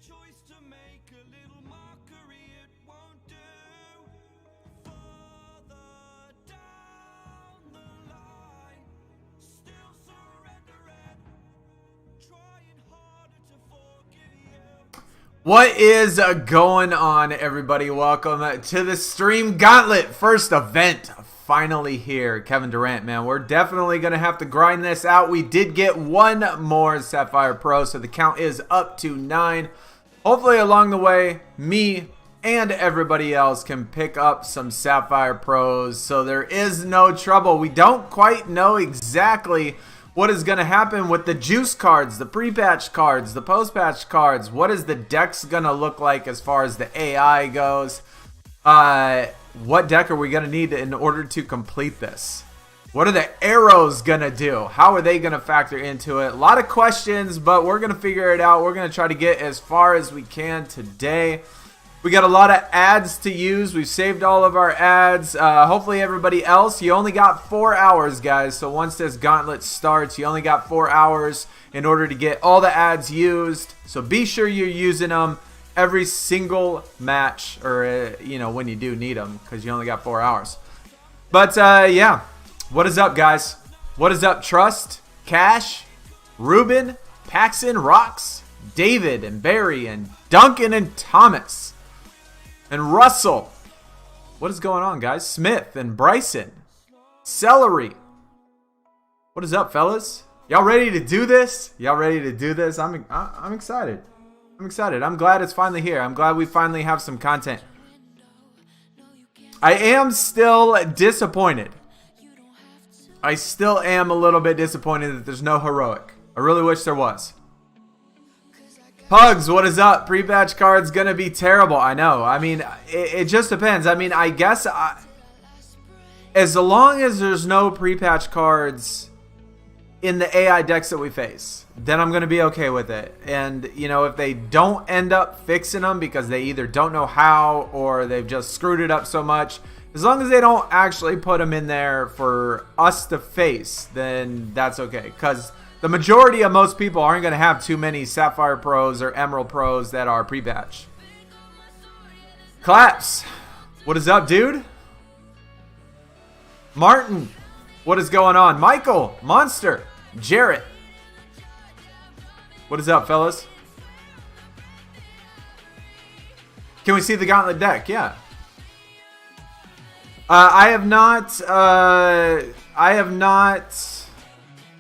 choice to make a little mockery, it won't do. Further down the line, still surrendering, trying harder to forgive you. What is going on, everybody? Welcome to the stream. Gauntlet first event finally here. Kevin Durant, man, we're definitely gonna have to grind this out. We did get one more Sapphire Pro, so the count is up to 9. Hopefully along the way, me and everybody else can pick up some Sapphire Pros, so there is no trouble. We don't quite know exactly what is going to happen with the juice cards, the pre-patch cards, the post-patch cards. What is the deck's going to look like as far as the AI goes? What deck are we going to need in order to complete this? What are the arrows going to do? How are they going to factor into it? A lot of questions, but we're going to figure it out. We're going to try to get as far as we can today. We got a lot of ads to use. We've saved all of our ads. Hopefully everybody else, you only got 4 hours, guys. So once this gauntlet starts, you only got 4 hours in order to get all the ads used. So be sure you're using them every single match, or when you do need them, because you only got 4 hours. But yeah, what is up, guys? What is up, Trust, Cash, Ruben, Paxton, Rocks, David, and Barry, and Duncan, and Thomas, and Russell? What is going on, guys? Smith and Bryson, Celery. What is up, fellas? Y'all ready to do this? Y'all ready to do this? I'm excited. I'm excited. I'm glad it's finally here. I'm glad we finally have some content. I am still disappointed. I still am a little bit disappointed that there's no heroic. I really wish there was. Pugs, what is up? Pre-patch card's gonna be terrible. I know. I mean, it just depends. I mean, I guess as long as there's no pre-patch cards in the AI decks that we face, then I'm gonna be okay with it. And if they don't end up fixing them because they either don't know how or they've just screwed it up so much, as long as they don't actually put them in there for us to face, then that's okay. Because the majority of most people aren't going to have too many Sapphire Pros or Emerald Pros that are pre-patch. Claps, what is up, dude? Martin, what is going on? Michael, Monster, Jarrett, what is up, fellas? Can we see the Gauntlet deck? Yeah. I have not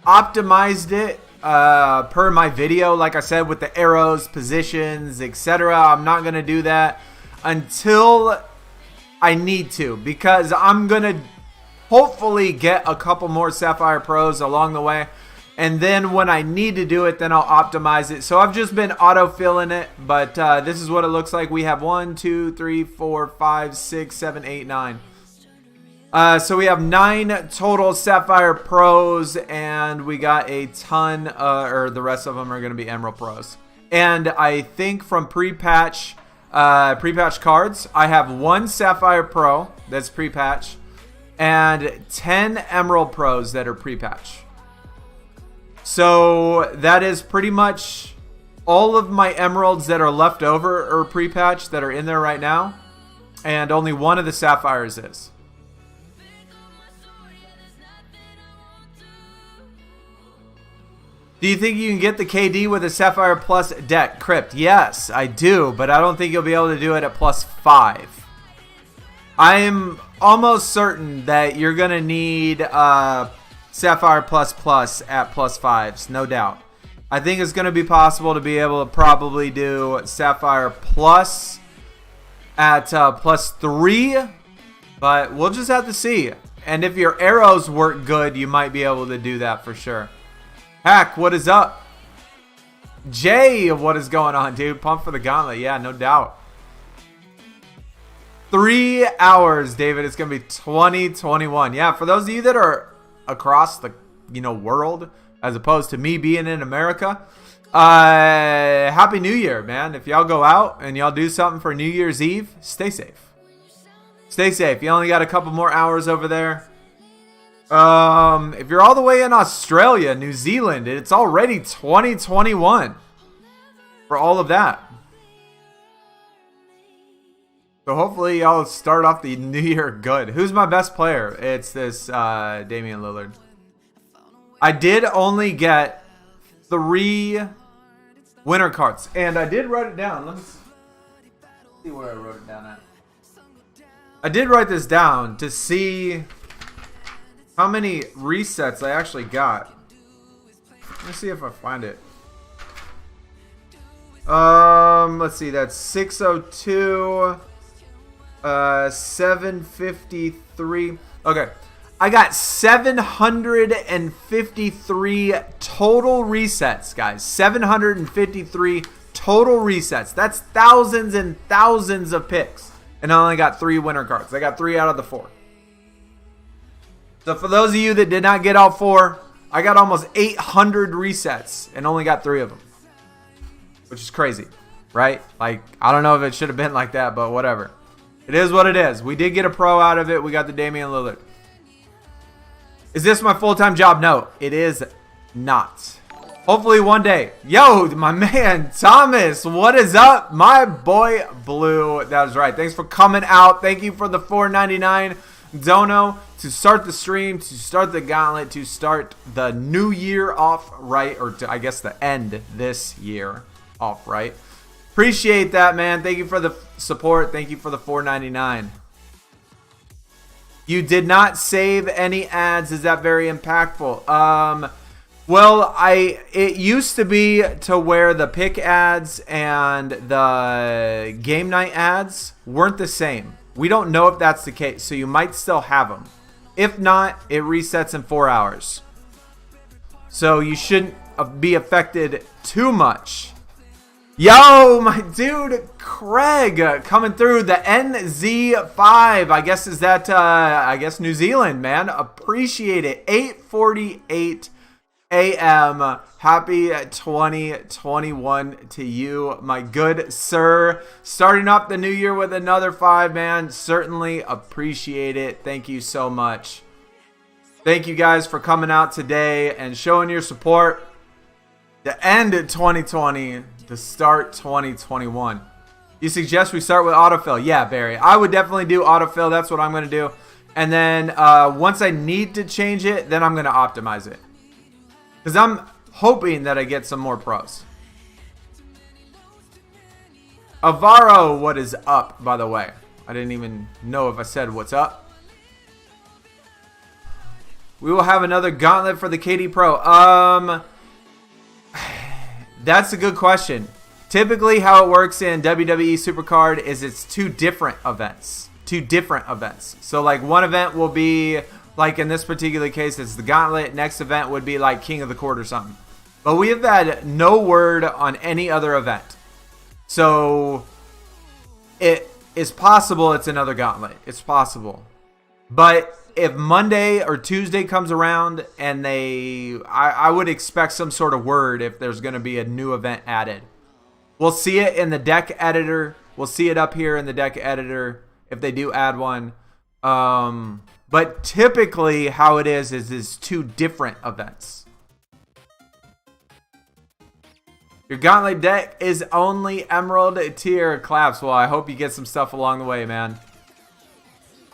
optimized it per my video, like I said, with the arrows, positions, etc. I'm not gonna do that until I need to, because I'm gonna hopefully get a couple more Sapphire Pros along the way, and then when I need to do it, then I'll optimize it. So I've just been auto-filling it, but this is what it looks like. We have 1, 2, 3, 4, 5, 6, 7, 8, 9. So we have 9 total Sapphire Pros, and we got a ton, or the rest of them are going to be Emerald Pros. And I think from pre-patch cards, I have 1 Sapphire Pro that's pre-patch, and 10 Emerald Pros that are pre-patch. So that is pretty much all of my Emeralds that are left over or pre-patch that are in there right now, and only 1 of the Sapphires is. Do you think you can get the KD with a Sapphire Plus deck? Crypt, yes, I do, but I don't think you'll be able to do it at +5. I am almost certain that you're going to need Sapphire Plus at +5s, no doubt. I think it's going to be possible to be able to probably do Sapphire Plus at +3, but we'll just have to see. And if your arrows work good, you might be able to do that for sure. Hack, what is up? Jay, what is going on, dude? Pump for the Gauntlet. Yeah, no doubt. 3 hours, David. It's going to be 2021. Yeah, for those of you that are across the world, as opposed to me being in America, Happy New Year, man. If y'all go out and y'all do something for New Year's Eve, stay safe. Stay safe. You only got a couple more hours over there. If you're all the way in Australia, New Zealand, it's already 2021 for all of that. So hopefully y'all start off the new year good. Who's my best player? It's this Damian Lillard. I did only get 3 winter cards. And I did write it down. Let me see where I wrote it down at. I did write this down to see how many resets I actually got. Let me see if I find it. Let's see. That's 602. 753. Okay. I got 753 total resets, guys. 753 total resets. That's thousands and thousands of picks. And I only got 3 winner cards. I got 3 out of the 4. So for those of you that did not get all 4, I got almost 800 resets and only got 3 of them. Which is crazy, right? Like, I don't know if it should have been like that, but whatever. It is what it is. We did get a pro out of it. We got the Damian Lillard. Is this my full-time job? No, it is not. Hopefully one day. Yo, my man, Thomas, what is up? My boy, Blue. That was right. Thanks for coming out. Thank you for the $4.99 dono to start the stream, to start the gauntlet, to start the new year off right, or to, I guess, the end this year off right. Appreciate that, man. Thank you for the support. Thank you for the $4.99. You did not save any ads. Is that very impactful? Well, it used to be to where the pick ads and the game night ads weren't the same. We don't know if that's the case, so you might still have them. If not, it resets in 4 hours. So you shouldn't be affected too much. Yo, my dude, Craig, coming through the NZ5. I guess is that, New Zealand, man. Appreciate it. 8:48 a.m. Happy 2021 to you, my good sir. Starting up the new year with another 5, man. Certainly appreciate it. Thank you so much. Thank you guys for coming out today and showing your support. To end 2020, to start 2021. You suggest we start with autofill? Yeah, Barry. I would definitely do autofill. That's what I'm going to do. And then once I need to change it, then I'm going to optimize it. Because I'm hoping that I get some more pros. Avaro, what is up, by the way? I didn't even know if I said what's up. We will have another gauntlet for the KD Pro. That's a good question. Typically, how it works in WWE SuperCard is it's 2 different events. 2 different events. So, like, one event will be, like in this particular case, it's the Gauntlet. Next event would be, like, King of the Court or something. But we have had no word on any other event. So, it is possible it's another Gauntlet. It's possible. But if Monday or Tuesday comes around and I would expect some sort of word if there's going to be a new event added. We'll see it in the deck editor. We'll see it up here in the deck editor if they do add one. But typically how it is 2 different events. Your Gauntlet deck is only Emerald tier. Claps. Well, I hope you get some stuff along the way, man.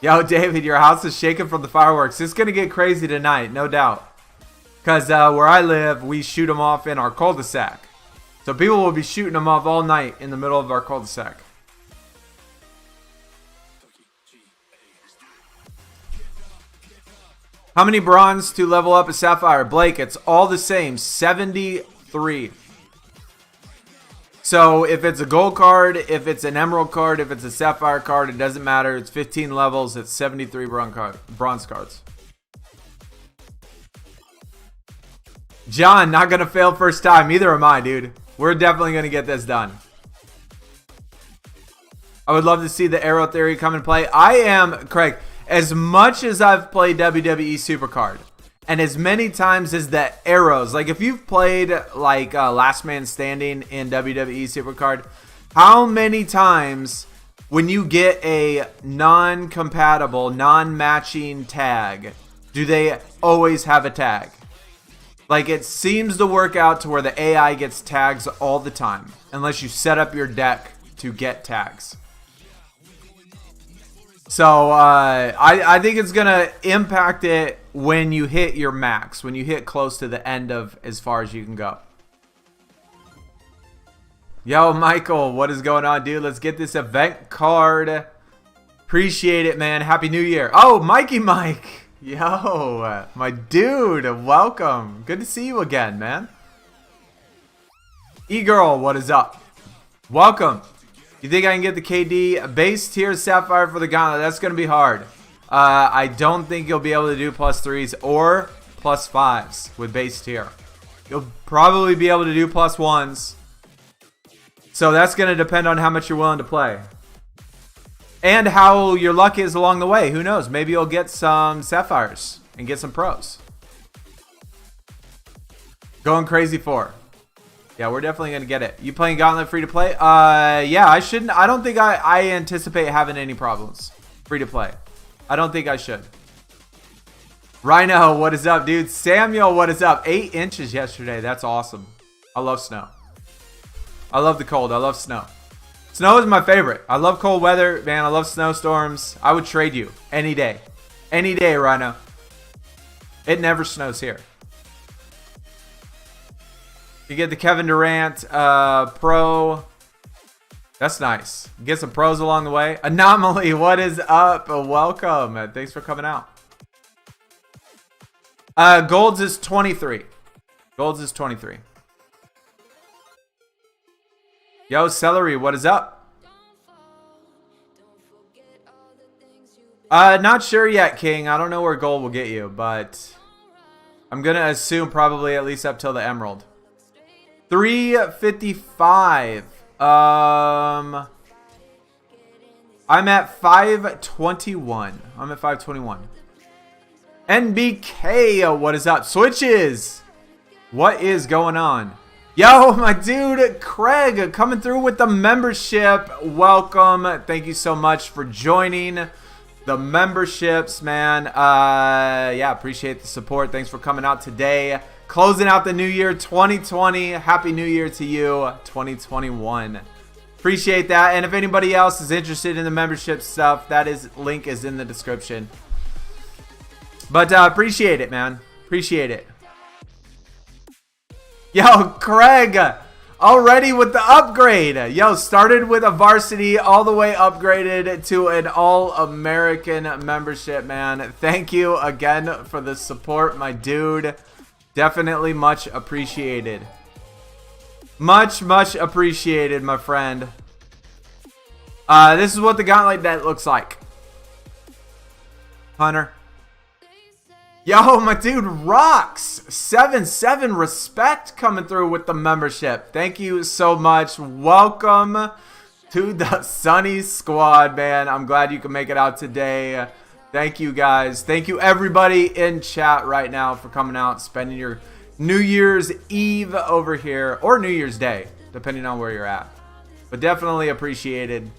Yo, David, your house is shaking from the fireworks. It's going to get crazy tonight, no doubt. Because where I live, we shoot them off in our cul-de-sac. So people will be shooting them off all night in the middle of our cul-de-sac. How many bronze to level up a Sapphire? Blake, it's all the same. 73. So if it's a gold card, if it's an emerald card, if it's a sapphire card, it doesn't matter. It's 15 levels. It's 73 bronze cards. John, not going to fail first time. Either am I, dude. We're definitely going to get this done. I would love to see the Arrow Theory come and play. I am, Craig, as much as I've played WWE SuperCard, and as many times as the arrows, like if you've played like Last Man Standing in WWE SuperCard, how many times when you get a non-compatible, non-matching tag, do they always have a tag? Like it seems to work out to where the AI gets tags all the time, unless you set up your deck to get tags. So I think it's going to impact it when you hit your max, when you hit close to the end of as far as you can go. Yo, Michael, what is going on, dude? Let's get this event card. Appreciate it, man. Happy New Year. Oh, Mikey Mike. Yo, my dude, welcome. Good to see you again, man. E-Girl, what is up? Welcome. You think I can get the KD base tier Sapphire for the Gauntlet? That's going to be hard. I don't think you'll be able to do +3s or +5s with base tier. You'll probably be able to do +1s. So that's going to depend on how much you're willing to play. And how your luck is along the way. Who knows? Maybe you'll get some Sapphires and get some pros. Going crazy for. Yeah, we're definitely going to get it. You playing Gauntlet free to play? Yeah, I shouldn't. I don't think I anticipate having any problems. Free to play. I don't think I should. Rhino, what is up, dude? Samuel, what is up? 8 inches yesterday. That's awesome. I love snow. I love the cold. I love snow. Snow is my favorite. I love cold weather, man. I love snowstorms. I would trade you any day. Any day, Rhino. It never snows here. You get the Kevin Durant pro. That's nice. Get some pros along the way. Anomaly, what is up? Welcome. Thanks for coming out. Golds is 23. Golds is 23. Yo, Celery, what is up? Not sure yet, King. I don't know where gold will get you, but I'm going to assume probably at least up till the Emerald. 355. I'm at 521. I'm at 521. NBK, what is up? Switches. What is going on? Yo, my dude, Craig, coming through with the membership. Welcome. Thank you so much for joining the memberships, man. Yeah, appreciate the support. Thanks for coming out today. Closing out the new year 2020. Happy New Year to you, 2021. Appreciate that. And if anybody else is interested in the membership stuff, link is in the description. But appreciate it, man. Appreciate it. Yo, Craig, already with the upgrade. Yo, started with a varsity, all the way upgraded to an all-American membership, man. Thank you again for the support, my dude. Definitely much appreciated. Much appreciated, my friend. This is what the Gauntlet deck looks like. Hunter. Yo, my dude rocks. 7-7 respect coming through with the membership. Thank you so much. Welcome to the Sunny Squad, man. I'm glad you can make it out today. Thank you, guys. Thank you, everybody in chat right now for coming out, spending your New Year's Eve over here, or New Year's Day, depending on where you're at. But definitely appreciated.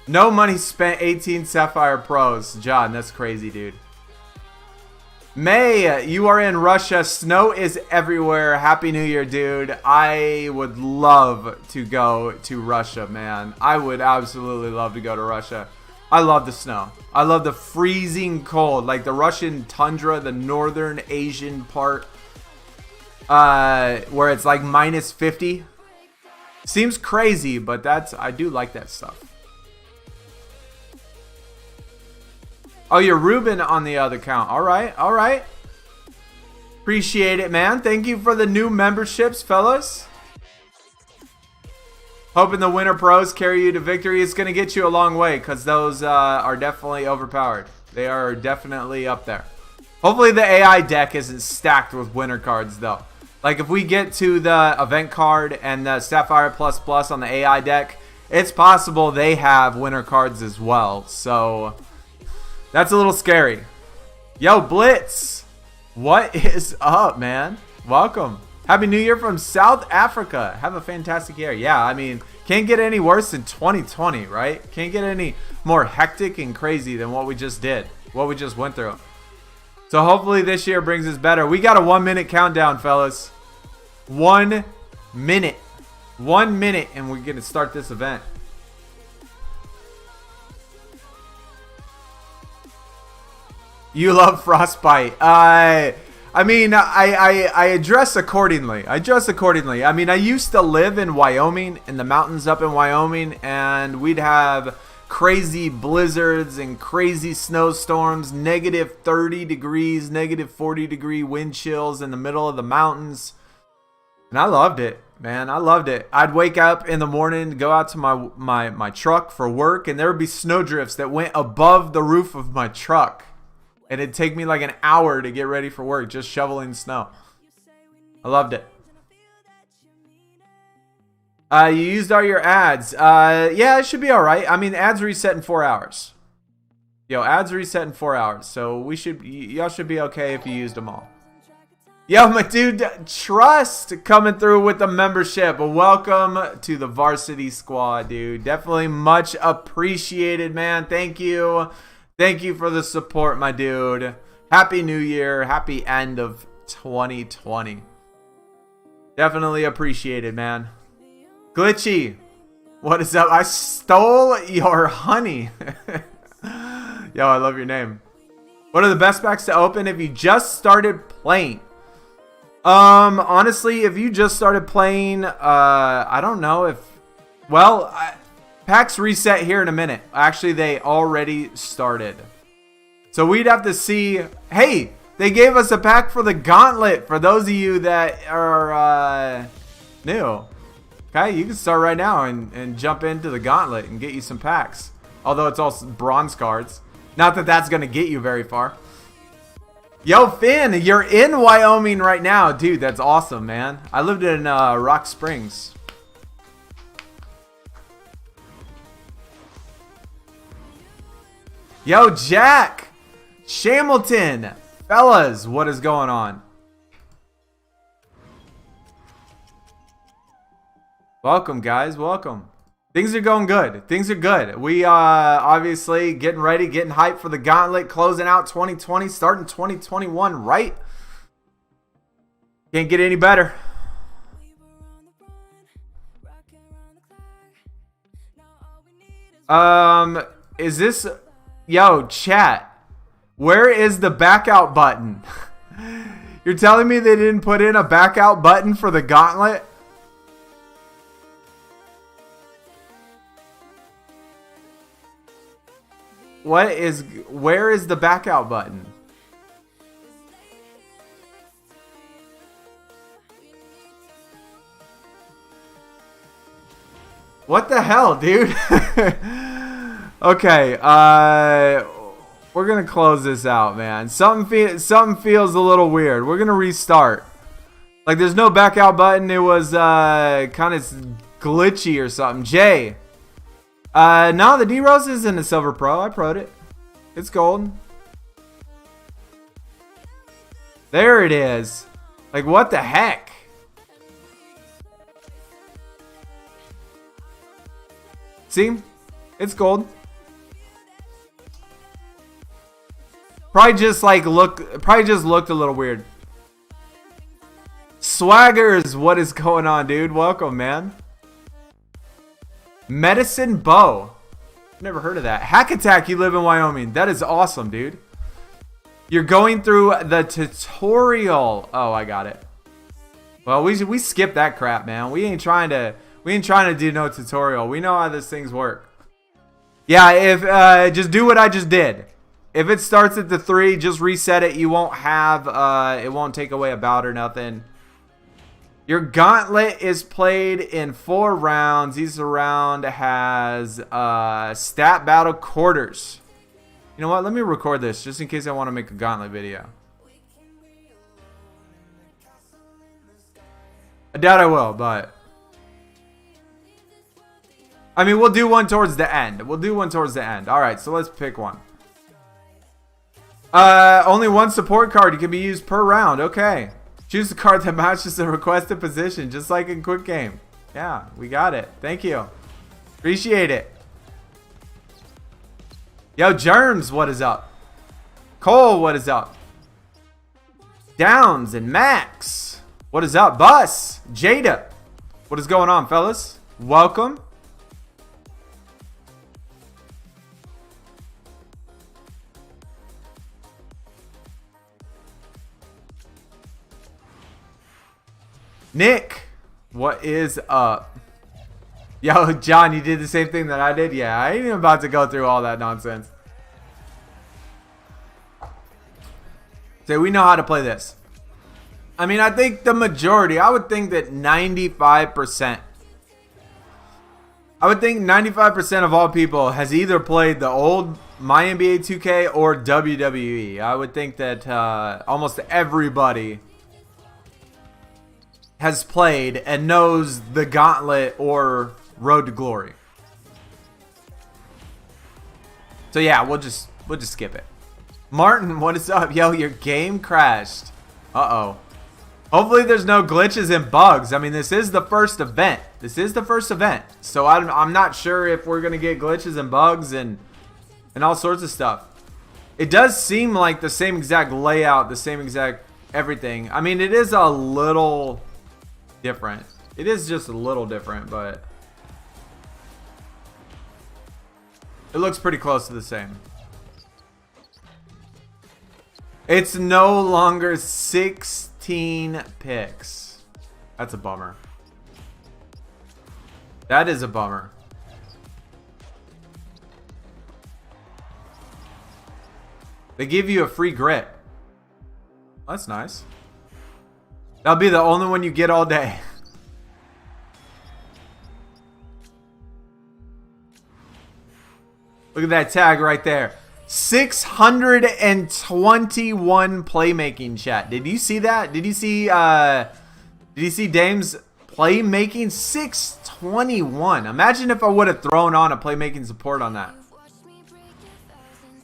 No money spent, 18 Sapphire Pros. John, that's crazy, dude. May, you are in Russia. Snow is everywhere. Happy New Year, dude. I would love to go to Russia, man. I would absolutely love to go to Russia. I love the snow. I love the freezing cold. Like the Russian tundra, the northern Asian part. Where it's like -50. Seems crazy, but I do like that stuff. Oh, you're Ruben on the other account. All right, all right. Appreciate it, man. Thank you for the new memberships, fellas. Hoping the winter pros carry you to victory. It's going to get you a long way because those are definitely overpowered. They are definitely up there. Hopefully the AI deck isn't stacked with winter cards, though. Like, if we get to the event card and the Sapphire ++ on the AI deck, it's possible they have winter cards as well. So that's a little scary. Yo, Blitz. What is up, man? Welcome. Happy New Year from South Africa. Have a fantastic year. Yeah, I mean, can't get any worse than 2020, right? Can't get any more hectic and crazy than what we just did. What we just went through. So hopefully this year brings us better. We got a 1-minute countdown, fellas. 1 minute. 1 minute and we're going to start this event. You love Frostbite. I mean, I address accordingly. I mean, I used to live in Wyoming, in the mountains up in Wyoming, and we'd have crazy blizzards and crazy snowstorms, negative 30 degrees, negative 40-degree wind chills in the middle of the mountains. And I loved it, man. I loved it. I'd wake up in the morning, go out to my truck for work, and there would be snowdrifts that went above the roof of my truck. And it'd take me like an hour to get ready for work, just shoveling snow. I loved it. You used all your ads. Yeah, it should be all right. I mean, ads reset in 4 hours. Yo, ads reset in 4 hours. So y'all should be okay if you used them all. Yo, my dude, Trust coming through with the membership. Welcome to the varsity squad, dude. Definitely much appreciated, man. Thank you. Thank you for the support, my dude. Happy New Year. Happy end of 2020. Definitely appreciated, man. Glitchy, what is up? I stole your honey. Yo, I love your name. What are the best packs to open if you just started playing? Honestly, if you just started playing, I don't know if... Well, packs reset here in a minute. Actually, they already started. So we'd have to see... Hey, they gave us a pack for the Gauntlet for those of you that are new. Okay, you can start right now and jump into the Gauntlet and get you some packs. Although it's all bronze cards. Not that that's going to get you very far. Yo, Finn, you're in Wyoming right now. Dude, that's awesome, man. I lived in Rock Springs. Yo, Jack, Shamilton, fellas, what is going on? Welcome, guys, welcome. Things are going good. Things are good. We obviously getting ready, getting hyped for the Gauntlet, closing out 2020, starting 2021, right? Can't get any better. Is this... Yo, chat, where is the back out button? You're telling me they didn't put in a back out button for the Gauntlet? Where is the back out button? What the hell, dude? Okay, we're gonna close this out, man. Something feels a little weird. We're gonna restart. Like, there's no back out button. It was kind of glitchy or something. Jay, no, the D-Rose isn't a Silver Pro. I pro'd it. It's gold. There it is. Like, what the heck? See? It's gold. Probably just looked a little weird. Swaggers, what is going on, dude? Welcome, man. Medicine Bow. Never heard of that. Hack Attack, you live in Wyoming. That is awesome, dude. You're going through the tutorial. Oh, I got it. Well, we skipped that crap, man. We ain't trying to do no tutorial. We know how these things work. Yeah, if just do what I just did. If it starts at the 3, just reset it. You won't have it won't take away a bout or nothing. Your Gauntlet is played in 4 rounds. Each round has stat battle quarters. You know what? Let me record this just in case I want to make a Gauntlet video. I doubt I will, but I mean, we'll do one towards the end. All right, so let's pick one. Only one support card. You can be used per round. Okay. Choose the card that matches the requested position, just like in Quick Game. Yeah, we got it. Thank you. Appreciate it. Yo, Germs, what is up? Cole, what is up? Downs and Max, what is up? Bus, Jada, what is going on, fellas? Welcome. Nick, what is up? Yo, John, you did the same thing that I did? Yeah, I ain't even about to go through all that nonsense. So we know how to play this. I mean, I think the majority, I would think that 95%. I would think 95% of all people has either played the old My NBA 2K or WWE. I would think that almost everybody has played and knows the Gauntlet or Road to Glory. So yeah, we'll just skip it. Martin, what is up? Yo, your game crashed. Uh-oh. Hopefully there's no glitches and bugs. I mean, this is the first event. So I'm not sure if we're going to get glitches and bugs and all sorts of stuff. It does seem like the same exact layout, the same exact everything. I mean, it is a little different. It is just a little different, but it looks pretty close to the same. It's no longer 16 picks. That's a bummer. That is a bummer. They give you a free grit. That's nice. That'll be the only one you get all day. Look at that tag right there. 621 playmaking, chat. Did you see that? Did you see Dame's playmaking? 621. Imagine if I would have thrown on a playmaking support on that.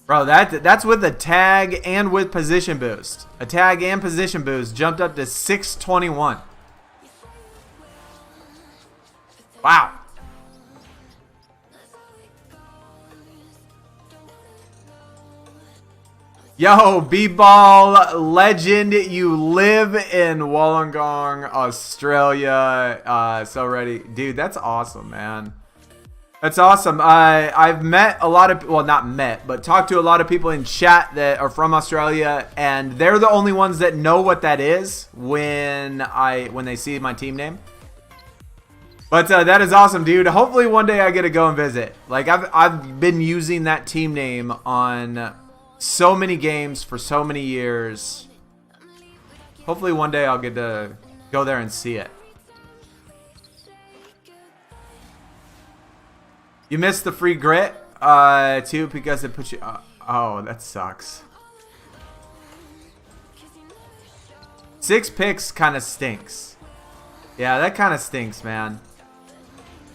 Bro, that's with a tag and with position boost. A tag and position boost jumped up to 621. Wow. Yo, B-Ball legend, you live in Wollongong, Australia. So ready. Dude, that's awesome, man. That's awesome. I've met a lot of, well, not met, but talked to a lot of people in chat that are from Australia, and they're the only ones that know what that is when they see my team name. But that is awesome, dude. Hopefully one day I get to go and visit. Like I've been using that team name on so many games for so many years. Hopefully one day I'll get to go there and see it. You missed the free grit too because it puts you... oh, that sucks. 6 picks kind of stinks. Yeah, that kind of stinks, man.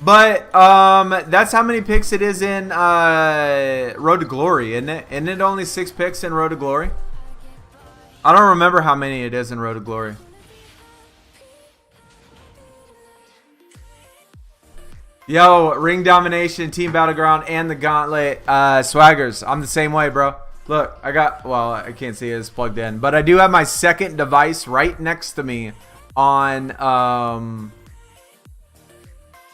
But that's how many picks it is in Road to Glory, isn't it? Isn't it only 6 picks in Road to Glory? I don't remember how many it is in Road to Glory. Yo, Ring Domination, Team Battleground, and the Gauntlet. Swaggers, I'm the same way, bro. Look, I got, well, I can't see it, it's plugged in. But I do have my second device right next to me on,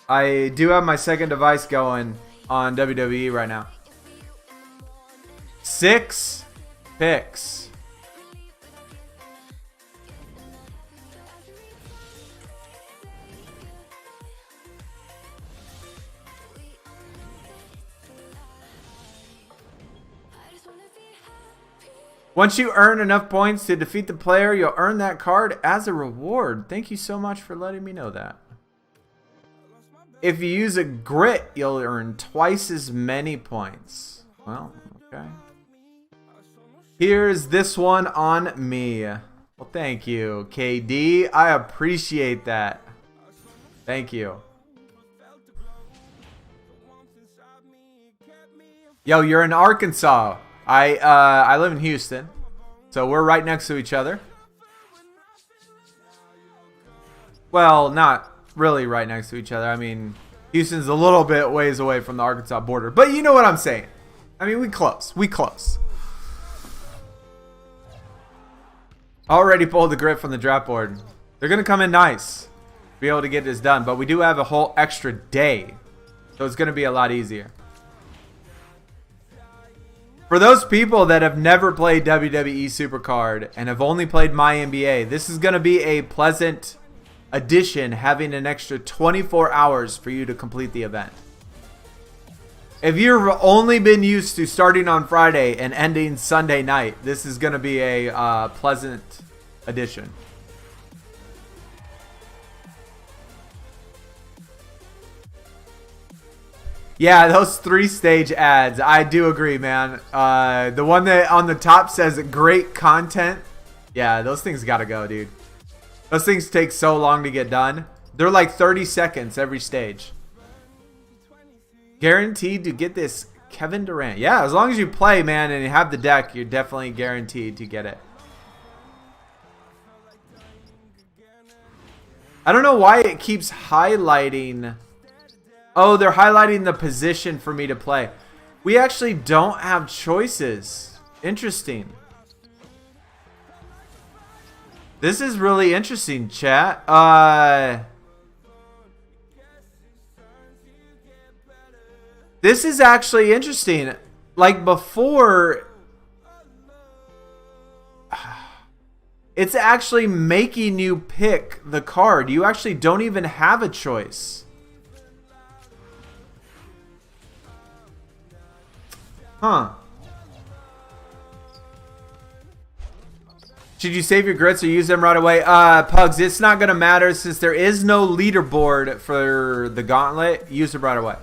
I do have my second device going on WWE right now. 6 picks. Once you earn enough points to defeat the player, you'll earn that card as a reward. Thank you so much for letting me know that. If you use a grit, you'll earn twice as many points. Well, okay. Here's this one on me. Well, thank you, KD. I appreciate that. Thank you. Yo, you're in Arkansas. I live in Houston, so we're right next to each other. Well, not really right next to each other. I mean, Houston's a little bit ways away from the Arkansas border, but you know what I'm saying. I mean, we close. We close. Already pulled the grit from the draft board. They're gonna come in nice, be able to get this done, but we do have a whole extra day, so it's gonna be a lot easier. For those people that have never played WWE SuperCard and have only played My NBA, this is going to be a pleasant edition having an extra 24 hours for you to complete the event. If you've only been used to starting on Friday and ending Sunday night, this is going to be a pleasant addition. Yeah, those 3-stage ads, I do agree, man. The one that on the top says great content. Yeah, those things gotta go, dude. Those things take so long to get done. They're like 30 seconds every stage. Guaranteed to get this Kevin Durant. Yeah, as long as you play, man, and you have the deck, you're definitely guaranteed to get it. I don't know why it keeps highlighting. Oh, they're highlighting the position for me to play. We actually don't have choices. Interesting. This is really interesting, chat. This is actually interesting. Like before, it's actually making you pick the card. You actually don't even have a choice. Huh. Should you save your grits or use them right away? Pugs, it's not going to matter since there is no leaderboard for the Gauntlet. Use them right away.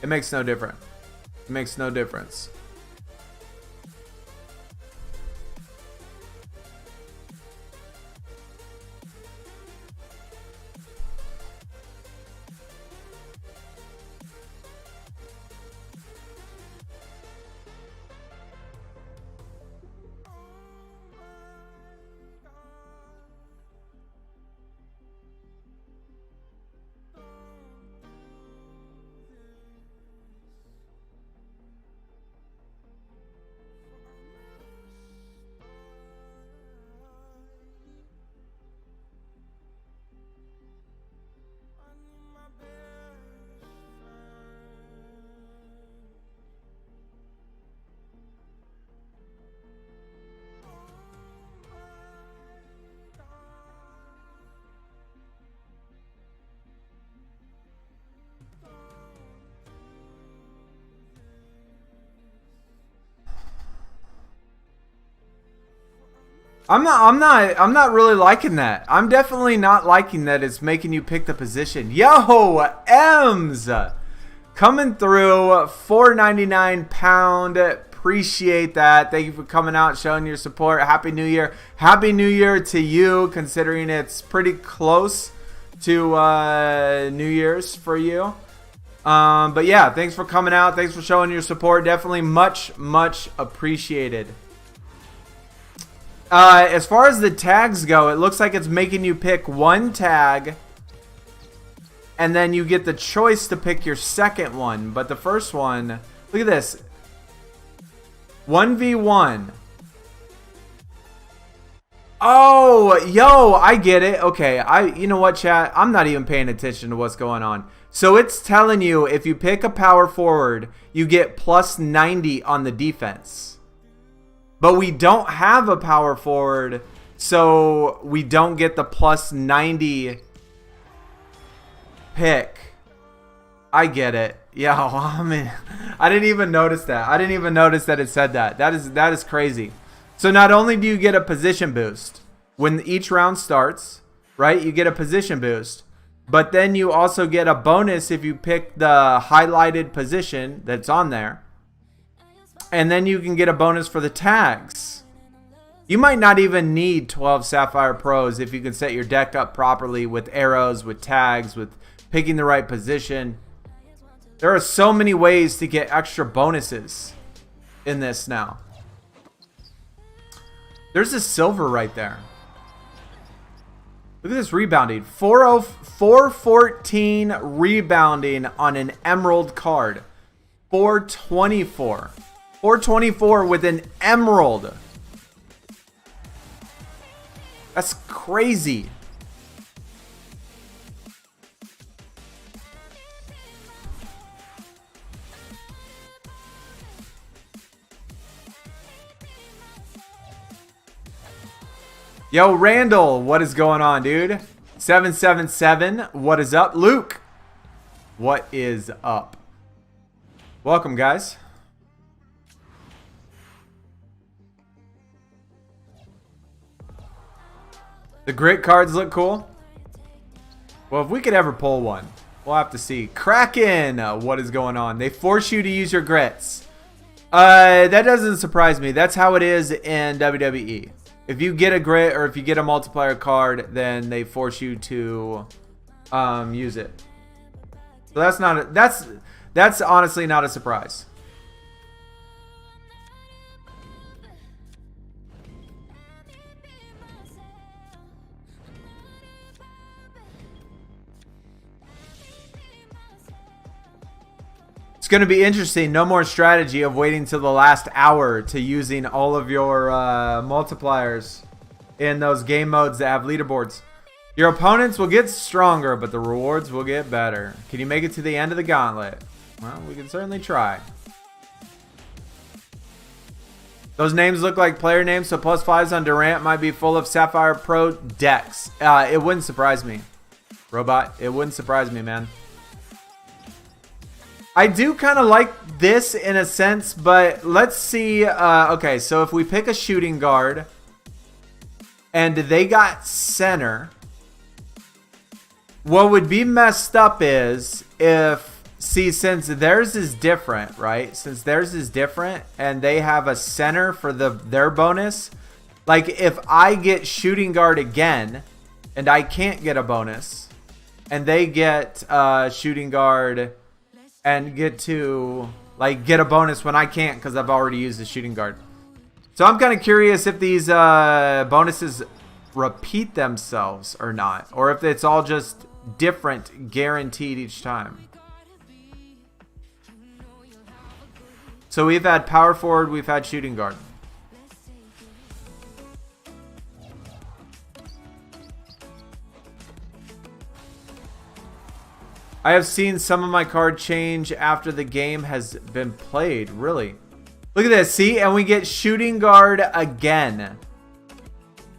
It makes no difference. It makes no difference. I'm not really liking that. I'm definitely not liking that it's making you pick the position. Yo, M's coming through, £4.99. Appreciate that. Thank you for coming out, showing your support. Happy New Year. Happy New Year to you, considering it's pretty close to New Year's for you. But yeah, thanks for coming out. Thanks for showing your support. Definitely much appreciated. As far as the tags go, it looks like it's making you pick one tag, and then you get the choice to pick your second one. But the first one, look at this, 1v1. Oh, yo, I get it. Okay, you know what, chat? I'm not even paying attention to what's going on. So it's telling you if you pick a power forward, you get plus 90 on the defense. But we don't have a power forward, so we don't get the plus 90 pick. I get it. Yeah, I mean, I didn't even notice that. I didn't even notice that it said that. That is crazy. So not only do you get a position boost when each round starts, right? You get a position boost. But then you also get a bonus if you pick the highlighted position that's on there. And then you can get a bonus for the tags. You might not even need 12 Sapphire Pros if you can set your deck up properly with arrows, with tags, with picking the right position. There are so many ways to get extra bonuses in this now. There's a silver right there. Look at this rebounding. 414 rebounding on an emerald card. 424. 424 with an emerald. That's crazy. Yo, Randall, what is going on, dude? 777, what is up? Luke, what is up? Welcome, guys. The grit cards look cool. Well, if we could ever pull one, we'll have to see. Kraken, what is going on? They force you to use your grits. That doesn't surprise me. That's how it is in WWE. If you get a grit or if you get a multiplier card, then they force you to use it. So that's not that's honestly not a surprise. It's going to be interesting. No more strategy of waiting till the last hour to using all of your multipliers in those game modes that have leaderboards. Your opponents will get stronger, but the rewards will get better. Can you make it to the end of the gauntlet? Well, we can certainly try. Those names look like player names, so +5s on Durant might be full of Sapphire Pro decks. It wouldn't surprise me. Robot, it wouldn't surprise me, man. I do kind of like this in a sense, but let's see. Okay, so if we pick a shooting guard and they got center, what would be messed up is if, see, since theirs is different, right? Since theirs is different and they have a center for their bonus, like if I get shooting guard again and I can't get a bonus and they get shooting guard and get to get a bonus when I can't because I've already used the shooting guard. So I'm kind of curious if these bonuses repeat themselves or not, or if it's all just different guaranteed each time. So we've had power forward, we've had shooting guard. I have seen some of my card change after the game has been played. Really? Look at this. See? And we get shooting guard again.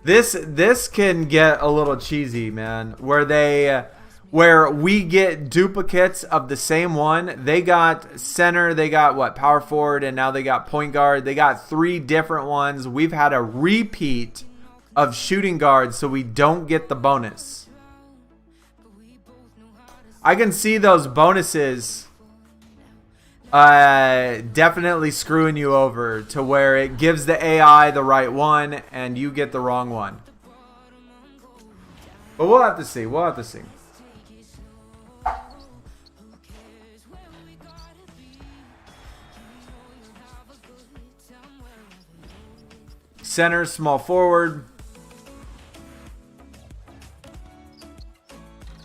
This can get a little cheesy, man. Where we get duplicates of the same one. They got center, they got what? Power forward, and now they got point guard. They got 3 different ones. We've had a repeat of shooting guard, so we don't get the bonus. I can see those bonuses definitely screwing you over to where it gives the AI the right one and you get the wrong one. But we'll have to see. We'll have to see. Center, small forward.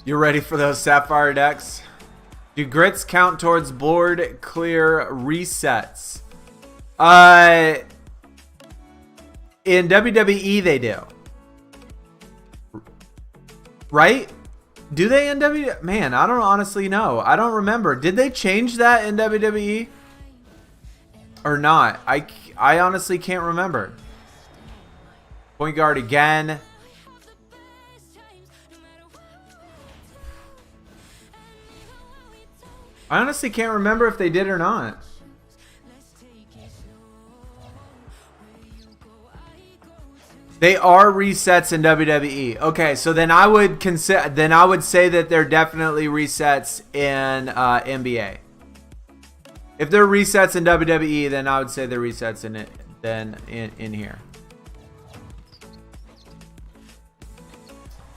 You ready for those Sapphire decks? Do grits count towards board clear resets? In WWE they do. Right? Do they in WWE? Man, I don't honestly know. I don't remember. Did they change that in WWE? Or not? I honestly can't remember. Point guard again. I honestly can't remember if they did or not. They are resets in WWE. Okay, so then I would consider. Then I would say that they're definitely resets in NBA. If they're resets in WWE, then I would say they're resets in it. Then in here.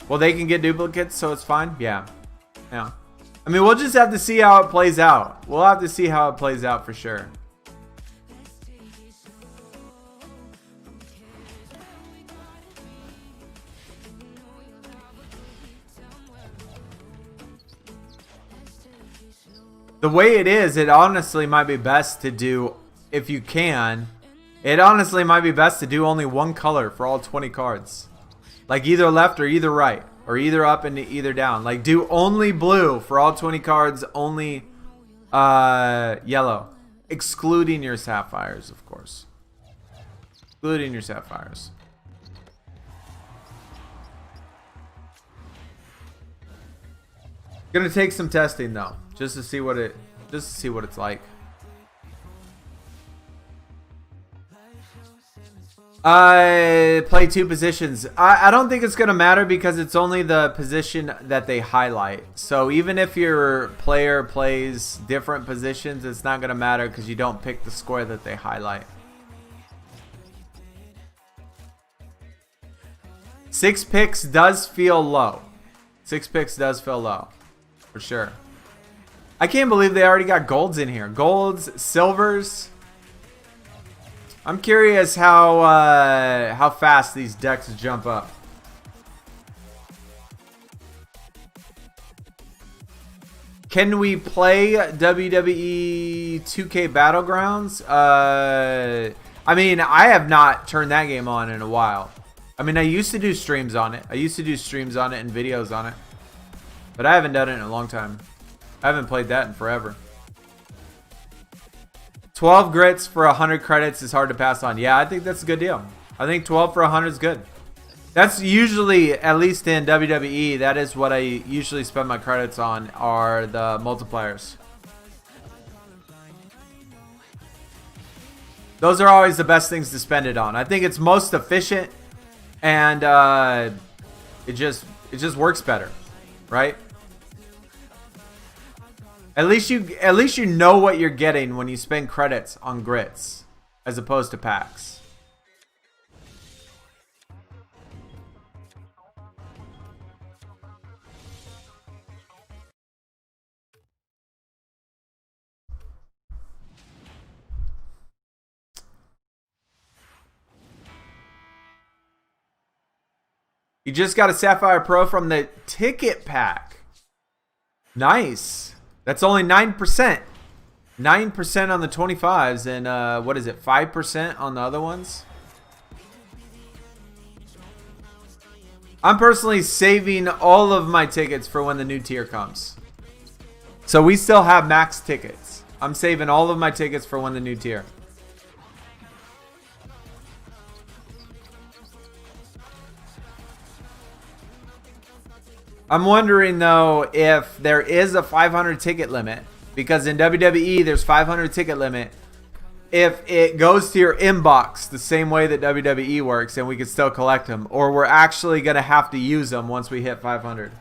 Well, they can get duplicates, so it's fine. Yeah. Yeah. I mean, we'll just have to see how it plays out. We'll have to see how it plays out for sure. The way it is, it honestly might be best to do, if you can, it honestly might be best to do only one color for all 20 cards. Like either left or either right. Or either up and either down. Like do only blue for all 20 cards, only yellow. Excluding your sapphires, of course. Excluding your sapphires. Gonna take some testing though, just to see what it's like. I play 2 positions. I don't think it's going to matter because it's only the position that they highlight. So even if your player plays different positions, it's not going to matter because you don't pick the score that they highlight. 6 picks does feel low. 6 picks does feel low. For sure. I can't believe they already got golds in here. Golds, silvers. I'm curious how fast these decks jump up. Can we play WWE 2K Battlegrounds? I mean, I have not turned that game on in a while. I mean, I used to do streams on it. And videos on it. But I haven't done it in a long time. I haven't played that in forever. 12 grits for 100 credits is hard to pass on. Yeah, I think that's a good deal. I think 12 for 100 is good. That's usually, at least in WWE, that is what I usually spend my credits on, are the multipliers. Those are always the best things to spend it on. I think it's most efficient, and it just works better, right? At least you know what you're getting when you spend credits on grits as opposed to packs. You just got a Sapphire Pro from the ticket pack. Nice. That's only 9%. 9% on the 25s and what is it? 5% on the other ones? I'm personally saving all of my tickets for when the new tier comes. So we still have max tickets. I'm saving all of my tickets for when the new tier. I'm wondering though if there is a 500 ticket limit, because in WWE there's 500 ticket limit. If it goes to your inbox the same way that WWE works and we can still collect them, or we're actually going to have to use them once we hit 500.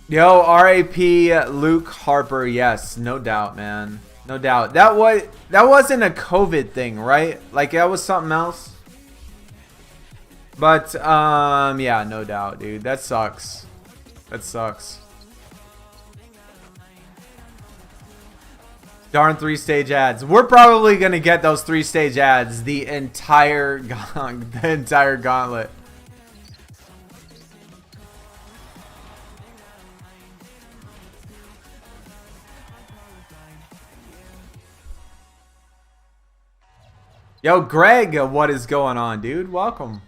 Yo, R.A.P. Luke Harper. Yes, no doubt, man. No doubt. That wasn't a COVID thing, right? Like that was something else. But yeah, no doubt, dude. That sucks. That sucks. Darn 3-stage ads. We're probably gonna get those 3-stage ads the entire gauntlet. Yo, Greg, what is going on, dude? Welcome.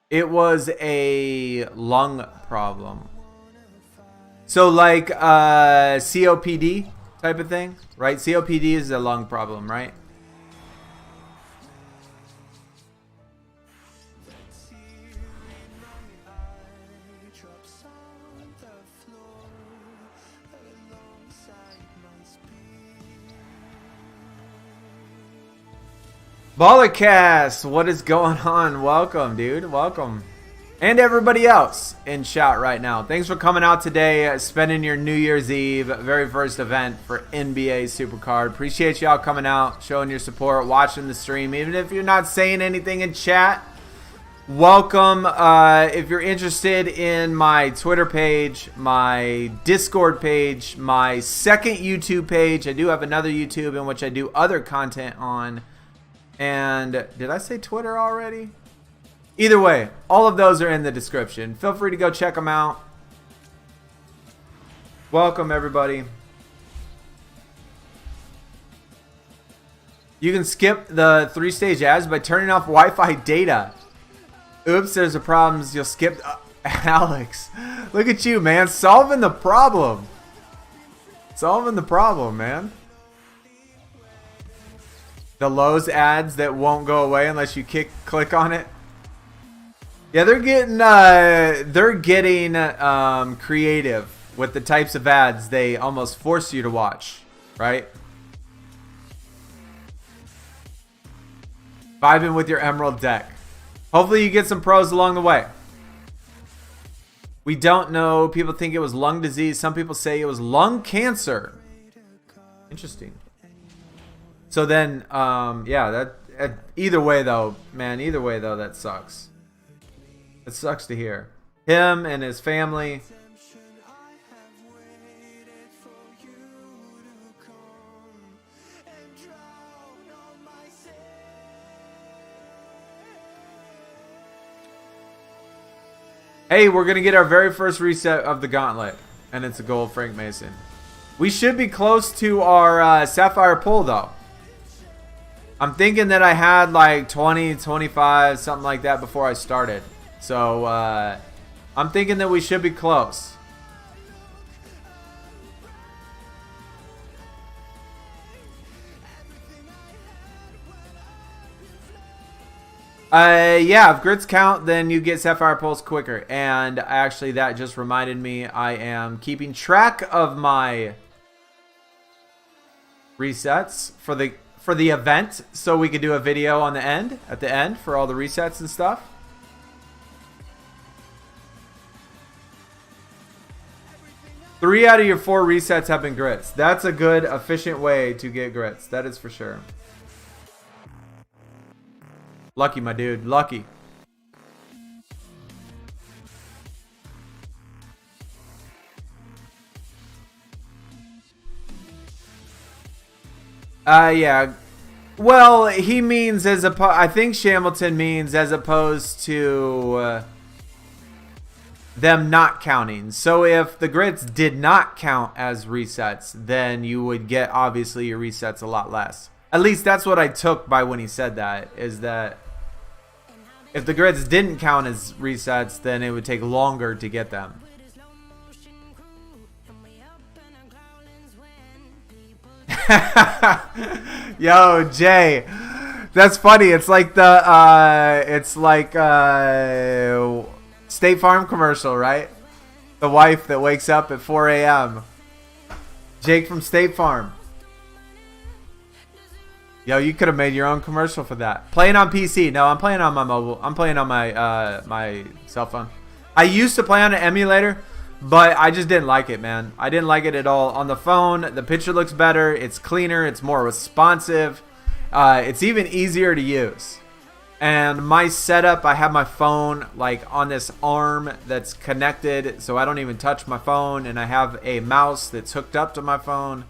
It was a lung problem. So like COPD type of thing, right? COPD is a lung problem, right? Ballercast, what is going on? Welcome, dude. Welcome. And everybody else in chat right now. Thanks for coming out today, spending your New Year's Eve, very first event for NBA SuperCard. Appreciate y'all coming out, showing your support, watching the stream. Even if you're not saying anything in chat, welcome. If you're interested in my Twitter page, my Discord page, my second YouTube page, I do have another YouTube in which I do other content on. And did I say Twitter already? Either way, all of those are in the description. Feel free to go check them out. Welcome, everybody. You can skip the 3-stage ads by turning off Wi-Fi data. Oops, there's a problem. You'll skip. Alex, look at you, man. Solving the problem. Solving the problem, man. The Lowe's ads that won't go away unless you click on it. Yeah, they're getting creative with the types of ads they almost force you to watch, right? Vibing with your Emerald deck. Hopefully you get some pros along the way. We don't know. People think it was lung disease. Some people say it was lung cancer. Interesting. So then, yeah, either way though, man, either way though, that sucks. It sucks to hear. Him and his family. Hey, we're going to get our very first reset of the Gauntlet. And it's a gold Frank Mason. We should be close to our Sapphire pull though. I'm thinking that I had like 20, 25, something like that before I started. So, I'm thinking that we should be close. Yeah, if grits count, then you get Sapphire Pulse quicker. And actually, that just reminded me, I am keeping track of my resets for the event, so we could do a video on at the end for all the resets and stuff. Three out of your 4 resets have been grits. That's a good, efficient way to get grits. That is for sure. Lucky, my dude. Lucky. Yeah. Well, he means I think Shamilton means as opposed to them not counting. So if the grits did not count as resets, then you would get obviously your resets a lot less. At least that's what I took by when he said that, is that if the grits didn't count as resets, then it would take longer to get them. Yo, Jay, that's funny. It's like the State Farm commercial, right? The wife that wakes up at 4 a.m. Jake from State Farm. Yo, you could have made your own commercial for that. Playing on PC. No, I'm playing on my mobile. I'm playing on my my cell phone. I used to play on an emulator, but I just didn't like it, man. I didn't like it at all. On the phone, the picture looks better. It's cleaner. It's more responsive. It's even easier to use. And my setup, I have my phone like on this arm that's connected, so I don't even touch my phone. And I have a mouse that's hooked up to my phone.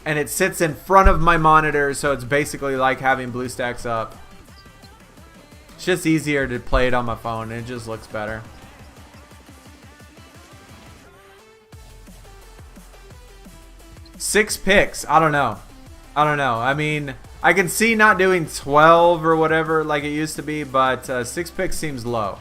And it sits in front of my monitor, so it's basically like having BlueStacks up. It's just easier to play it on my phone, and it just looks better. Six picks. I don't know. I mean, I can see not doing 12 or whatever like it used to be, but 6 picks seems low.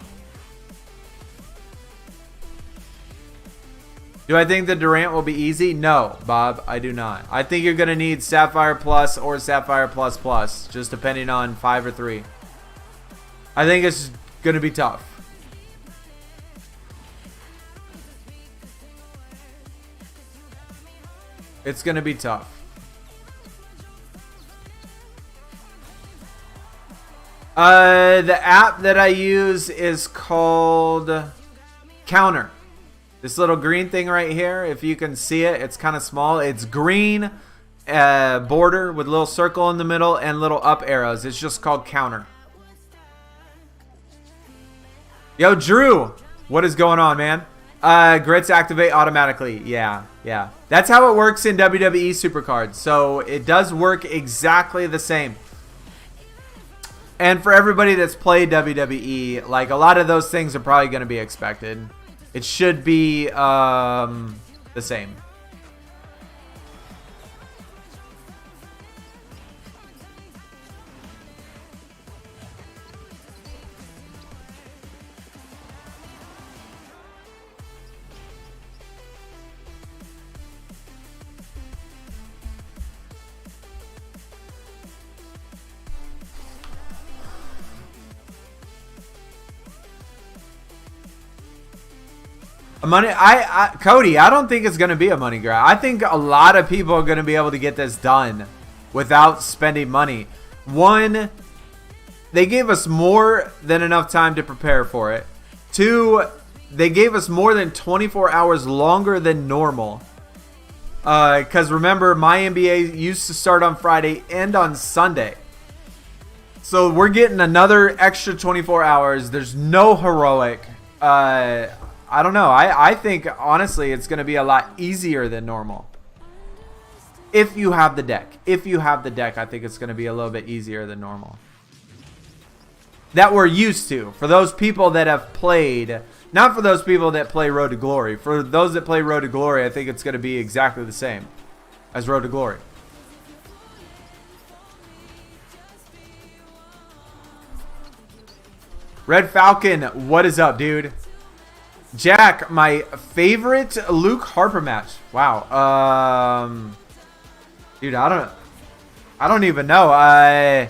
Do I think the Durant will be easy? No, Bob, I do not. I think you're going to need Sapphire Plus or Sapphire Plus Plus, just depending on 5 or 3. I think it's going to be tough. It's going to be tough. The app that I use is called Counter. This little green thing right here, if you can see it, it's kind of small. It's green border with a little circle in the middle and little up arrows. It's just called Counter. Yo, Drew, what is going on, man? Grits activate automatically. Yeah. That's how it works in WWE SuperCard. So it does work exactly the same. And for everybody that's played WWE, like a lot of those things are probably going to be expected. It should be the same. Cody, I don't think it's going to be a money grab. I think a lot of people are going to be able to get this done without spending money. One, they gave us more than enough time to prepare for it. Two, they gave us more than 24 hours longer than normal. Because remember, my NBA used to start on Friday and on Sunday. So we're getting another extra 24 hours. There's no heroic. I don't know. I think, honestly, it's going to be a lot easier than normal. If you have the deck. I think it's going to be a little bit easier than normal. That we're used to. For those people that have played. Not for those people that play Road to Glory. For those that play Road to Glory, I think it's going to be exactly the same as Road to Glory. Red Falcon, what is up, dude? Jack, my favorite Luke Harper match. Wow. Dude, I don't even know.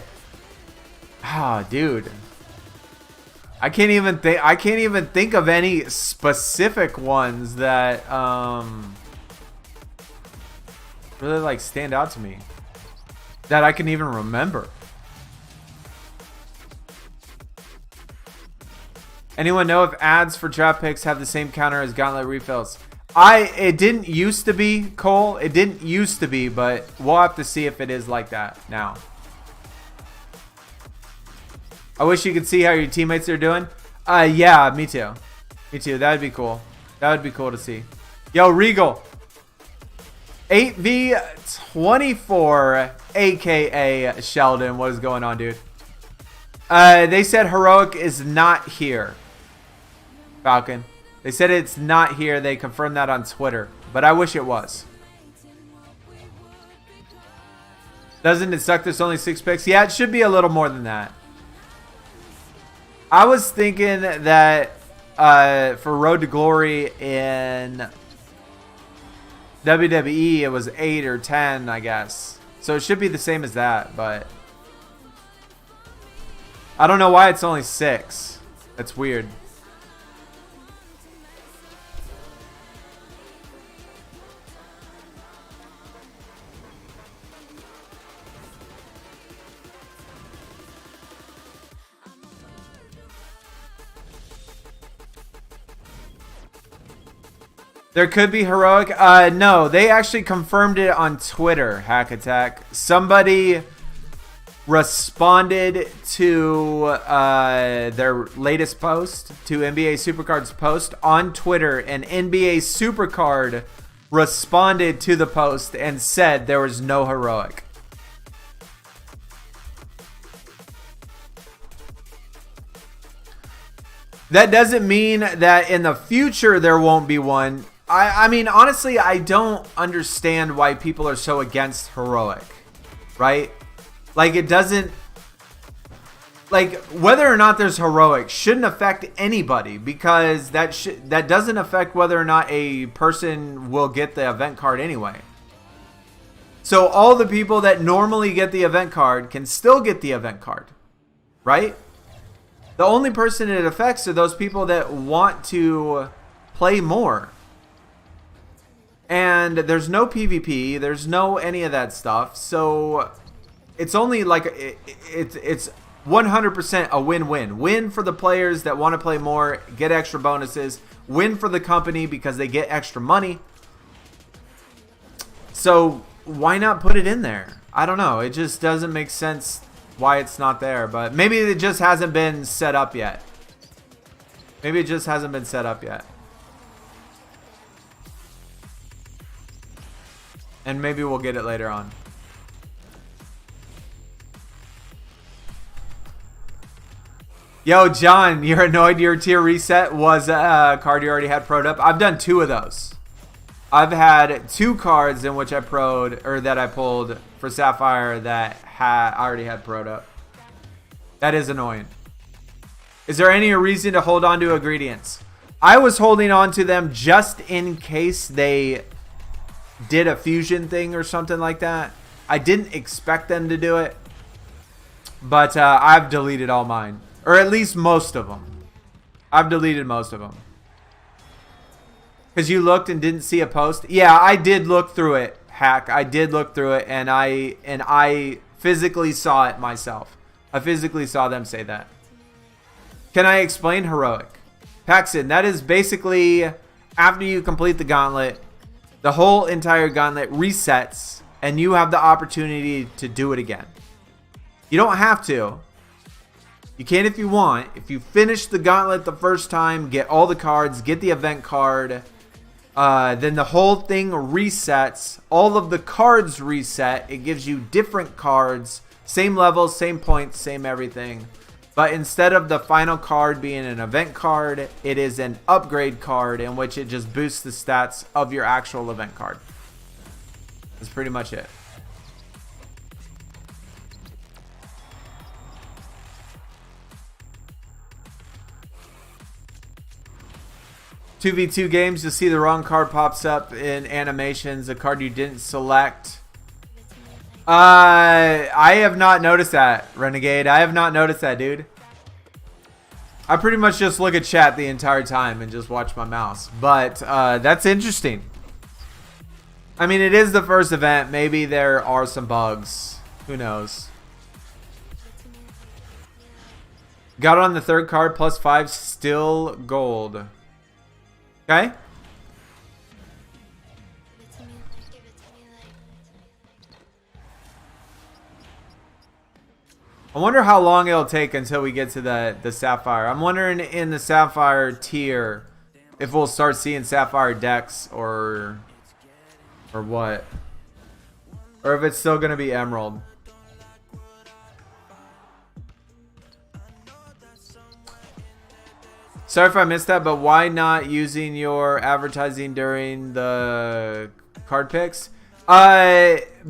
Dude. I can't even think of any specific ones that really like stand out to me that I can even remember. Anyone know if ads for draft picks have the same counter as Gauntlet refills? It didn't used to be, Cole. It didn't used to be, but we'll have to see if it is like that now. I wish you could see how your teammates are doing. Yeah, me too. Me too. That would be cool. That would be cool to see. Yo, Regal. 8v24, aka Sheldon. What is going on, dude? They said heroic is not here. Falcon. They said it's not here. They confirmed that on Twitter. But I wish it was. Doesn't it suck there's only 6 picks? Yeah, it should be a little more than that. I was thinking that for Road to Glory in WWE, it was 8 or 10, I guess. So it should be the same as that, but I don't know why it's only 6. That's weird. There could be heroic. No, they actually confirmed it on Twitter, Hack Attack. Somebody responded to their latest post, to NBA SuperCard's post on Twitter, and NBA SuperCard responded to the post and said there was no heroic. That doesn't mean that in the future there won't be one. I mean, honestly, I don't understand why people are so against heroic, right? Like, it doesn't, like, whether or not there's heroic shouldn't affect anybody, because that doesn't affect whether or not a person will get the event card anyway. So all the people that normally get the event card can still get the event card, right? The only person it affects are those people that want to play more. And there's no PvP, there's no any of that stuff. So it's only like it's 100% a win-win. Win for the players that want to play more, get extra bonuses. Win for the company because they get extra money. So why not put it in there? I don't know. It just doesn't make sense why it's not there. But maybe it just hasn't been set up yet. Maybe it just hasn't been set up yet. And maybe we'll get it later on. Yo, John, you're annoyed your tier reset was a card you already had pro'd up. I've done 2 of those. I've had 2 cards in which I pro'd, or that I pulled for Sapphire that I already had pro'd up. That is annoying. Is there any reason to hold on to ingredients? I was holding on to them just in case they did a fusion thing or something like that. I didn't expect them to do it, but I've deleted all mine, or at least most of them. I've deleted most of them. Because you looked and didn't see a post? Yeah, I did look through it, Hack. I did look through it, and I physically saw it myself. I physically saw them say that. Can I explain heroic? Paxton, that is basically after you complete the gauntlet, the whole entire gauntlet resets, and you have the opportunity to do it again. You don't have to. You can if you want. If you finish the gauntlet the first time, get all the cards, get the event card, then the whole thing resets. All of the cards reset. It gives you different cards, same levels, same points, same everything. But instead of the final card being an event card, it is an upgrade card in which it just boosts the stats of your actual event card. That's pretty much it. "2v2 games, you'll see the wrong card pops up in animations, a card you didn't select." I have not noticed that, Renegade. I have not noticed that, dude. I pretty much just look at chat the entire time and just watch my mouse. But that's interesting. I mean, it is the first event. Maybe there are some bugs. Who knows? Got on the 3rd card, +5, still gold. Okay. I wonder how long it'll take until we get to the Sapphire. I'm wondering in the Sapphire tier if we'll start seeing Sapphire decks or what. Or if it's still going to be Emerald. Sorry if I missed that, but why not using your advertising during the card picks?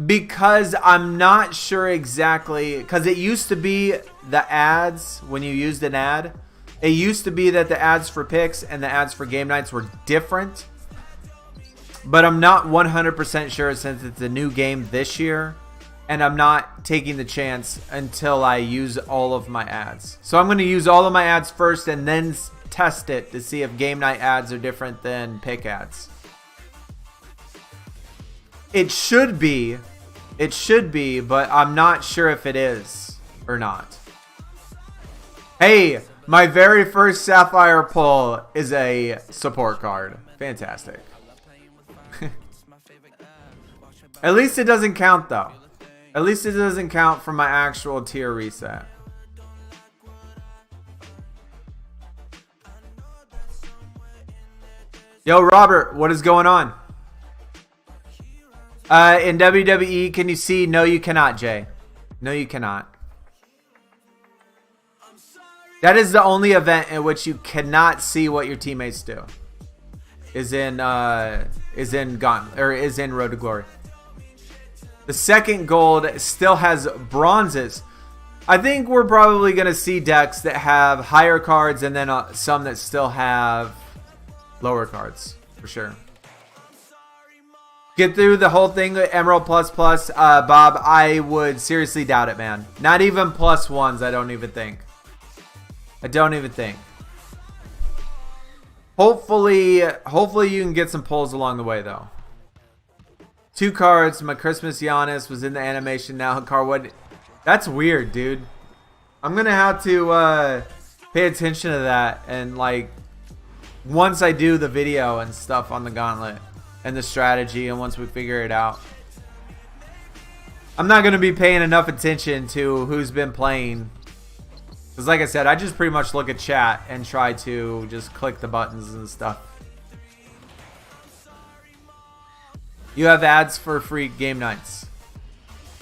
Because I'm not sure exactly, because it used to be the ads when you used an ad. It used to be that the ads for picks and the ads for game nights were different. But I'm not 100% sure since it's a new game this year. And I'm not taking the chance until I use all of my ads. So I'm going to use all of my ads first and then test it to see if game night ads are different than pick ads. It should be, but I'm not sure if it is or not. Hey, my very first Sapphire pull is a support card. Fantastic. At least it doesn't count though. At least it doesn't count for my actual tier reset. Yo, Robert, what is going on? In WWE, can you see? No, you cannot, Jay. No, you cannot. That is the only event in which you cannot see what your teammates do. Is in Gauntlet, or is in Road to Glory. The second gold still has bronzes. I think we're probably going to see decks that have higher cards and then some that still have lower cards, for sure. Get through the whole thing with Emerald ++. Bob, I would seriously doubt it, man. Not even +1s, I don't even think. I don't even think. Hopefully you can get some pulls along the way, though. 2 cards. My Christmas Giannis was in the animation now. Carwood. That's weird, dude. I'm gonna have to pay attention to that, and like once I do the video and stuff on the Gauntlet and the strategy, and once we figure it out. I'm not gonna be paying enough attention to who's been playing, because like I said, I just pretty much look at chat and try to just click the buttons and stuff. You have ads for free game nights.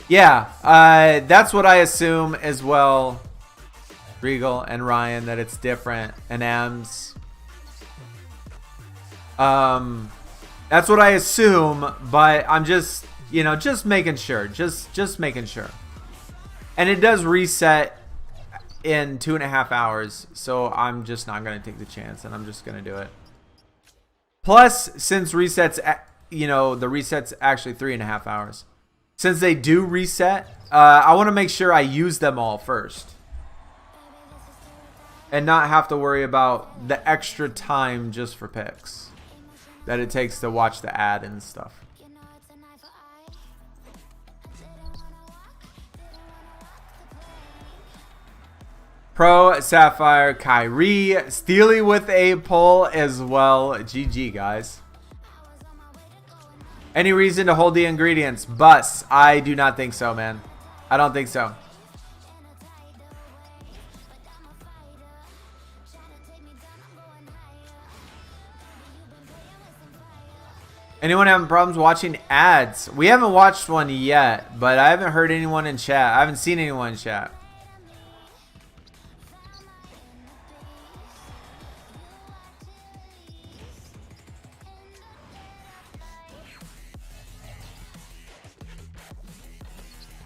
Yeah, that's what I assume as well. Regal and Ryan, that it's different, and Ems. That's what I assume, but I'm just, you know, just making sure, just making sure. And it does reset in 2.5 hours, so I'm just not gonna take the chance, and I'm just gonna do it. Plus, since resets, you know, the reset's actually 3.5 hours. Since they do reset, I want to make sure I use them all first, and not have to worry about the extra time just for picks that it takes to watch the ad and stuff. Pro, Sapphire, Kyrie, Steely with a pull as well. GG, guys. Any reason to hold the ingredients? Bus. I do not think so, man. I don't think so. Anyone having problems watching ads? We haven't watched one yet, but I haven't heard anyone in chat. I haven't seen anyone in chat.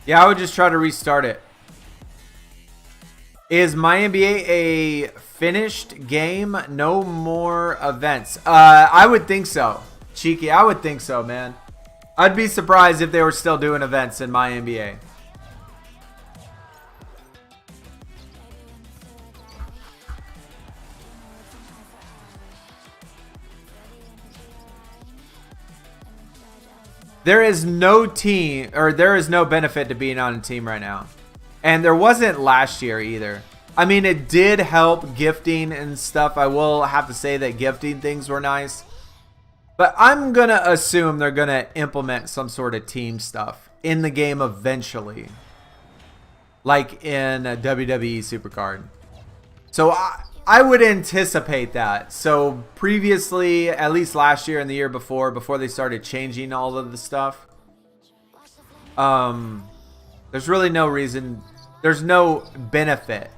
Yeah, I would just try to restart it. Is my NBA a finished game? No more events. I would think so. Cheeky, I would think so, man. I'd be surprised if they were still doing events in my NBA. There is no team, or there is no benefit to being on a team right now. And there wasn't last year either. I mean, it did help gifting and stuff. I will have to say that gifting things were nice. But I'm going to assume they're going to implement some sort of team stuff in the game eventually. Like in a WWE SuperCard. So I would anticipate that. So previously, at least last year and the year before they started changing all of the stuff, there's really no reason, there's no benefit.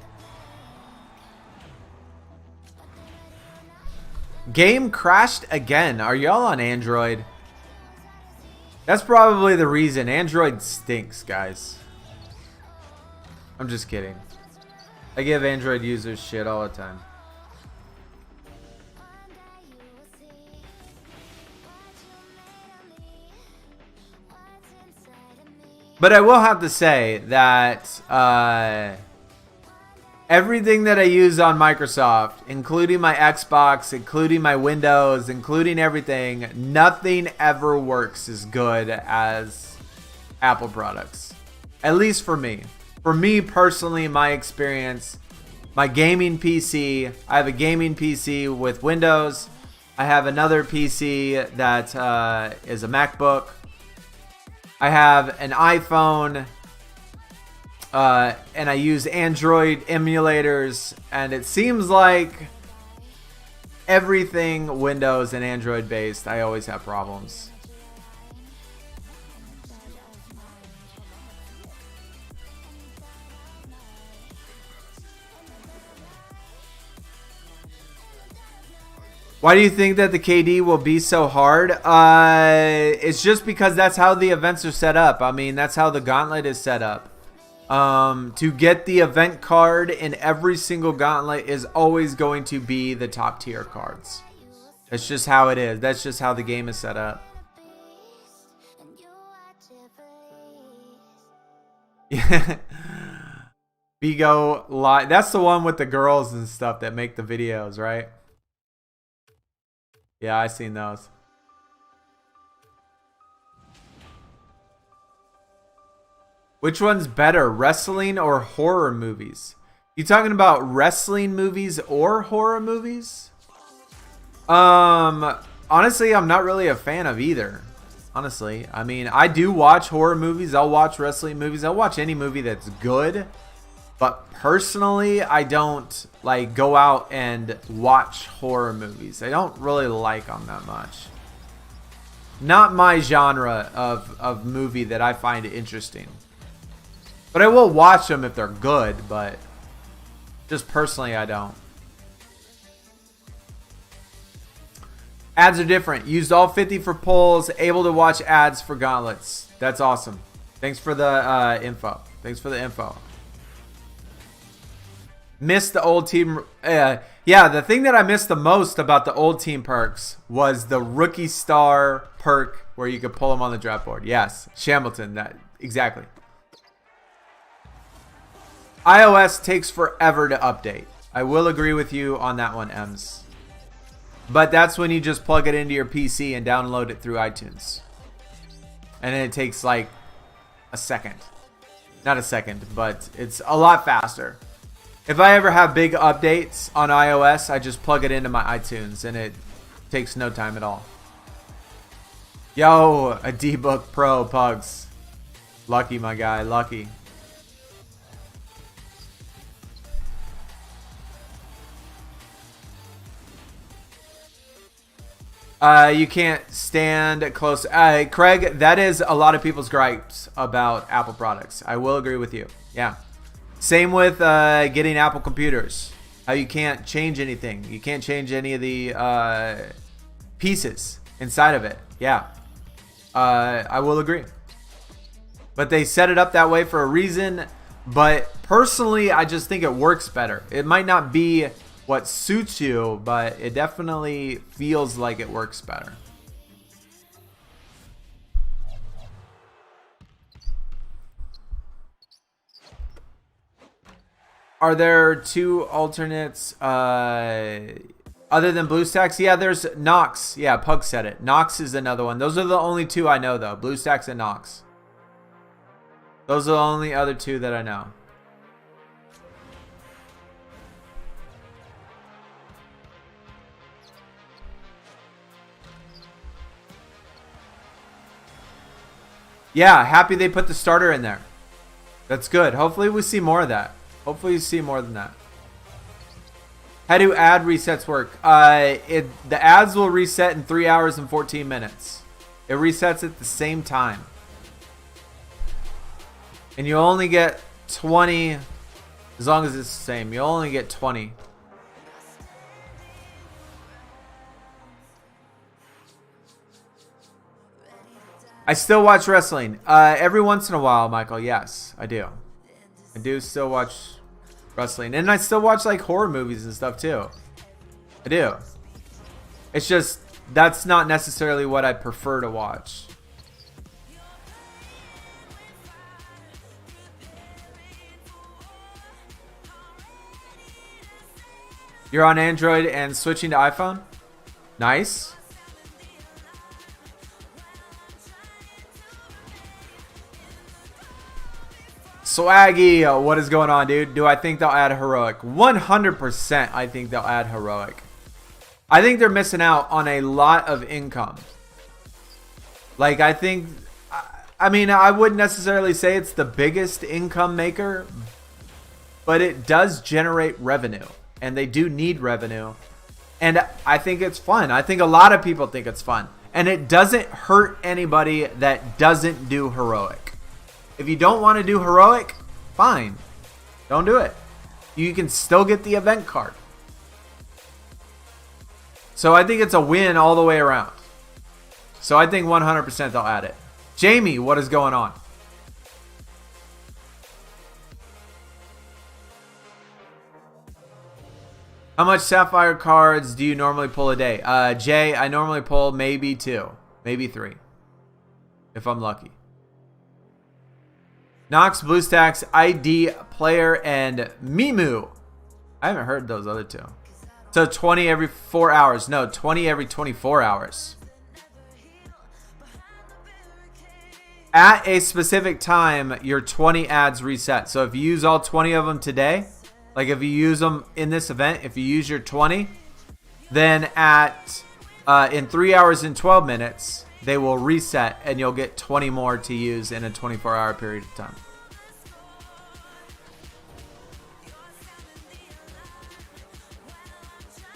Game crashed again. Are y'all on Android? That's probably the reason. Android stinks, guys. I'm just kidding. I give Android users shit all the time. But I will have to say that everything that I use on Microsoft, including my Xbox, including my Windows, including everything, nothing ever works as good as Apple products. At least for me. For me personally, my experience, my gaming PC, I have a gaming PC with Windows. I have another PC that is a MacBook. I have an iPhone. And I use Android emulators, and it seems like everything Windows and Android based, I always have problems. Why do you think that the KD will be so hard? It's just because that's how the events are set up. I mean, that's how the Gauntlet is set up. To get the event card in every single Gauntlet is always going to be the top tier cards. That's just how it is. That's just how the game is set up. Yeah. Bigo Live. That's the one with the girls and stuff that make the videos, right? Yeah, I seen those. Which one's better, wrestling or horror movies? You talking about wrestling movies or horror movies? Honestly, I'm not really a fan of either. Honestly, I mean, I do watch horror movies. I'll watch wrestling movies. I'll watch any movie that's good. But personally, I don't like go out and watch horror movies. I don't really like them that much. Not my genre of movie that I find interesting. But I will watch them if they're good, but just personally, I don't. Ads are different. Used all 50 for polls. Able to watch ads for gauntlets. That's awesome. Thanks for the info. Thanks for the info. Missed the old team. Yeah, the thing that I missed the most about the old team perks was the rookie star perk where you could pull them on the draft board. Yes, Shambleton. That exactly. iOS takes forever to update. I will agree with you on that one, Ems. But that's when you just plug it into your PC and download it through iTunes. And then it takes like a second. Not a second, but it's a lot faster. If I ever have big updates on iOS, I just plug it into my iTunes and it takes no time at all. Yo, a D-Book Pro, Pugs. Lucky, my guy, lucky. You can't stand close. Craig, that is a lot of people's gripes about Apple products. I will agree with you. Yeah. Same with getting Apple computers. How you can't change anything. You can't change any of the pieces inside of it. Yeah. I will agree. But they set it up that way for a reason. But personally, I just think it works better. It might not be what suits you, but it definitely feels like it works better. Are there two alternates other than BlueStacks? Yeah, there's Nox. Yeah, Pug said it. Nox is another one. Those are the only two I know, though. BlueStacks and Nox. Those are the only other two that I know. Yeah, happy they put the starter in there. That's good. Hopefully we see more of that. Hopefully you see more than that. How do ad resets work? The ads will reset in 3 hours and 14 minutes. It resets at the same time. And you only get 20, as long as it's the same. You only get 20. I still watch wrestling. Every once in a while, Michael. Yes, I do. I do still watch wrestling. And I still watch like horror movies and stuff too. I do. It's just, that's not necessarily what I prefer to watch. You're on Android and switching to iPhone? Nice. Swaggy, what is going on, dude? Do I think they'll add heroic? 100% I think they'll add heroic. I think they're missing out on a lot of income. Like, I think, I mean, I wouldn't necessarily say it's the biggest income maker, but it does generate revenue, and they do need revenue. And I think it's fun. I think a lot of people think it's fun. And it doesn't hurt anybody that doesn't do heroic. If you don't want to do heroic, fine. Don't do it. You can still get the event card. So I think it's a win all the way around. So I think 100% they'll add it. Jamie, what is going on? How much Sapphire cards do you normally pull a day? Jay, I normally pull maybe 2, maybe 3, if I'm lucky. Nox, BlueStacks, ID, Player, and Mimu. I haven't heard those other two. So 20 every 4 hours. No, 20 every 24 hours. At a specific time, your 20 ads reset. So if you use all 20 of them today, Like if you use them in this event, if you use your 20, then at in 3 hours and 12 minutes, they will reset and you'll get 20 more to use in a 24-hour period of time.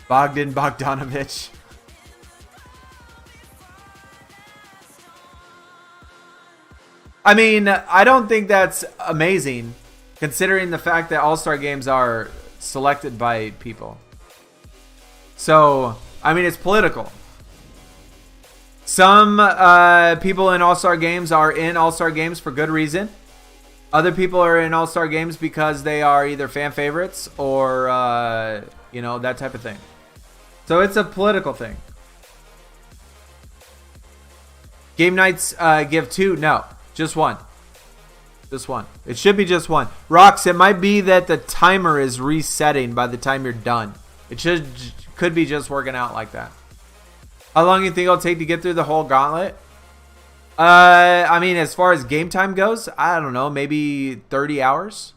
Bogdanovich. I mean, I don't think that's amazing, considering the fact that All-Star games are selected by people. So, I mean, it's political. Some people in All-Star games are in All-Star games for good reason. Other people are in All-Star games because they are either fan favorites or, you know, that type of thing. So it's a political thing. Game nights give 2? No. Just 1. Just 1. It should be just 1. Rocks, it might be that the timer is resetting by the time you're done. It could be just working out like that. How long do you think it'll take to get through the whole gauntlet? I mean, as far as game time goes, I don't know, maybe 30 hours.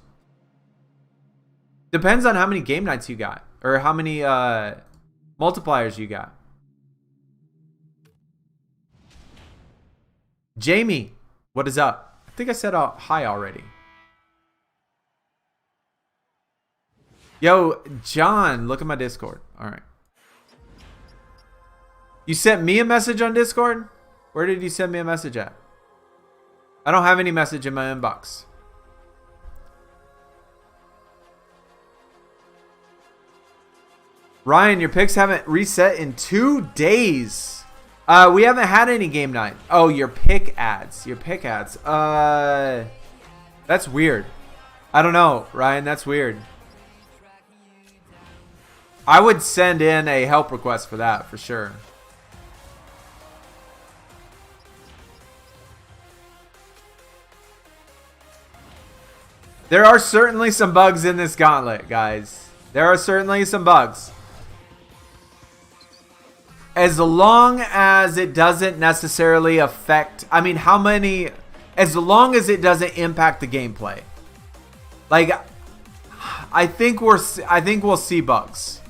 Depends on how many game nights you got or how many multipliers you got. Jamie, what is up? I think I said hi already. Yo, John, look at my Discord. All right. You sent me a message on Discord? Where did you send me a message at? I don't have any message in my inbox. Ryan, your picks haven't reset in 2 days. We haven't had any game night. Oh, your pick ads. Your pick ads. That's weird. I don't know, Ryan. That's weird. I would send in a help request for that, for sure. There are certainly some bugs in this gauntlet, guys. There are certainly some bugs. As long as it doesn't necessarily affect, I mean, how many, as long as it doesn't impact the gameplay. Like, I think we'll see bugs.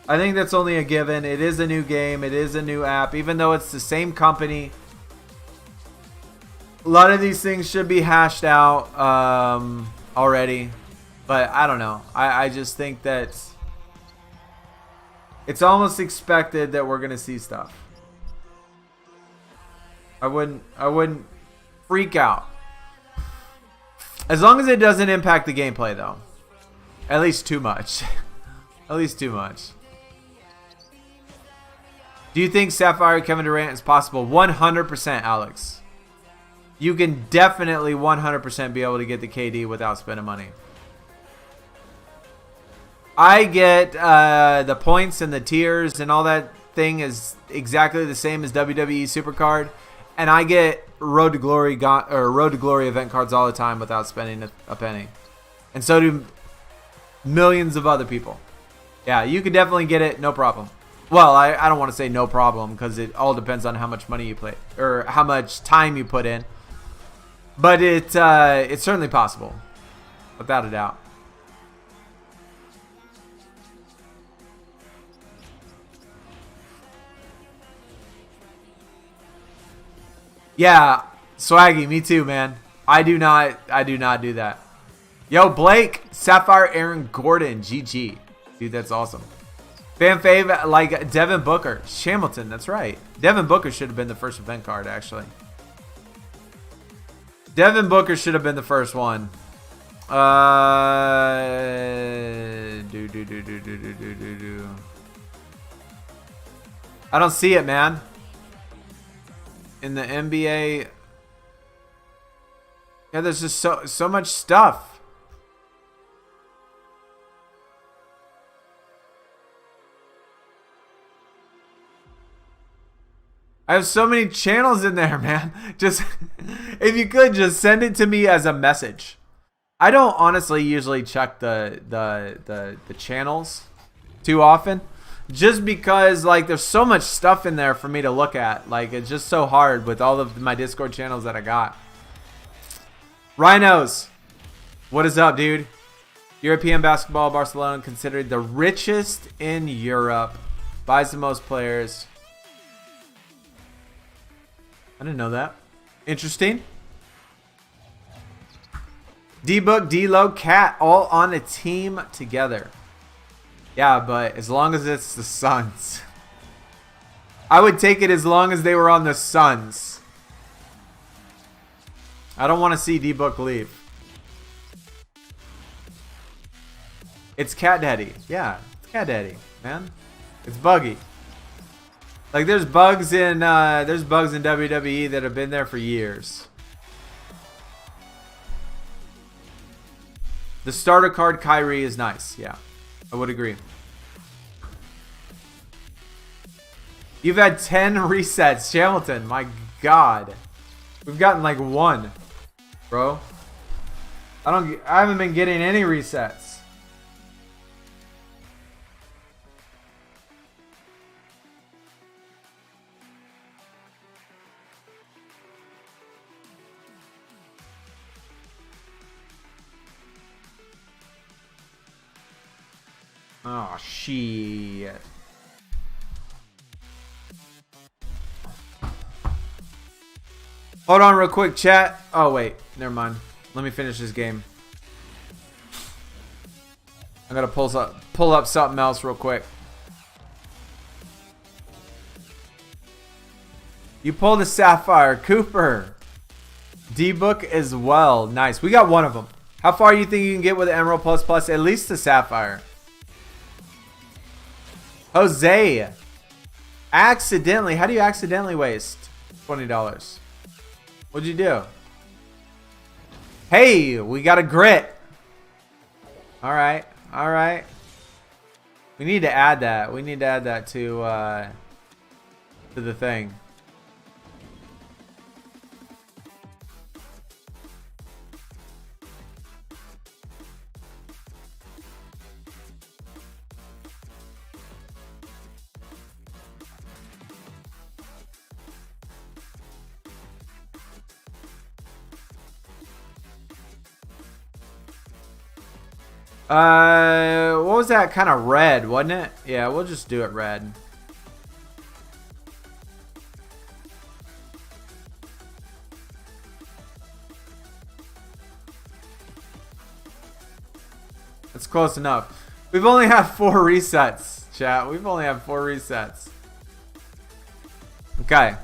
I think that's only a given. It is a new game. It is a new app. Even though it's the same company, a lot of these things should be hashed out already. But I don't know. I just think that it's almost expected that we're going to see stuff. I wouldn't freak out. As long as it doesn't impact the gameplay, though. At least too much. At least too much. Do you think Sapphire Kevin Durant is possible? 100%, Alex. You can definitely 100% be able to get the KD without spending money. I get the points and the tiers and all that thing is exactly the same as WWE SuperCard, and I get Road to Glory event cards all the time without spending a penny, and so do millions of other people. Yeah, you can definitely get it, no problem. Well, I don't want to say no problem because it all depends on how much money you play or how much time you put in, but it's certainly possible, without a doubt. Yeah, Swaggy, me too, man. I do not do that. Yo, Blake, Sapphire, Aaron Gordon, GG. Dude, that's awesome. Fan fave, like Devin Booker. Shamilton, that's right. Devin Booker should have been the first event card, actually. Devin Booker should have been the first one. I don't see it, man. In the NBA, yeah, there's just so much stuff. I have so many channels in there, man. Just if you could just send it to me as a message. I don't honestly usually check the channels too often. Just because, like, there's so much stuff in there for me to look at. Like, it's just so hard with all of my Discord channels that I got. Rhinos. What is up, dude? European basketball, Barcelona considered the richest in Europe. Buys the most players. I didn't know that. Interesting. D-Book, D-Lo, Cat, all on a team together. Yeah, but as long as it's the Suns. I would take it as long as they were on the Suns. I don't want to see D-Book leave. It's Cat Daddy. Yeah, it's Cat Daddy, man. It's buggy. Like there's bugs in WWE that have been there for years. The starter card Kyrie is nice. Yeah, I would agree. You've had 10 resets, Hamilton. My God, we've gotten like 1, bro. I haven't been getting any resets. Oh, shit. Hold on real quick, chat. Oh, wait. Never mind. Let me finish this game. I gotta pull up something else real quick. You pulled a Sapphire. Cooper. D-Book as well. Nice. We got one of them. How far do you think you can get with the Emerald Plus Plus? At least the Sapphire. Jose. Accidentally. How do you accidentally waste $20? What'd you do? Hey, we got a grit. All right. All right. We need to add that. We need to add that to the thing. What was that? Kind of red, wasn't it? Yeah, we'll just do it red. That's close enough. We've only had 4 resets, chat. We've only had 4 resets. Okay.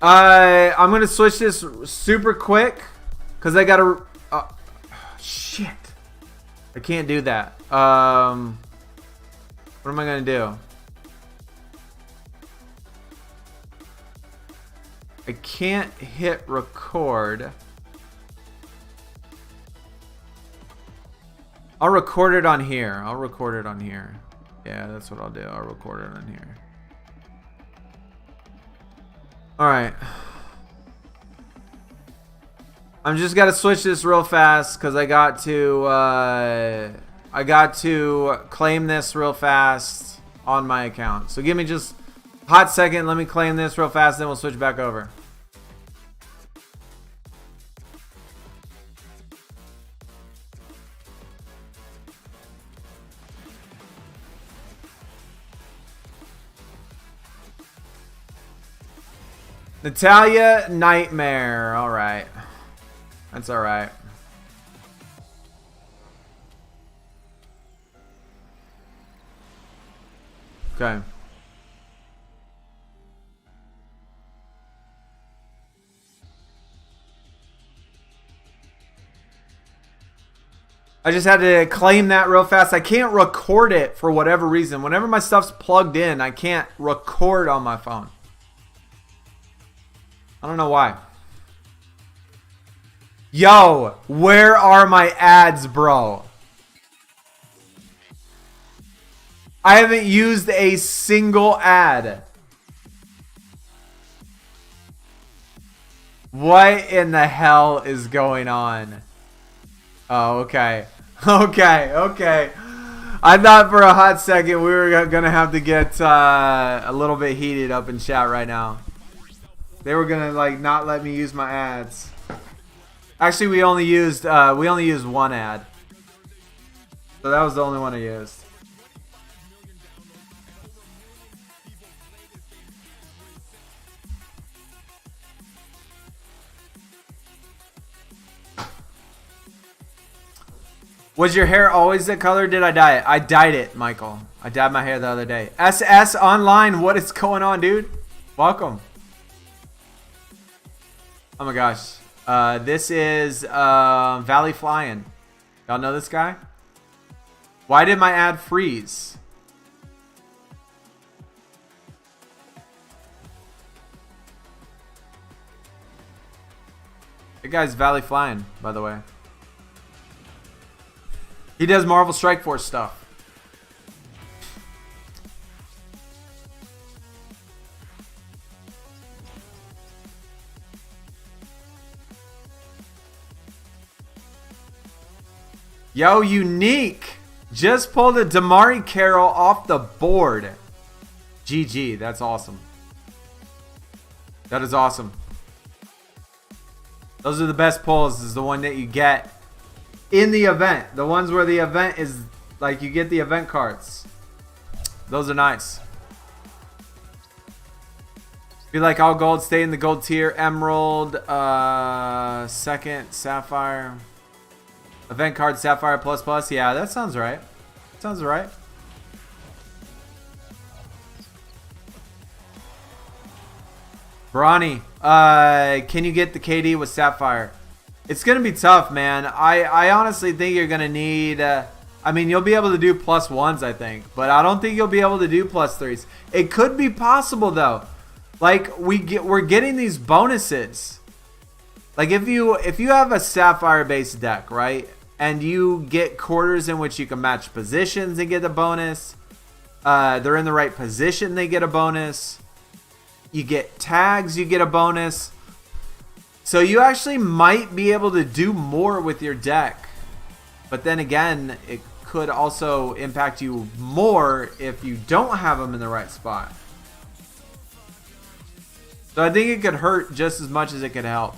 I'm gonna switch this super quick because I gotta. Shit. I can't do that. What am I gonna do? I can't hit record. I'll record it on here. I'll record it on here. Yeah, that's what I'll do. I'll record it on here. Alright. I'm just gotta switch this real fast because I got to claim this real fast on my account. So give me just a hot second. Let me claim this real fast, then we'll switch back over. Natalia Nightmare. All right. That's all right. Okay. I just had to claim that real fast. I can't record it for whatever reason. Whenever my stuff's plugged in, I can't record on my phone. I don't know why. Yo, where are my ads, bro? I haven't used a single ad. What in the hell is going on? Oh, okay. Okay. I thought for a hot second we were going to have to get a little bit heated up in chat right now. They were going to like not let me use my ads. Actually, we only used one ad. So that was the only one I used. Was your hair always that color? Did I dye it? I dyed it, Michael. I dyed my hair the other day. SS Online, what is going on, dude? Welcome. Oh my gosh. This is Valley Flying. Y'all know this guy? Why did my ad freeze? That guy's Valley Flying, by the way. He does Marvel Strike Force stuff. Yo, Unique just pulled a Damari Carroll off the board. GG, that's awesome. That is awesome. Those are the best pulls, is the one that you get in the event. The ones where the event is like you get the event cards. Those are nice. Be like all gold, stay in the gold tier. Emerald, second, Sapphire. Event card, Sapphire plus plus. Yeah, that sounds right. Sounds right. Bronny, can you get the KD with Sapphire? It's going to be tough, man. I honestly think you're going to need... I mean, you'll be able to do plus ones, I think. But I don't think you'll be able to do plus threes. It could be possible, though. Like, we're getting these bonuses. Like, if you have a Sapphire-based deck, right? And you get quarters in which you can match positions and get a bonus. They're in the right position, they get a bonus. You get tags, you get a bonus. So you actually might be able to do more with your deck. But then again, it could also impact you more if you don't have them in the right spot. So I think it could hurt just as much as it could help.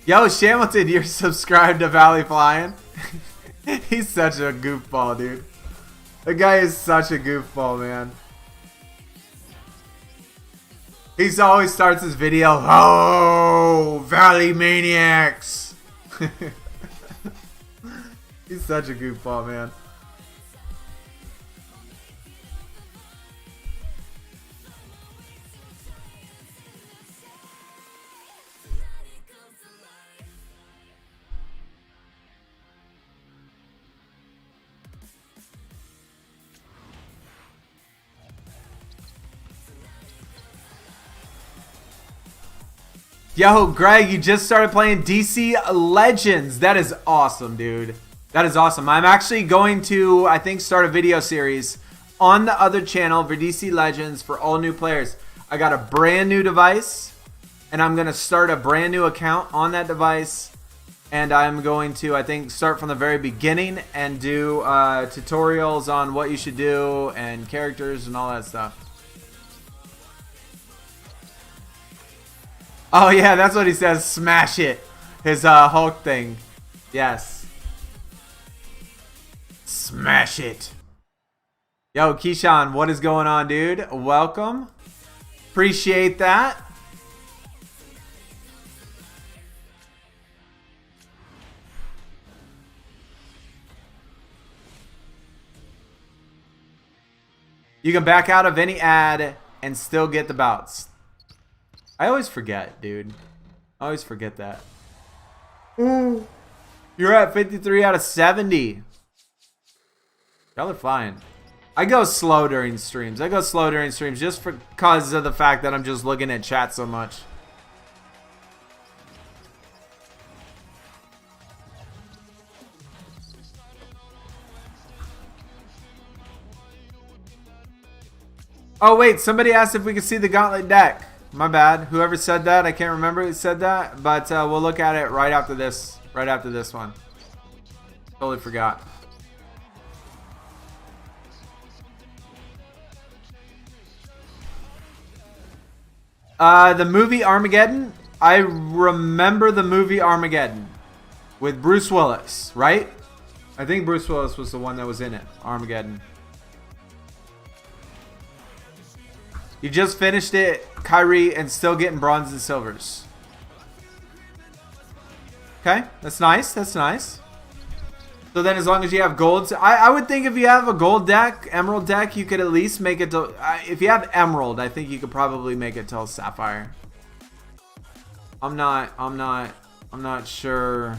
Yo, Shamilton, you're subscribed to Valley Flying? He's such a goofball, dude. The guy is such a goofball, man. He always starts his video, oh, Valley Maniacs. He's such a goofball, man. Yo, Greg, you just started playing DC Legends. That is awesome, dude. That is awesome. I'm actually going to, I think, start a video series on the other channel for DC Legends for all new players. I got a brand new device, and I'm going to start a brand new account on that device. And I'm going to, I think, start from the very beginning and do tutorials on what you should do and characters and all that stuff. Oh, yeah, that's what he says. Smash it. His Hulk thing. Yes. Smash it. Yo, Keyshawn, what is going on, dude? Welcome. Appreciate that. You can back out of any ad and still get the bouts. I always forget, dude. I always forget that. Ooh. You're at 53 out of 70. Y'all are flying. I go slow during streams. I go slow during streams just because of the fact that I'm just looking at chat so much. Oh, wait. Somebody asked if we could see the Gauntlet deck. My bad. Whoever said that, I can't remember who said that, but we'll look at it right after this. Right after this one. Totally forgot. The movie Armageddon. I remember the movie Armageddon with Bruce Willis, right? I think Bruce Willis was the one that was in it. Armageddon. You just finished it, Kyrie, and still getting bronze and silvers. Okay, that's nice. That's nice. So then as long as you have golds, I would think if you have a gold deck, emerald deck, you could at least make it to, if you have emerald, I think you could probably make it till sapphire. I'm not sure.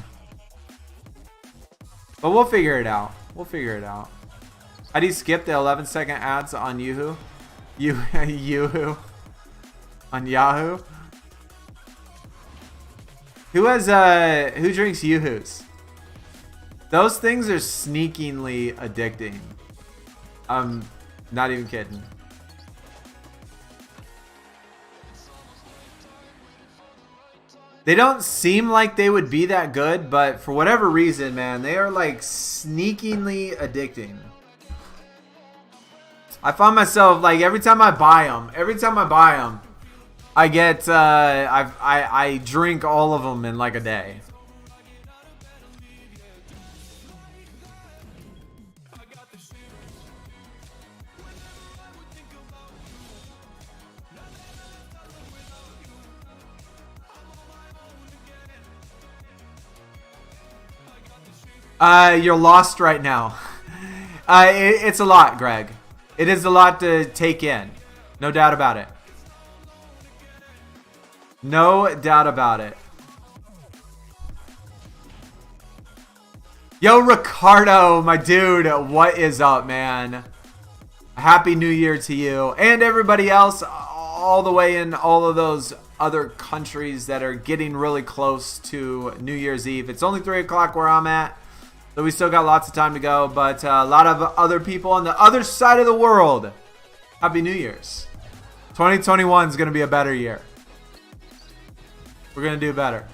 But we'll figure it out. We'll figure it out. How do you skip the 11-second ads on Yahoo? Yahoo? On Yahoo? Who drinks Yoo-Hoos? Those things are sneakingly addicting. I'm not even kidding. They don't seem like they would be that good, but for whatever reason, man, they are like sneakingly addicting. I find myself like every time I buy them, I get I drink all of them in like a day. You're lost right now. It's a lot, Greg. It is a lot to take in. No doubt about it. No doubt about it. Yo, Ricardo, my dude, what is up, man? Happy New Year to you and everybody else all the way in all of those other countries that are getting really close to New Year's Eve. It's only 3 o'clock where I'm at. So we still got lots of time to go, but a lot of other people on the other side of the world. Happy New Year's. 2021 is going to be a better year. We're going to do better.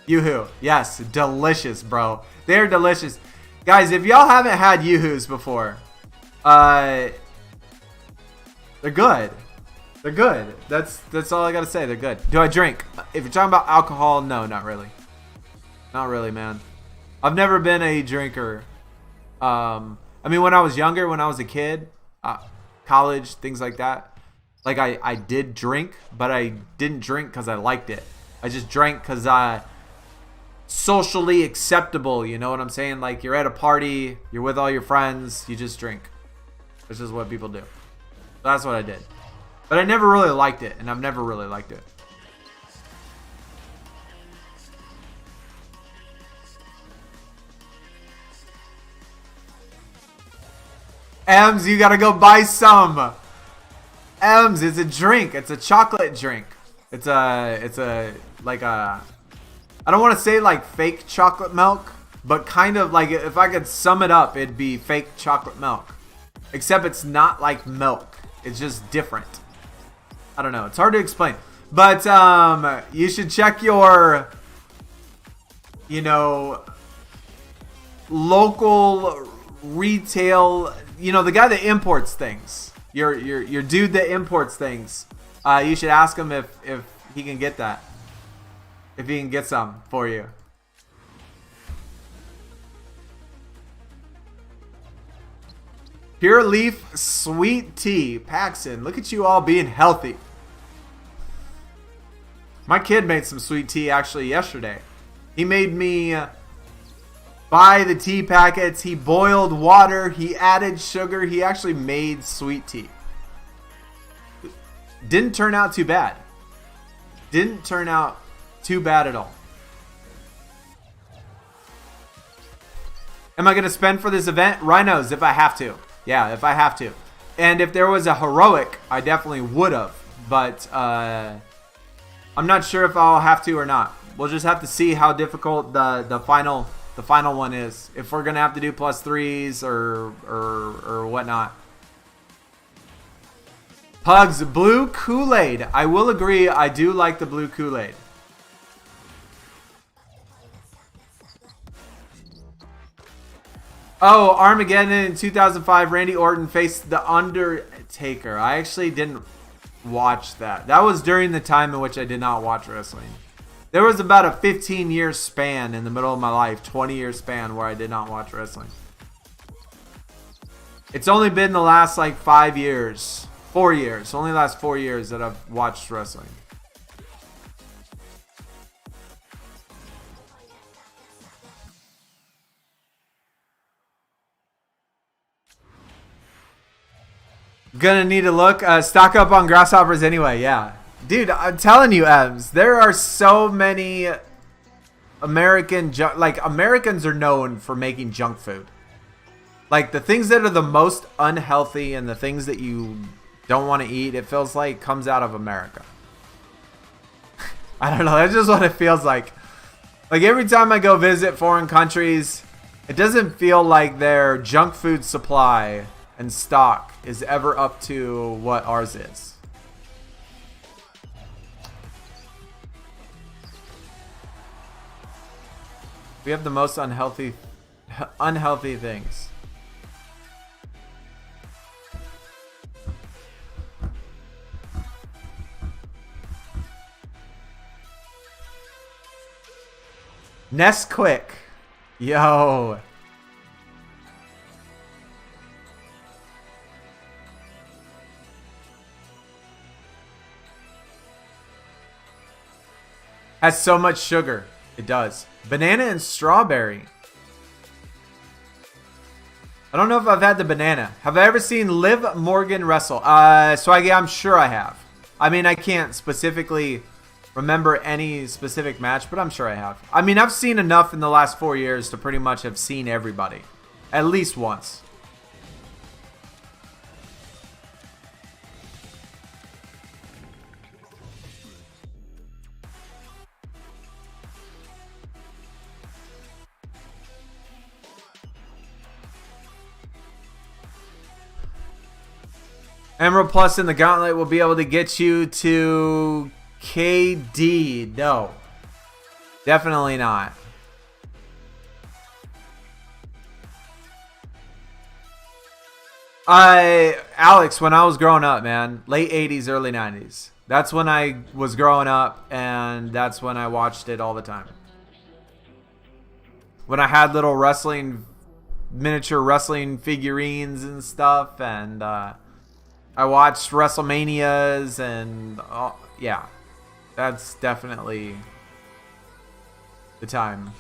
Yoo-hoo. Yes, delicious, bro. They're delicious. Guys, if y'all haven't had Yoo-hoos before, they're good. They're good. That's all I got to say. They're good. Do I drink? If you're talking about alcohol, no, not really. Not really, man. I've never been a drinker. I mean, when I was younger, when I was a kid, college, things like that. Like, I did drink, but I didn't drink because I liked it. I just drank because socially acceptable, you know what I'm saying? Like, you're at a party, you're with all your friends, you just drink. This is what people do. So that's what I did. But I never really liked it, and I've never really liked it. Ems, you gotta go buy some. Ems, it's a drink. It's a chocolate drink. It's like a, I don't want to say like fake chocolate milk, but kind of like, if I could sum it up, it'd be fake chocolate milk. Except it's not like milk. It's just different. I don't know. It's hard to explain. But you should check your, you know, local retail, you know, the guy that imports things, your dude that imports things. You should ask him if he can get that, if he can get some for you. Pure Leaf Sweet Tea. Paxton, look at you all being healthy. My kid made some sweet tea actually yesterday. He made me buy the tea packets. He boiled water. He added sugar. He actually made sweet tea. Didn't turn out too bad. Didn't turn out too bad at all. Am I going to spend for this event? Rhinos, if I have to. Yeah, if I have to. And if there was a heroic, I definitely would have. But I'm not sure if I'll have to or not. We'll just have to see how difficult the final one is. If we're going to have to do +3s or whatnot. Pugs, blue Kool-Aid. I will agree, I do like the blue Kool-Aid. Oh, Armageddon in 2005, Randy Orton faced The Undertaker. I actually didn't watch that. That was during the time in which I did not watch wrestling. There was about a 15-year span in the middle of my life, 20-year span where I did not watch wrestling. It's only been the last like 5 years, 4 years, only the last 4 years that I've watched wrestling. Gonna need to look. Stock up on grasshoppers anyway, yeah. Dude, I'm telling you, Ems, there are so many Americans are known for making junk food. Like, the things that are the most unhealthy and the things that you don't want to eat, it feels like comes out of America. I don't know, that's just what it feels like. Like, every time I go visit foreign countries, it doesn't feel like their junk food supply and stock is ever up to what ours is. We have the most unhealthy things. Nesquik. Yo. Has so much sugar. It does. Banana and strawberry. I don't know if I've had the banana. Have I ever seen Liv Morgan wrestle? I'm sure I have. I mean, I can't specifically remember any specific match, but I'm sure I have. I mean, I've seen enough in the last 4 years to pretty much have seen everybody. At least once. Emerald Plus in the Gauntlet will be able to get you to KD. No. Definitely not. Alex, when I was growing up, man, late 80s, early 90s. That's when I was growing up, and that's when I watched it all the time. When I had little miniature wrestling figurines and stuff, and I watched WrestleManias, and yeah, that's definitely the time.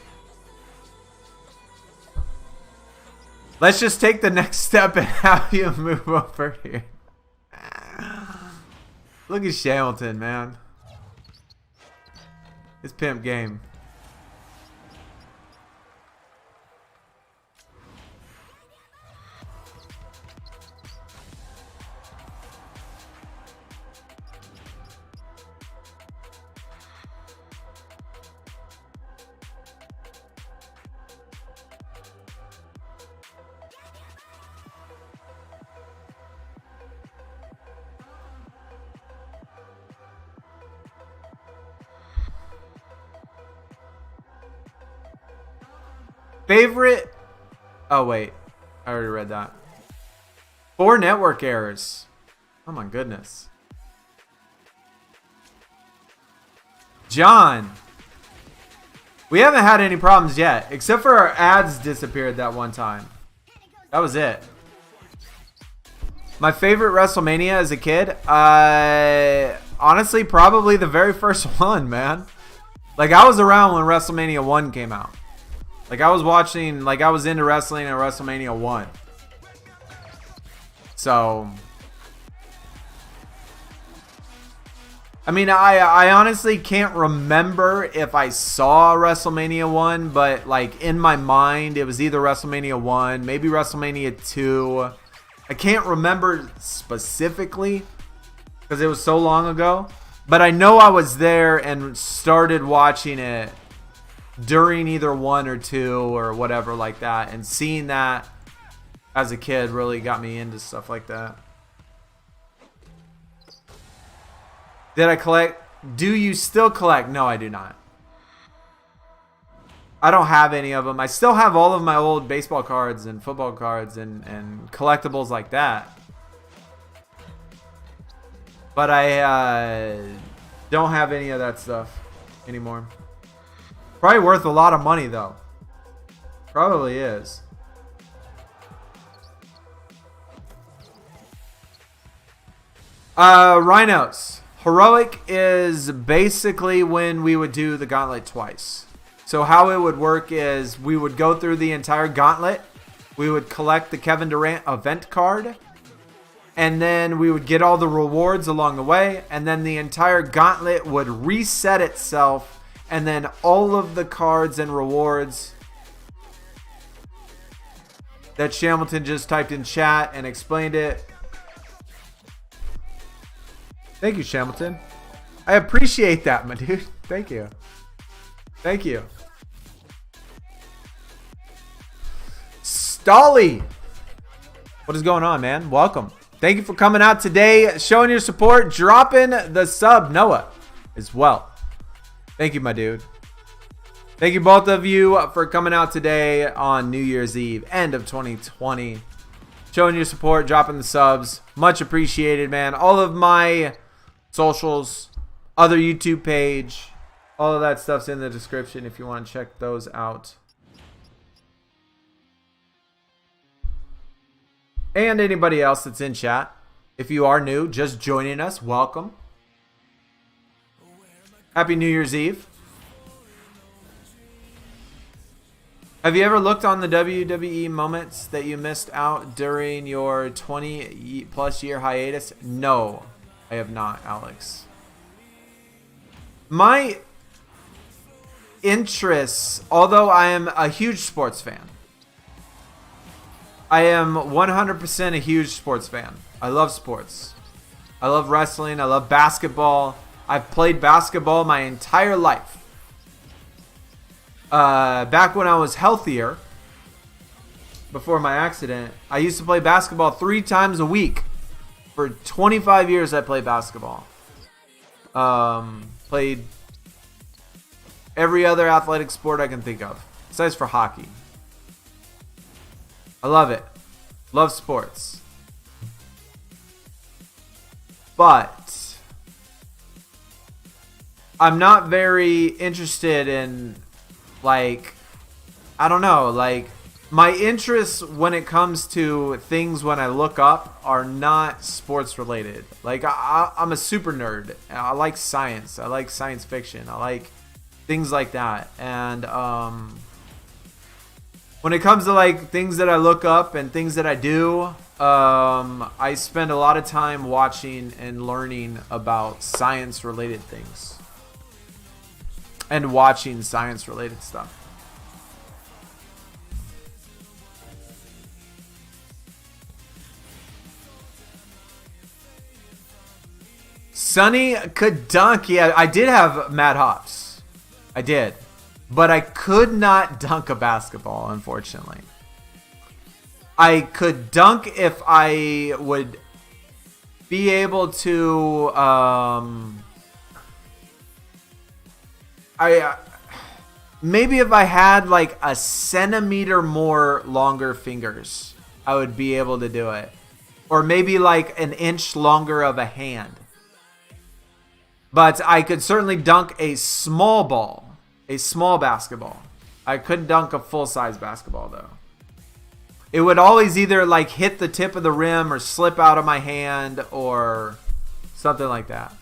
Let's just take the next step and have you move over here. Look at Hamilton, man. His pimp game. Favorite. Oh, wait. I already read that. 4 network errors. Oh, my goodness. John. We haven't had any problems yet. Except for our ads disappeared that one time. That was it. My favorite WrestleMania as a kid? Honestly, probably the very first one, man. Like, I was around when WrestleMania 1 came out. Like, I was watching, like, I was into wrestling at WrestleMania 1. So, I mean, I honestly can't remember if I saw WrestleMania 1, but, like, in my mind, it was either WrestleMania 1, maybe WrestleMania 2. I can't remember specifically because it was so long ago. But I know I was there and started watching it during either 1 or 2 or whatever like that, and seeing that as a kid really got me into stuff like that. Did I collect? Do you still collect? No, I do not. I don't have any of them. I still have all of my old baseball cards and football cards and collectibles like that. But I don't have any of that stuff anymore. Probably worth a lot of money, though. Probably is. Rhinos. Heroic is basically when we would do the gauntlet twice. So how it would work is we would go through the entire gauntlet. We would collect the Kevin Durant event card. And then we would get all the rewards along the way. And then the entire gauntlet would reset itself. And then all of the cards and rewards that Shamilton just typed in chat and explained it. Thank you, Shamilton. I appreciate that, my dude. Thank you. Thank you. Stolly. What is going on, man? Welcome. Thank you for coming out today, showing your support, dropping the sub, Noah, as well. Thank you, my dude. Thank you, both of you, for coming out today on New Year's Eve, end of 2020. Showing your support, dropping the subs. Much appreciated, man. All of my socials, other YouTube page, all of that stuff's in the description if you want to check those out. And anybody else that's in chat. If you are new, just joining us, welcome. Happy New Year's Eve. Have you ever looked on the WWE moments that you missed out during your 20+ year hiatus? No, I have not, Alex. My interests, although I am a huge sports fan, I am 100% a huge sports fan. I love sports. I love wrestling. I love basketball. I've played basketball my entire life. Back when I was healthier, before my accident, I used to play basketball 3 times a week. For 25 years, I played basketball. Played every other athletic sport I can think of, besides for hockey. I love it. Love sports. But I'm not very interested in, like, I don't know, like, my interests when it comes to things when I look up are not sports related. Like, I'm a super nerd. I like science. I like science fiction. I like things like that. And when it comes to, like, things that I look up and things that I do, I spend a lot of time watching and learning about science related things. And watching science related stuff. Sunny could dunk. Yeah, I did have Mad Hops. I did. But I could not dunk a basketball, unfortunately. I could dunk if I would be able to... maybe if I had like a centimeter more longer fingers, I would be able to do it. Or maybe like an inch longer of a hand. But I could certainly dunk a small ball. A small basketball. I couldn't dunk a full-size basketball, though. It would always either like hit the tip of the rim or slip out of my hand or something like that.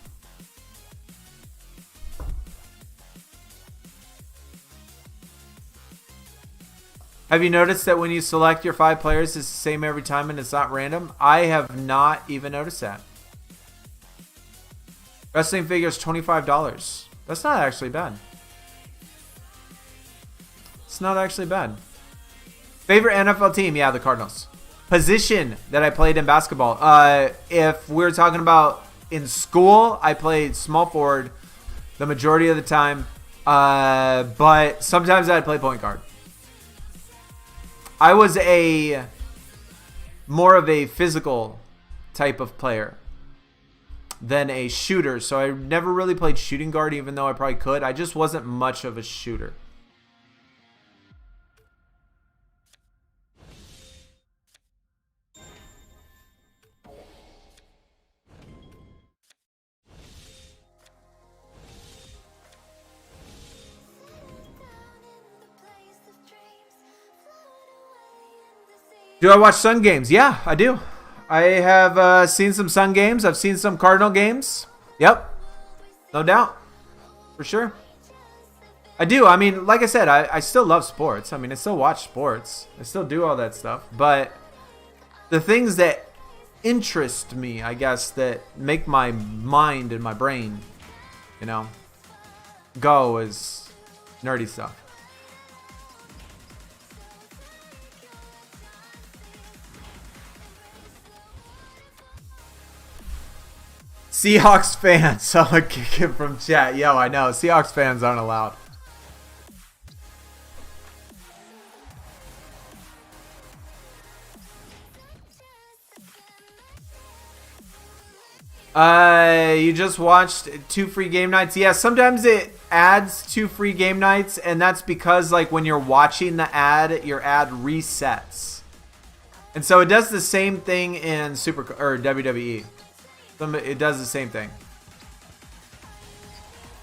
Have you noticed that when you select your 5 players, it's the same every time and it's not random? I have not even noticed that. Wrestling figures, $25. That's not actually bad. It's not actually bad. Favorite NFL team? Yeah, the Cardinals. Position that I played in basketball. If we're talking about in school, I played small forward the majority of the time. But sometimes I'd play point guard. I was more of a physical type of player than a shooter. So I never really played shooting guard, even though I probably could. I just wasn't much of a shooter. Do I watch Sun games? Yeah, I do. I have seen some Sun games. I've seen some Cardinal games. Yep. No doubt. For sure. I do. I mean, like I said, I still love sports. I mean, I still watch sports. I still do all that stuff. But the things that interest me, I guess, that make my mind and my brain, you know, go is nerdy stuff. Seahawks fans. Someone kick him from chat. Yo, I know. Seahawks fans aren't allowed. You just watched 2 free game nights. Yeah, sometimes it adds 2 free game nights, and that's because like when you're watching the ad, your ad resets. And so it does the same thing in WWE. It does the same thing.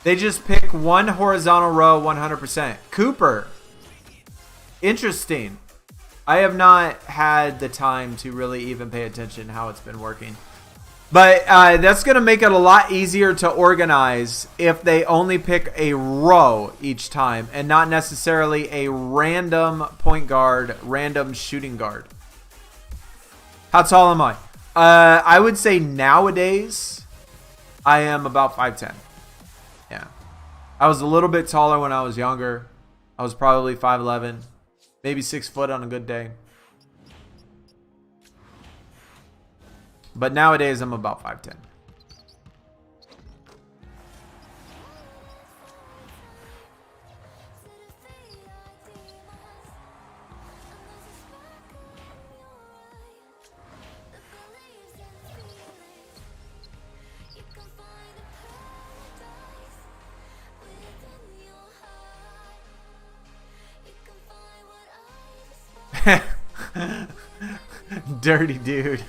They just pick one horizontal row 100%. Cooper. Interesting. I have not had the time to really even pay attention how it's been working. But that's going to make it a lot easier to organize if they only pick a row each time and not necessarily a random point guard, random shooting guard. How tall am I? I would say nowadays I am about 5'10". Yeah. I was a little bit taller when I was younger. I was probably 5'11", maybe 6 foot on a good day. But nowadays, I'm about 5'10". Dirty dude.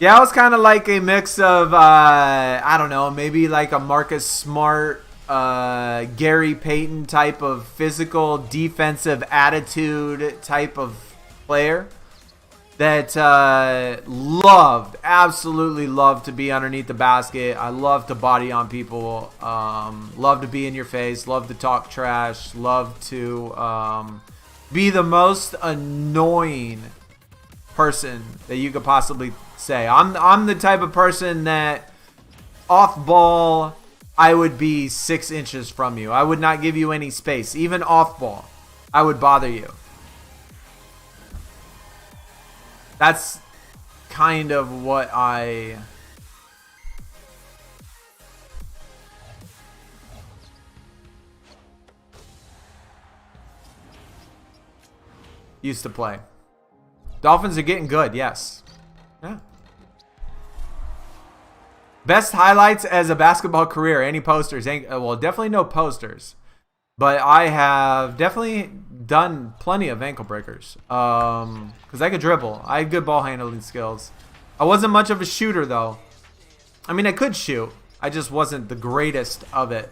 Yeah, I was kind of like a mix of, I don't know, maybe like a Marcus Smart, Gary Payton type of physical defensive attitude type of player that absolutely loved to be underneath the basket. I love to body on people, love to be in your face, love to talk trash, love to be the most annoying person that you could possibly say. I'm the type of person that off ball I would be 6 inches from you. I would not give you any space. Even off ball, I would bother you. That's kind of what I used to play. Dolphins are getting good, yes. Yeah. Best highlights as a basketball career. Any posters? Well, definitely no posters. But I have definitely done plenty of ankle breakers. Because I could dribble. I had good ball handling skills. I wasn't much of a shooter, though. I mean, I could shoot. I just wasn't the greatest of it.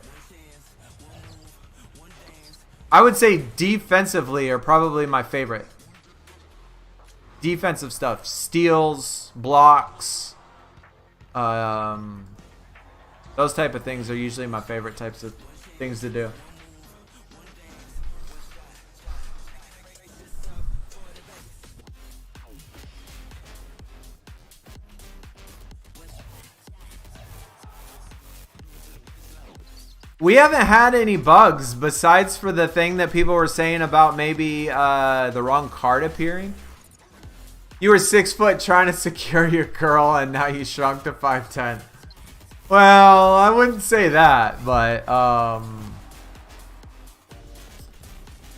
I would say defensively are probably my favorite. Defensive stuff. Steals, blocks. Those type of things are usually my favorite types of things to do. We haven't had any bugs besides for the thing that people were saying about maybe the wrong card appearing. You were 6 foot trying to secure your girl and now you shrunk to 5'10". Well, I wouldn't say that, but I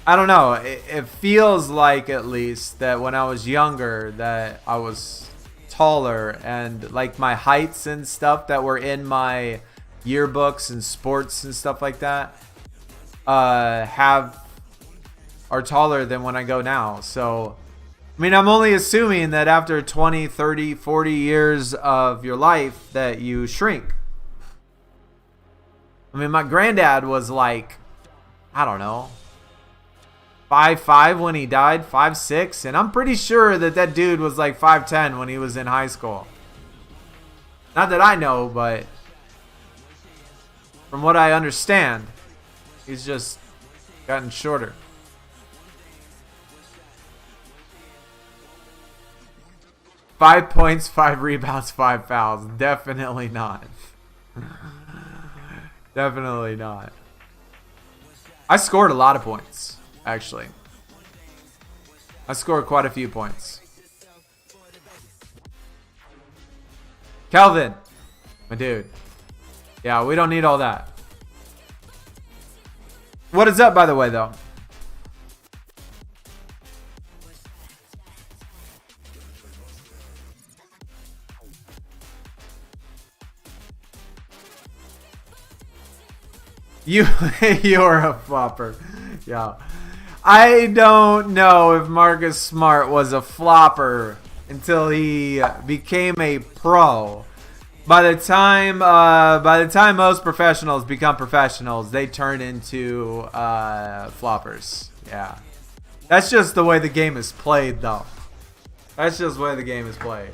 don't know. It feels like at least that when I was younger that I was taller and like my heights and stuff that were in my yearbooks and sports and stuff like that are taller than when I go now. So I mean, I'm only assuming that after 20, 30, 40 years of your life that you shrink. I mean, my granddad was like, I don't know, 5'5" when he died, 5'6", and I'm pretty sure that that dude was like 5'10" when he was in high school. Not that I know, but from what I understand, he's just gotten shorter. Five points, 5 rebounds, 5 fouls. Definitely not. Definitely not. I scored a lot of points, actually. I scored quite a few points. Kelvin, my dude. Yeah, we don't need all that. What is up, by the way, though? You're a flopper. Yeah. I don't know if Marcus Smart was a flopper until he became a pro. By the time most professionals become professionals, they turn into floppers. Yeah. That's just the way the game is played, though. That's just the way the game is played.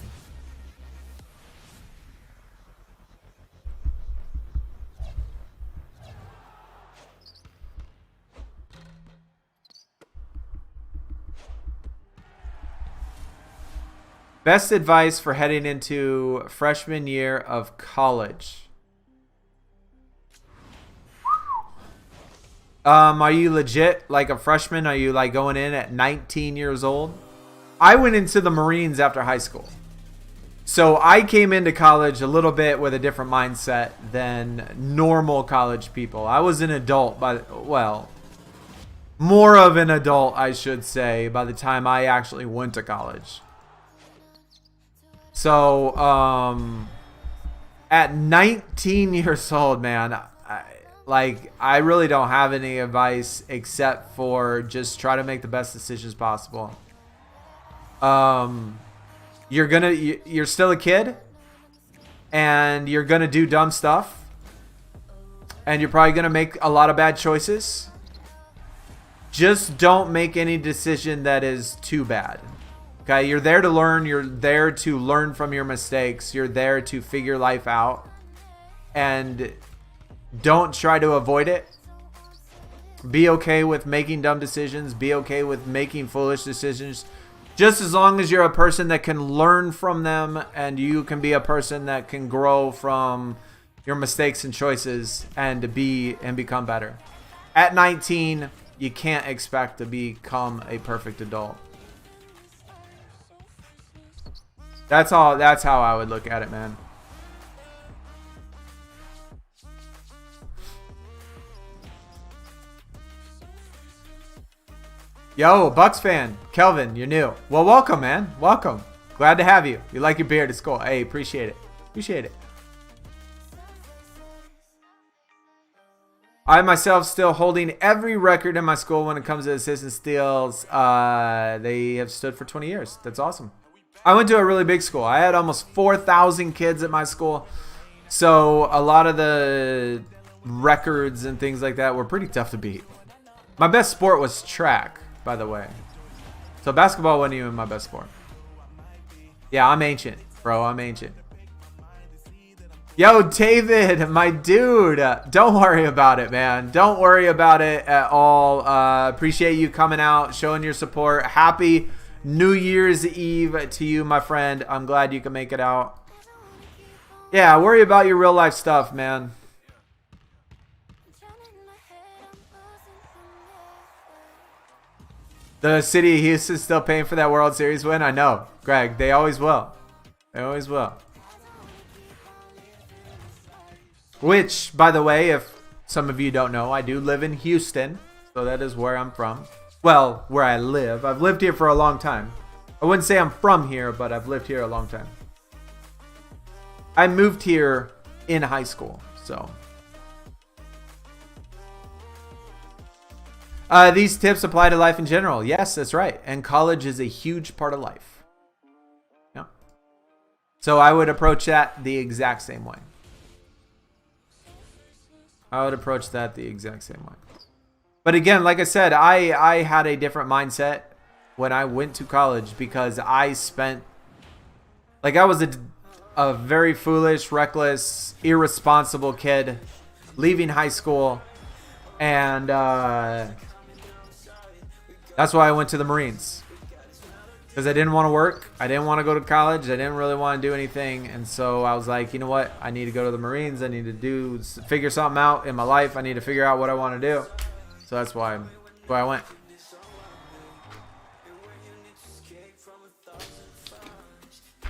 Best advice for heading into freshman year of college. Are you legit like a freshman? Are you like going in at 19 years old? I went into the Marines after high school. So I came into college a little bit with a different mindset than normal college people. I was an adult well, more of an adult, I should say, by the time I actually went to college. So, at 19 years old, man, I really don't have any advice except for just try to make the best decisions possible. You're still a kid, and you're gonna do dumb stuff, and you're probably gonna make a lot of bad choices. Just don't make any decision that is too bad. Okay, you're there to learn. You're there to learn from your mistakes. You're there to figure life out. And don't try to avoid it. Be okay with making dumb decisions. Be okay with making foolish decisions. Just as long as you're a person that can learn from them and you can be a person that can grow from your mistakes and choices and become better. At 19, you can't expect to become a perfect adult. That's how I would look at it, man. Yo, Bucks fan, Kelvin, you're new. Well, welcome, man. Welcome. Glad to have you. You like your beard? It's cool. Hey, appreciate it. Appreciate it. I myself still holding every record in my school when it comes to assist and steals. They have stood for 20 years. That's awesome. I went to a really big school. I had almost 4,000 kids at my school. So a lot of the records and things like that were pretty tough to beat. My best sport was track, by the way. So basketball wasn't even my best sport. Yeah, I'm ancient, bro. I'm ancient. Yo, David, my dude. Don't worry about it, man. Don't worry about it at all. Appreciate you coming out, showing your support. Happy New Year's Eve to you, my friend. I'm glad you can make it out. Yeah, worry about your real life stuff, man. The city of Houston's still paying for that World Series win? I know, Greg. They always will. They always will. Which, by the way, if some of you don't know, I do live in Houston. So that is where I'm from. Well, where I live. I've lived here for a long time. I wouldn't say I'm from here, but I've lived here a long time. I moved here in high school, so. These tips apply to life in general. Yes, that's right. And college is a huge part of life. Yeah. So I would approach that the exact same way. I would approach that the exact same way. But again, like I said, I had a different mindset when I went to college because I spent, like, I was a very foolish, reckless, irresponsible kid leaving high school. And that's why I went to the Marines. Because I didn't want to work. I didn't want to go to college. I didn't really want to do anything. And so I was like, you know what? I need to go to the Marines. I need to figure something out in my life. I need to figure out what I want to do. So that's why I went.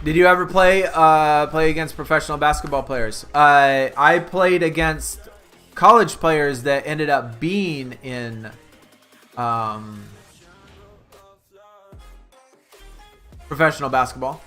Did you ever play against professional basketball players? I played against college players that ended up being in professional basketball.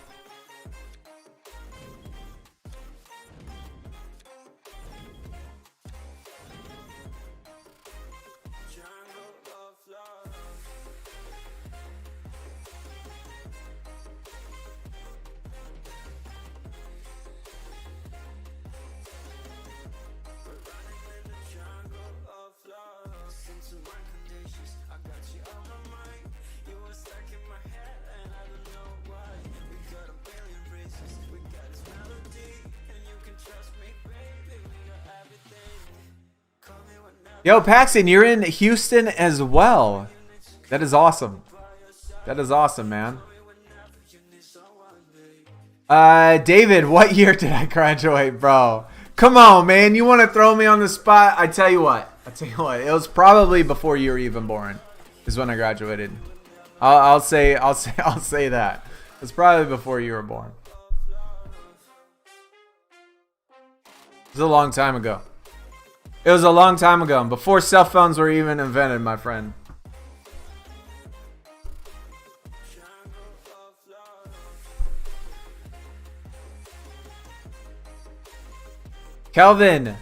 Yo, Paxton, you're in Houston as well. That is awesome. That is awesome, man. David, what year did I graduate, bro? Come on, man. You want to throw me on the spot? I tell you what. It was probably before you were even born. Is when I graduated. I'll say that. It's probably before you were born. It was a long time ago. It was a long time ago, before cell phones were even invented, my friend. Kelvin,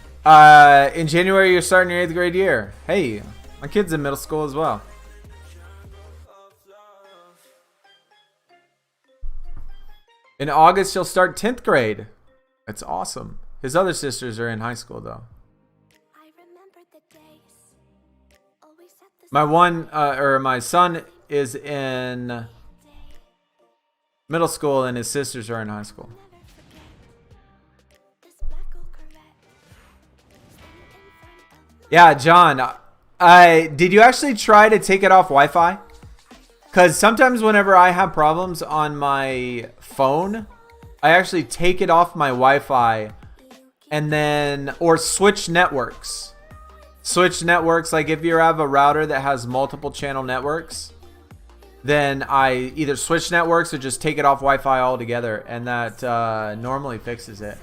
in January you're starting your 8th grade year. Hey, my kid's in middle school as well. In August you'll start 10th grade. That's awesome. His other sisters are in high school though. My son is in middle school and his sisters are in high school. Yeah, John, did you actually try to take it off Wi-Fi? Because sometimes whenever I have problems on my phone, I actually take it off my Wi-Fi and then, or switch networks. Switch networks, like if you have a router that has multiple channel networks, then I either switch networks or just take it off Wi-Fi altogether, and that normally fixes it.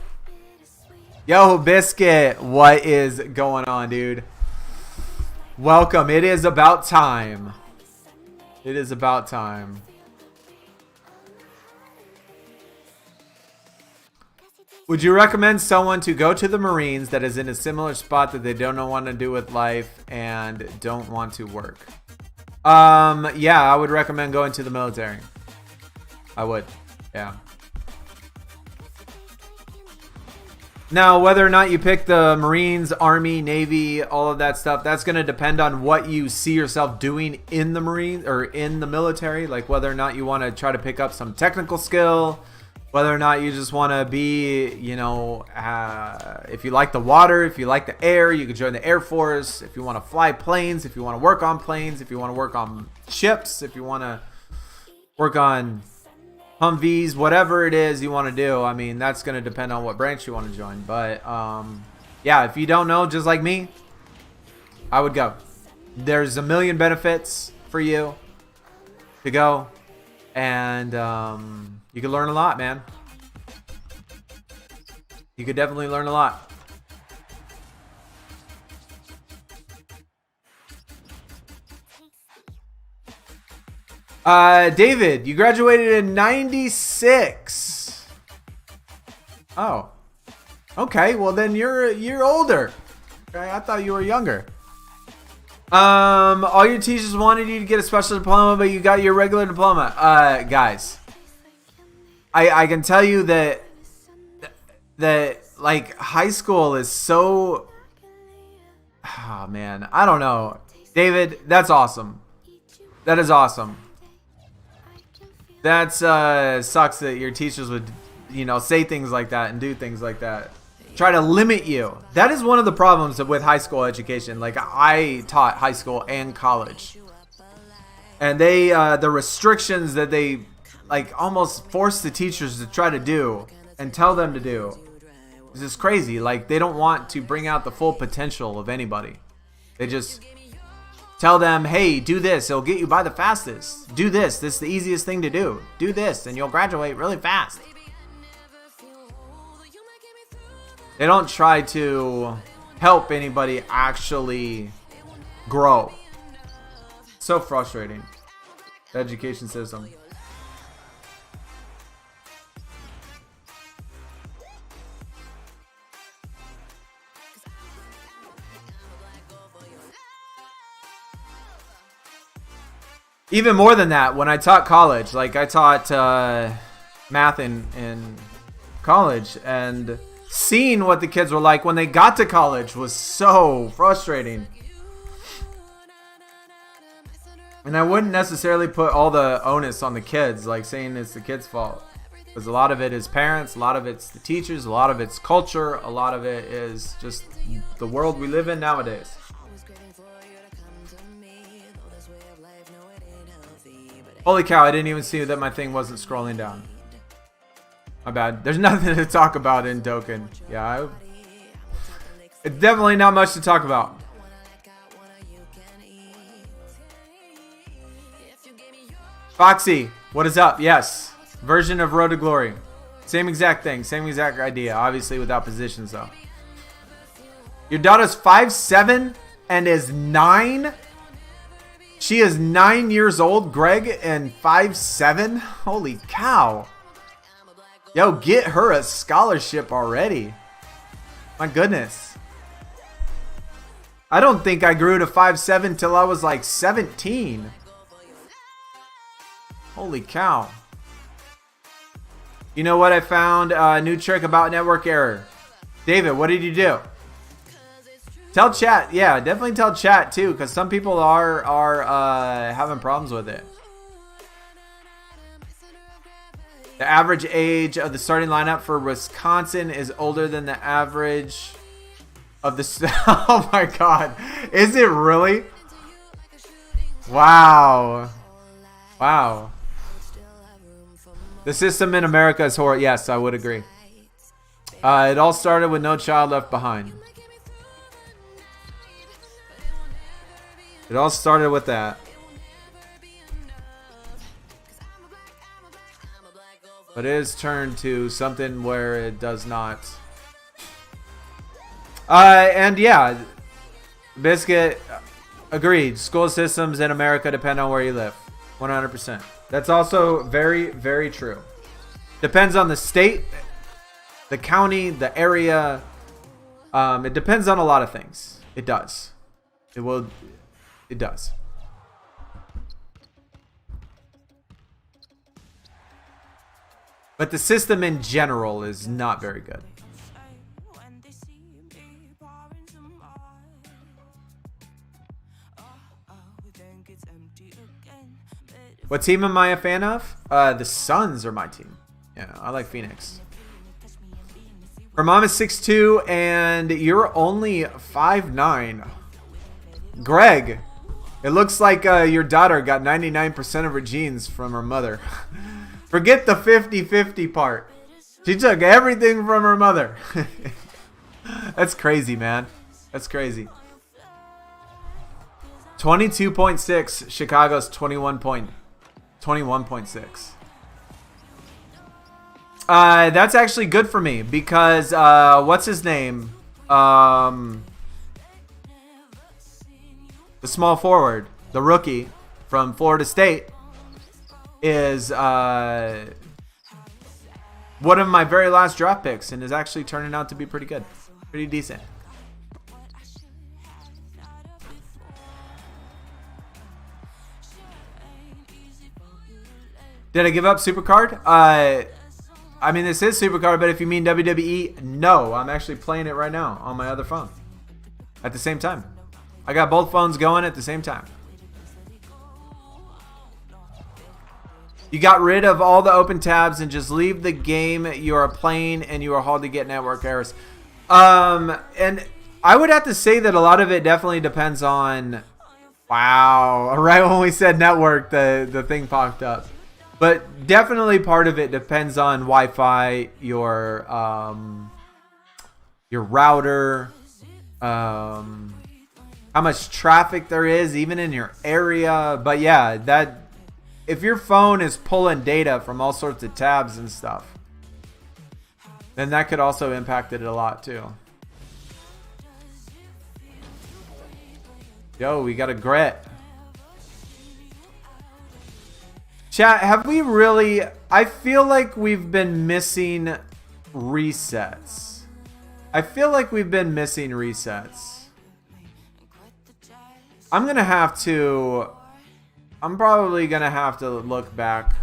Yo, Biscuit, what is going on, dude? Welcome. It is about time. It is about time. Would you recommend someone to go to the Marines that is in a similar spot that they don't know what to do with life and don't want to work? Yeah, I would recommend going to the military. I would. Yeah. Now, whether or not you pick the Marines, Army, Navy, all of that stuff, that's going to depend on what you see yourself doing in the Marines or in the military. Like whether or not you want to try to pick up some technical skill, whether or not you just want to be, you know, if you like the water, if you like the air, you can join the Air Force. If you want to fly planes, if you want to work on planes, if you want to work on ships, if you want to work on Humvees, whatever it is you want to do. I mean, that's going to depend on what branch you want to join. But, yeah, if you don't know, just like me, I would go. There's a million benefits for you to go. And you can learn a lot, man. You could definitely learn a lot. David, you graduated in 96. Oh. Okay, well then you're older. Okay, I thought you were younger. All your teachers wanted you to get a special diploma, but you got your regular diploma. Guys, I can tell you that like high school is so, oh man, I don't know. David, that's awesome. That is awesome. That sucks that your teachers would, you know, say things like that and do things like that. Try to limit you. That is one of the problems with high school education. Like, I taught high school and college. And they, the restrictions that they, like, almost force the teachers to try to do and tell them to do is just crazy. Like, they don't want to bring out the full potential of anybody. They just tell them, hey, do this. It'll get you by the fastest. Do this. This is the easiest thing to do. Do this, and you'll graduate really fast. They don't try to help anybody actually grow. So frustrating. The education system. Even more than that, when I taught college, like I taught math in college, and seeing what the kids were like when they got to college was so frustrating. And I wouldn't necessarily put all the onus on the kids, like saying it's the kids' fault. Because a lot of it is parents, a lot of it's the teachers, a lot of it's culture, a lot of it is just the world we live in nowadays. Holy cow, I didn't even see that my thing wasn't scrolling down. My bad. There's nothing to talk about in Dokkan. Yeah, it's definitely not much to talk about. Foxy, what is up? Yes. Version of Road to Glory. Same exact thing. Same exact idea. Obviously without positions though. Your daughter's 5'7" and is 9? She is 9 years old, Greg, and 5'7"? Holy cow. Yo, get her a scholarship already. My goodness. I don't think I grew to 5'7" till I was like 17. Holy cow. You know what I found? A new trick about network error. David, what did you do? Tell chat. Yeah, definitely tell chat too, because some people are having problems with it. The average age of the starting lineup for Wisconsin is older than the average of the... Oh my god. Is it really? Wow. Wow. The system in America is horrible. Yes, I would agree. It all started with No Child Left Behind. It all started with that. But it has turned to something where it does not. And yeah, Biscuit, agreed. School systems in America depend on where you live. 100%. That's also very, very true. Depends on the state, the county, the area. It depends on a lot of things. It does. It will. It does. But the system in general is not very good. What team am I a fan of? The Suns are my team. Yeah, I like Phoenix. Her mom is 6'2", and you're only 5'9". Greg, it looks like your daughter got 99% of her genes from her mother. Forget the 50-50 part. She took everything from her mother. That's crazy, man. That's crazy. 22.6. Chicago's 21.6. That's actually good for me because what's his name? The small forward, the rookie from Florida State, is one of my very last draft picks and is actually turning out to be pretty good. Pretty decent. Did I give up SuperCard? I mean, this is SuperCard, but if you mean WWE, no. I'm actually playing it right now on my other phone at the same time. I got both phones going at the same time. You got rid of all the open tabs and just leave the game you are playing and you are hard to get network errors. And I would have to say that a lot of it definitely depends on... Wow. Right when we said network, the thing popped up. But definitely part of it depends on Wi-Fi, your router, how much traffic there is, even in your area. But yeah, that if your phone is pulling data from all sorts of tabs and stuff, then that could also impact it a lot too. Yo, we got a Gret. Chat, have we really... I feel like we've been missing resets. I feel like we've been missing resets. I'm going to have to... I'm probably going to have to look back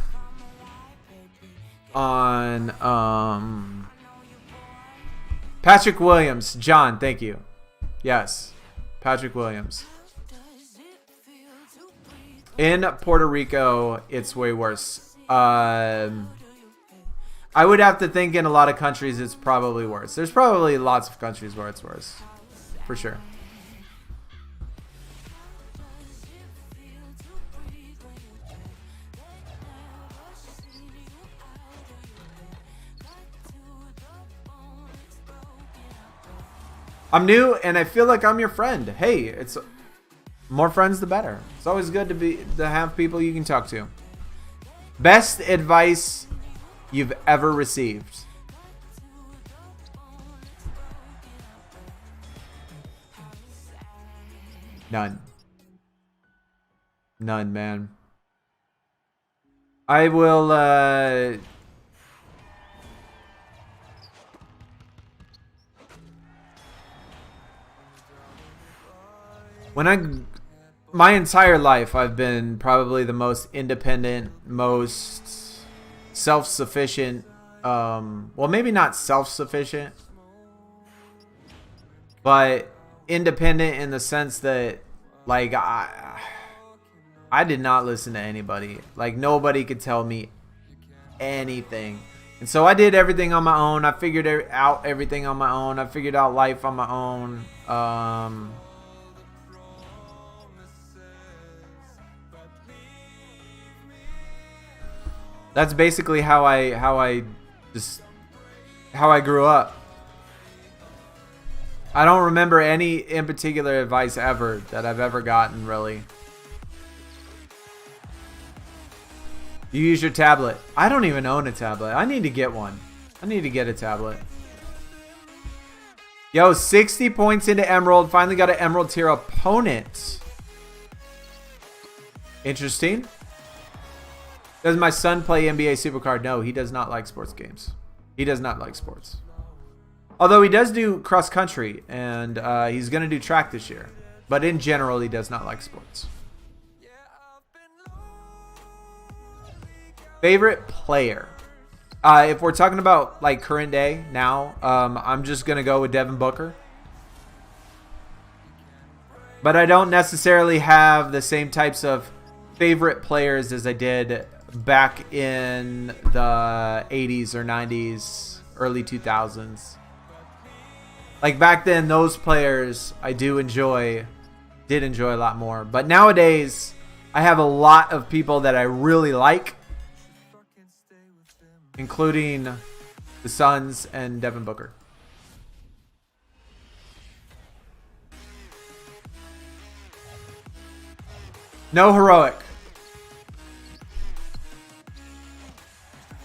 on... Patrick Williams. John, thank you. Yes, Patrick Williams. In Puerto Rico, it's way worse. I would have to think in a lot of countries it's probably worse. There's probably lots of countries where it's worse. For sure. I'm new and I feel like I'm your friend. Hey, it's... More friends, the better. It's always good to have people you can talk to. Best advice you've ever received? None. None, man. I will, my entire life, I've been probably the most independent, most self-sufficient. Well, maybe not self-sufficient, but independent in the sense that, like, I did not listen to anybody. Like, nobody could tell me anything. And so I did everything on my own. I figured out everything on my own. I figured out life on my own. That's basically how I grew up. I don't remember any in particular advice ever that I've ever gotten, really. You use your tablet. I don't even own a tablet. I need to get one. I need to get a tablet. Yo, 60 points into Emerald. Finally got an Emerald tier opponent. Interesting. Does my son play NBA SuperCard? No, he does not like sports games. He does not like sports. Although he does do cross country, and he's going to do track this year. But in general, he does not like sports. Favorite player? If we're talking about like current day now, I'm just going to go with Devin Booker. But I don't necessarily have the same types of favorite players as I did back in the 80s or 90s, early 2000s. Like back then, those players I did enjoy a lot more. But nowadays, I have a lot of people that I really like, including the Suns and Devin Booker. No heroic.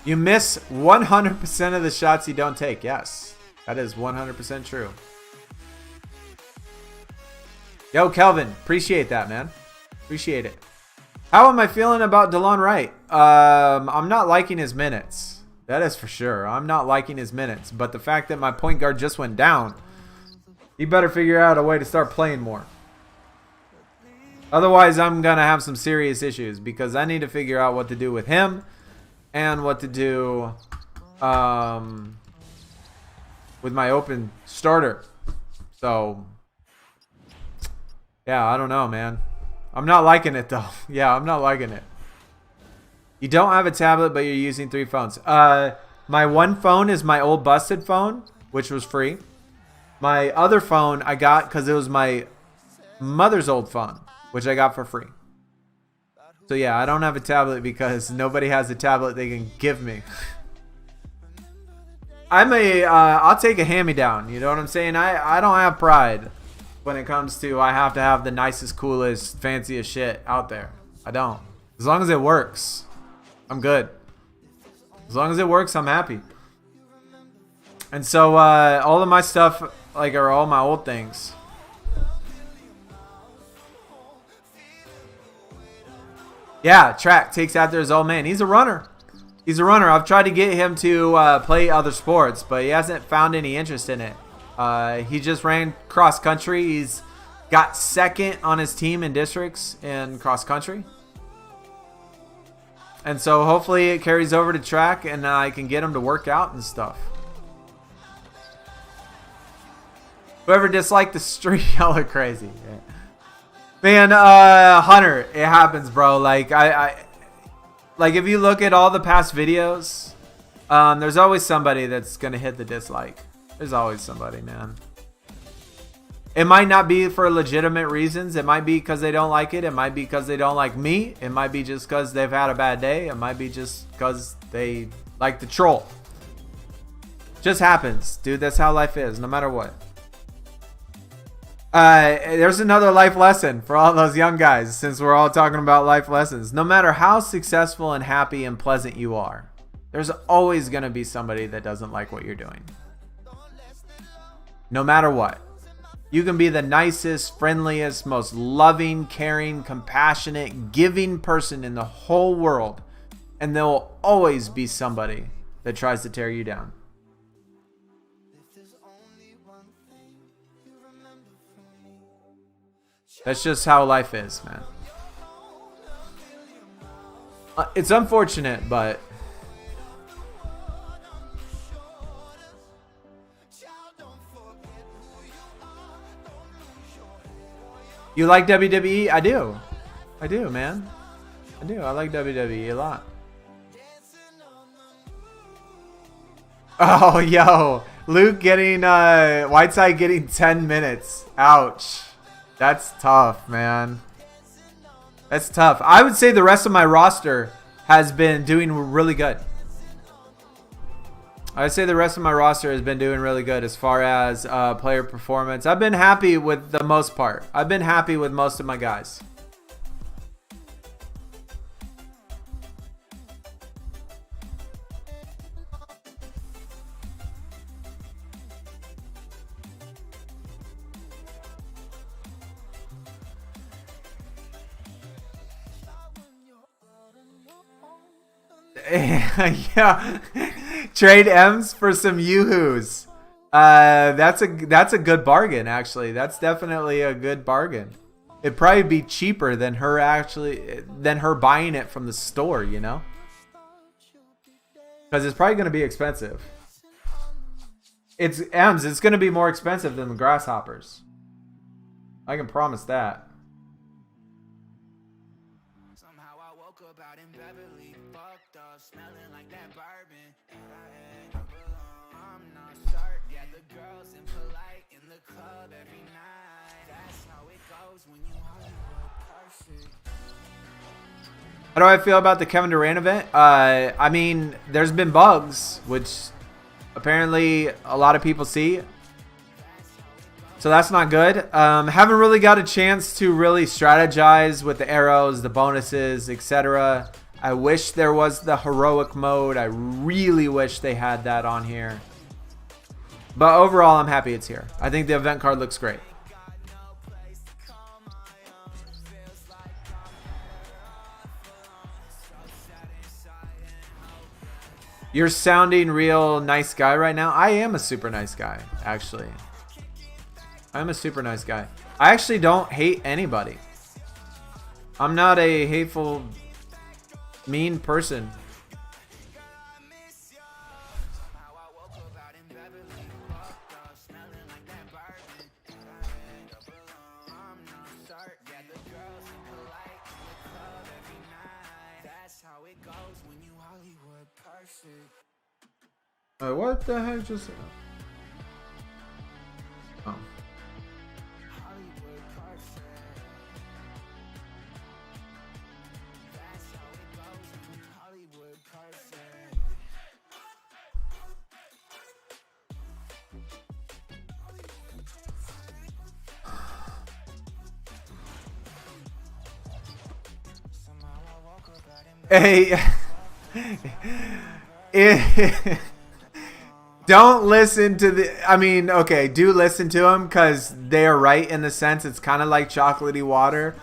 You miss 100% of the shots you don't take. Yes, that is 100% true. Yo, Kelvin, appreciate that, man. Appreciate it. How am I feeling about DeLon Wright? I'm not liking his minutes. That is for sure. I'm not liking his minutes. But the fact that my point guard just went down, he better figure out a way to start playing more. Otherwise, I'm going to have some serious issues because I need to figure out what to do with him and what to do with my open starter. So, Yeah, I don't know, man. I'm not liking it, though. Yeah, I'm not liking it. You don't have a tablet, but you're using 3 phones. My one phone is my old busted phone, which was free. My other phone I got because it was my mother's old phone, which I got for free. So yeah, I don't have a tablet because nobody has a tablet they can give me. I'll take a hand-me-down. You know what I'm saying? I don't have pride when it comes to I have to have the nicest, coolest, fanciest shit out there. I don't. As long as it works, I'm good. As long as it works, I'm happy. And so all of my stuff like are all my old things. Yeah, Track takes after his old man. He's a runner. He's a runner. I've tried to get him to play other sports, but he hasn't found any interest in it. He just ran cross country. He's got second on his team in districts in cross country. And so hopefully it carries over to track and I can get him to work out and stuff. Whoever disliked the stream, y'all are crazy. Man, Hunter, it happens, bro. Like like if you look at all the past videos, there's always somebody that's gonna hit the dislike. There's always somebody, man. It might not be for legitimate reasons. It might be because they don't like it. It might be because they don't like me. It might be just because they've had a bad day. It might be just because they like the troll. Just happens, dude. That's how life is, no matter what. There's another life lesson for all those young guys, since we're all talking about life lessons. No matter how successful and happy and pleasant you are, there's always going to be somebody that doesn't like what you're doing. No matter what. You can be the nicest, friendliest, most loving, caring, compassionate, giving person in the whole world, and there will always be somebody that tries to tear you down. That's just how life is, man. It's unfortunate, but you like WWE? I do. I do, man. I do. I like WWE a lot. Oh, yo. Luke getting, Whiteside getting 10 minutes. Ouch. That's tough, man. That's tough. I would say the rest of my roster has been doing really good. I would say the rest of my roster has been doing really good as far as player performance. I've been happy with the most part. I've been happy with most of my guys. Yeah. Trade M's for some Yoo-hoos. That's a good bargain, actually. That's definitely a good bargain. It'd probably be cheaper than her buying it from the store, you know? Because it's probably going to be expensive. It's M's. It's going to be more expensive than the grasshoppers. I can promise that. Smelling like that bourbon. I'm not certain. Yeah, the girls impolite in the club every night. That's how it goes when you Hollywood perfect. How do I feel about the Kevin Durant event? I mean, there's been bugs, which apparently a lot of people see. So that's not good. Haven't really got a chance to really strategize with the arrows, the bonuses, etc. I wish there was the heroic mode. I really wish they had that on here. But overall, I'm happy it's here. I think the event card looks great. You're sounding real nice guy right now. I am a super nice guy, actually. I'm a super nice guy. I actually don't hate anybody. I'm not a hateful, mean person. What the heck just... Oh. Hey, don't listen to the, I mean, okay, do listen to them because they are right in the sense it's kind of like chocolatey water,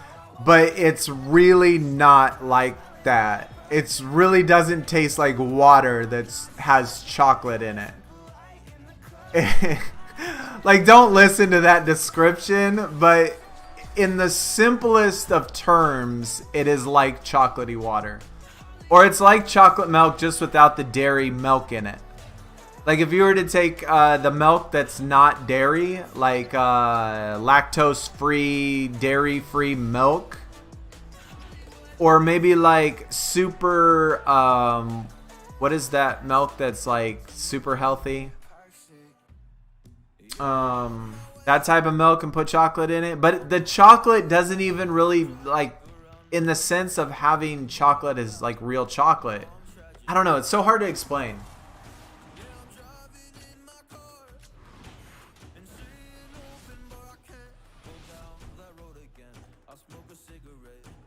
but it's really not like that. It really doesn't taste like water that has chocolate in it. Like, don't listen to that description, but in the simplest of terms, it is like chocolatey water. Or it's like chocolate milk just without the dairy milk in it. Like if you were to take the milk that's not dairy, like lactose-free, dairy-free milk, or maybe like super, what is that milk that's like super healthy? That type of milk, and put chocolate in it. But the chocolate doesn't even really like, in the sense of having chocolate as like real chocolate. I don't know. It's so hard to explain.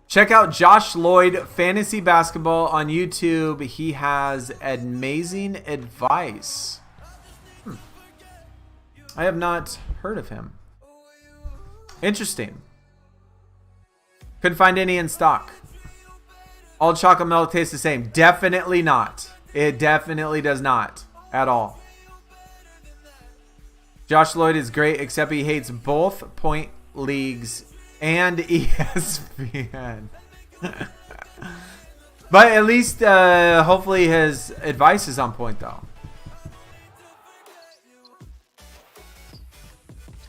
Check out Josh Lloyd Fantasy Basketball on YouTube. He has amazing advice. I have not heard of him. Interesting. Couldn't find any in stock. All chocolate milk tastes the same. Definitely not. It definitely does not. At all. Josh Lloyd is great, except he hates both point leagues and ESPN. But at least, hopefully his advice is on point, though.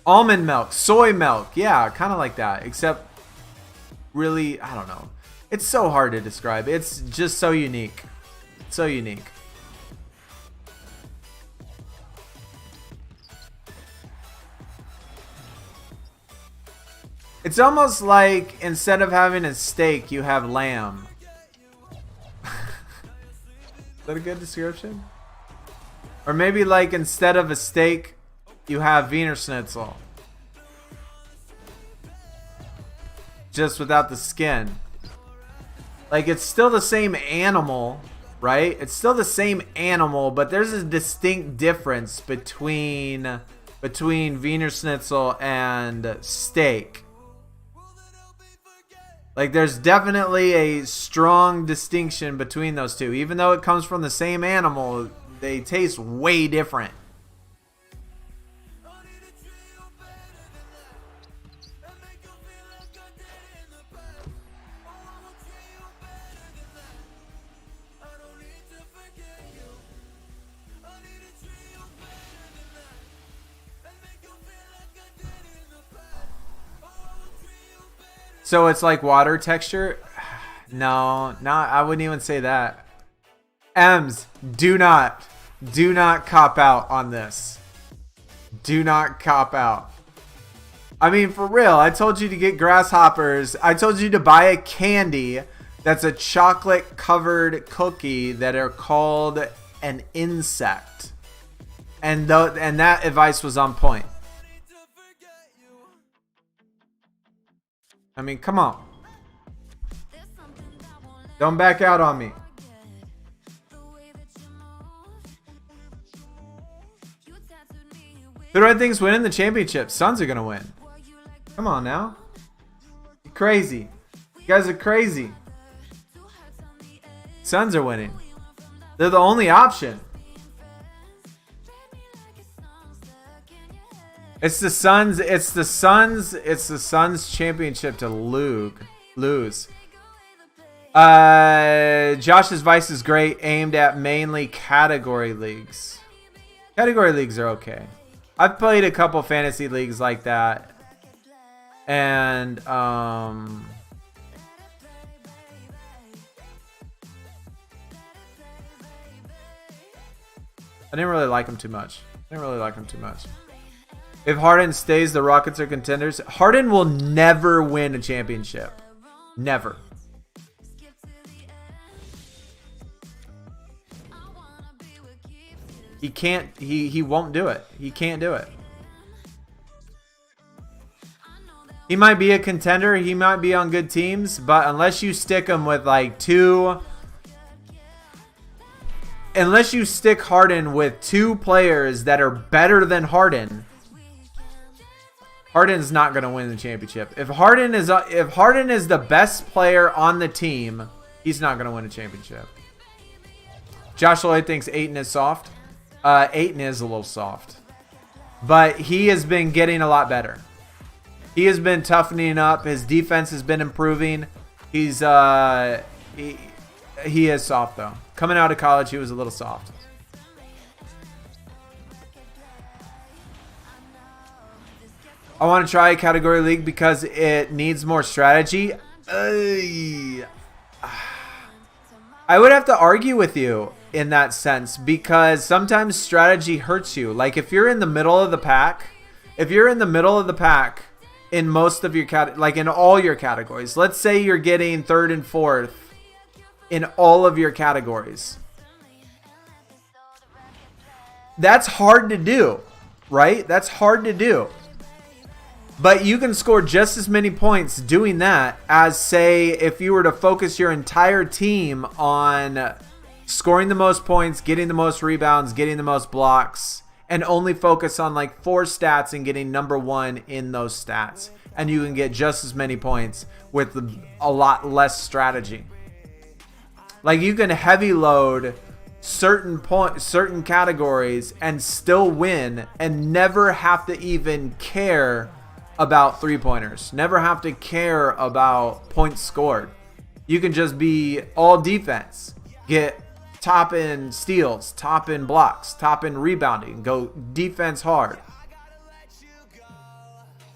Almond milk, soy milk. Yeah, kind of like that. Except, really, I don't know. It's so hard to describe. It's just so unique. So unique. It's almost like instead of having a steak, you have lamb. Is that a good description? Or maybe like instead of a steak, you have Wiener Schnitzel. Just without the skin. Like, it's still the same animal, right? It's still the same animal, but there's a distinct difference between Wiener Schnitzel and steak. Like, there's definitely a strong distinction between those two. Even though it comes from the same animal, they taste way different. So it's like water texture? No, I wouldn't even say that. M's, do not cop out on this. Do not cop out. I mean, for real, I told you to get grasshoppers. I told you to buy a candy that's a chocolate covered cookie that are called an insect. And that advice was on point. I mean, come on. Don't back out on me. Who do I think's winning the championship? Suns are going to win. Come on now. You're crazy. You guys are crazy. Suns are winning. They're the only option. It's the Suns. It's the Suns championship to lose. Josh's advice is great, aimed at mainly category leagues. Category leagues are okay. I've played a couple fantasy leagues like that. And I didn't really like him too much. If Harden stays, the Rockets are contenders. Harden will never win a championship. Never. He can't. He won't do it. He can't do it. He might be a contender. He might be on good teams. But unless you stick him with like two... Unless you stick Harden with two players that are better than Harden... Harden's not going to win the championship. If Harden is the best player on the team, he's not going to win a championship. Josh Lloyd thinks Ayton is soft. Ayton is a little soft. But he has been getting a lot better. He has been toughening up. His defense has been improving. He's he is soft though. Coming out of college, he was a little soft. I want to try a category league because it needs more strategy. I would have to argue with you in that sense because sometimes strategy hurts you. Like if you're in the middle of the pack, in most of your like in all your categories, let's say you're getting third and fourth in all of your categories. That's hard to do, right? That's hard to do. But you can score just as many points doing that as, say, if you were to focus your entire team on scoring the most points, getting the most rebounds, getting the most blocks, and only focus on like 4 stats and getting number 1 in those stats. And you can get just as many points with a lot less strategy. Like you can heavy load certain categories and still win and never have to even care about 3-pointers. Never have to care about points scored. You can just be all defense. Get top in steals, top in blocks, top in rebounding. Go defense hard.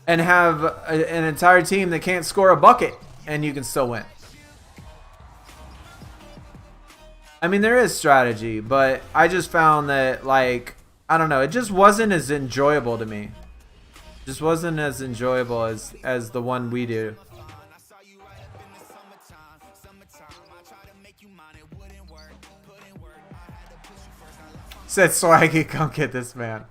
And have an entire team that can't score a bucket. And you can still win. I mean, there is strategy. But I just found that, like, I don't know. It just wasn't as enjoyable to me. Just wasn't as enjoyable as the one we do. Said Swaggy, come get this man.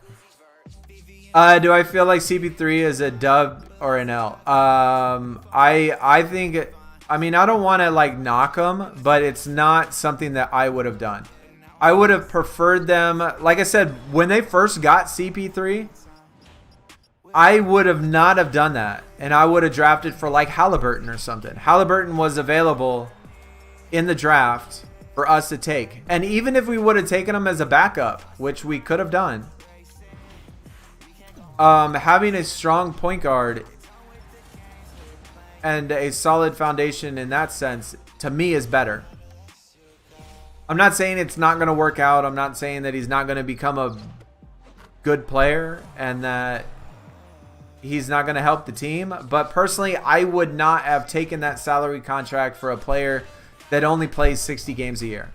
Do I feel like CP3 is a dub or an L? I think, I mean, I don't want to like knock them, but it's not something that I would have done. I would have preferred them, like I said, when they first got CP3, I would have not have done that, and I would have drafted for like Halliburton or something. Halliburton was available in the draft for us to take, and even if we would have taken him as a backup, which we could have done, having a strong point guard and a solid foundation in that sense, to me, is better. I'm not saying it's not going to work out. I'm not saying that he's not going to become a good player and that he's not going to help the team. But personally, I would not have taken that salary contract for a player that only plays 60 games a year.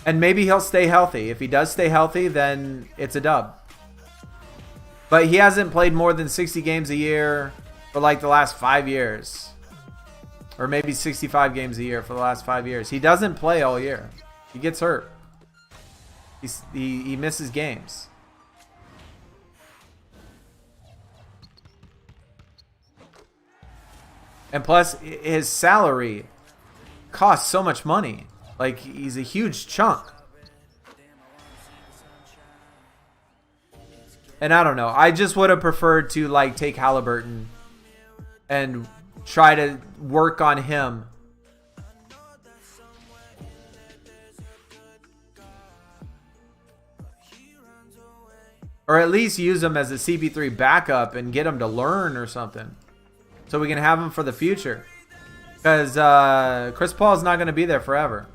And maybe he'll stay healthy. If he does stay healthy, then it's a dub. But he hasn't played more than 60 games a year for like the last 5 years. Or maybe 65 games a year for the last 5 years. He doesn't play all year. He gets hurt. He misses games. And plus, his salary costs so much money. Like, he's a huge chunk. And I don't know. I just would have preferred to, like, take Halliburton and try to work on him. Or at least use him as a CP3 backup and get him to learn or something. So we can have him for the future. Because Chris Paul's not going to be there forever.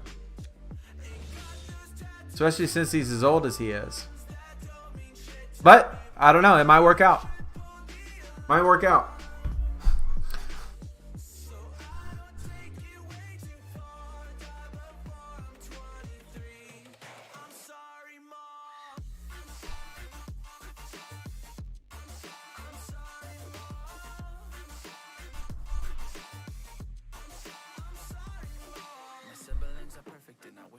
Especially since he's as old as he is. But, I don't know. It might work out. Might work out.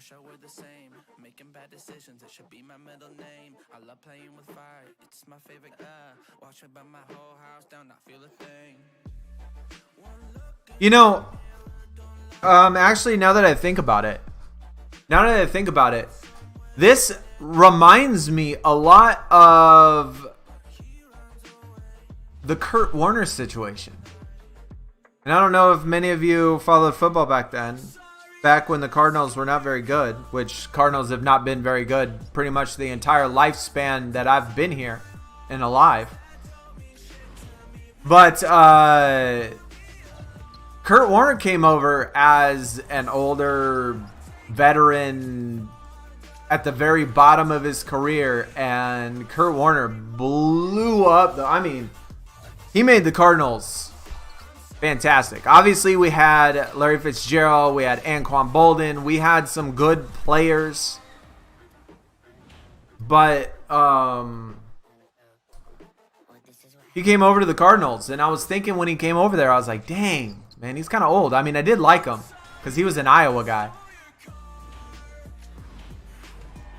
sure we're the same. Making bad decisions, it should be my middle name. I love playing with fire, it's my favorite. Watch it burn my whole house down, not feel a thing. You know, actually, now that I think about it, this reminds me a lot of the Kurt Warner situation. And I don't know if many of you followed football back then, back when the Cardinals were not very good, which Cardinals have not been very good pretty much the entire lifespan that I've been here and alive. But Kurt Warner came over as an older veteran at the very bottom of his career, and Kurt Warner blew up. He made the Cardinals fantastic. Obviously, we had Larry Fitzgerald, we had Anquan Bolden, we had some good players, but he came over to the Cardinals, and I was thinking when he came over there, I was like, dang, man, he's kind of old. I did like him because he was an Iowa guy.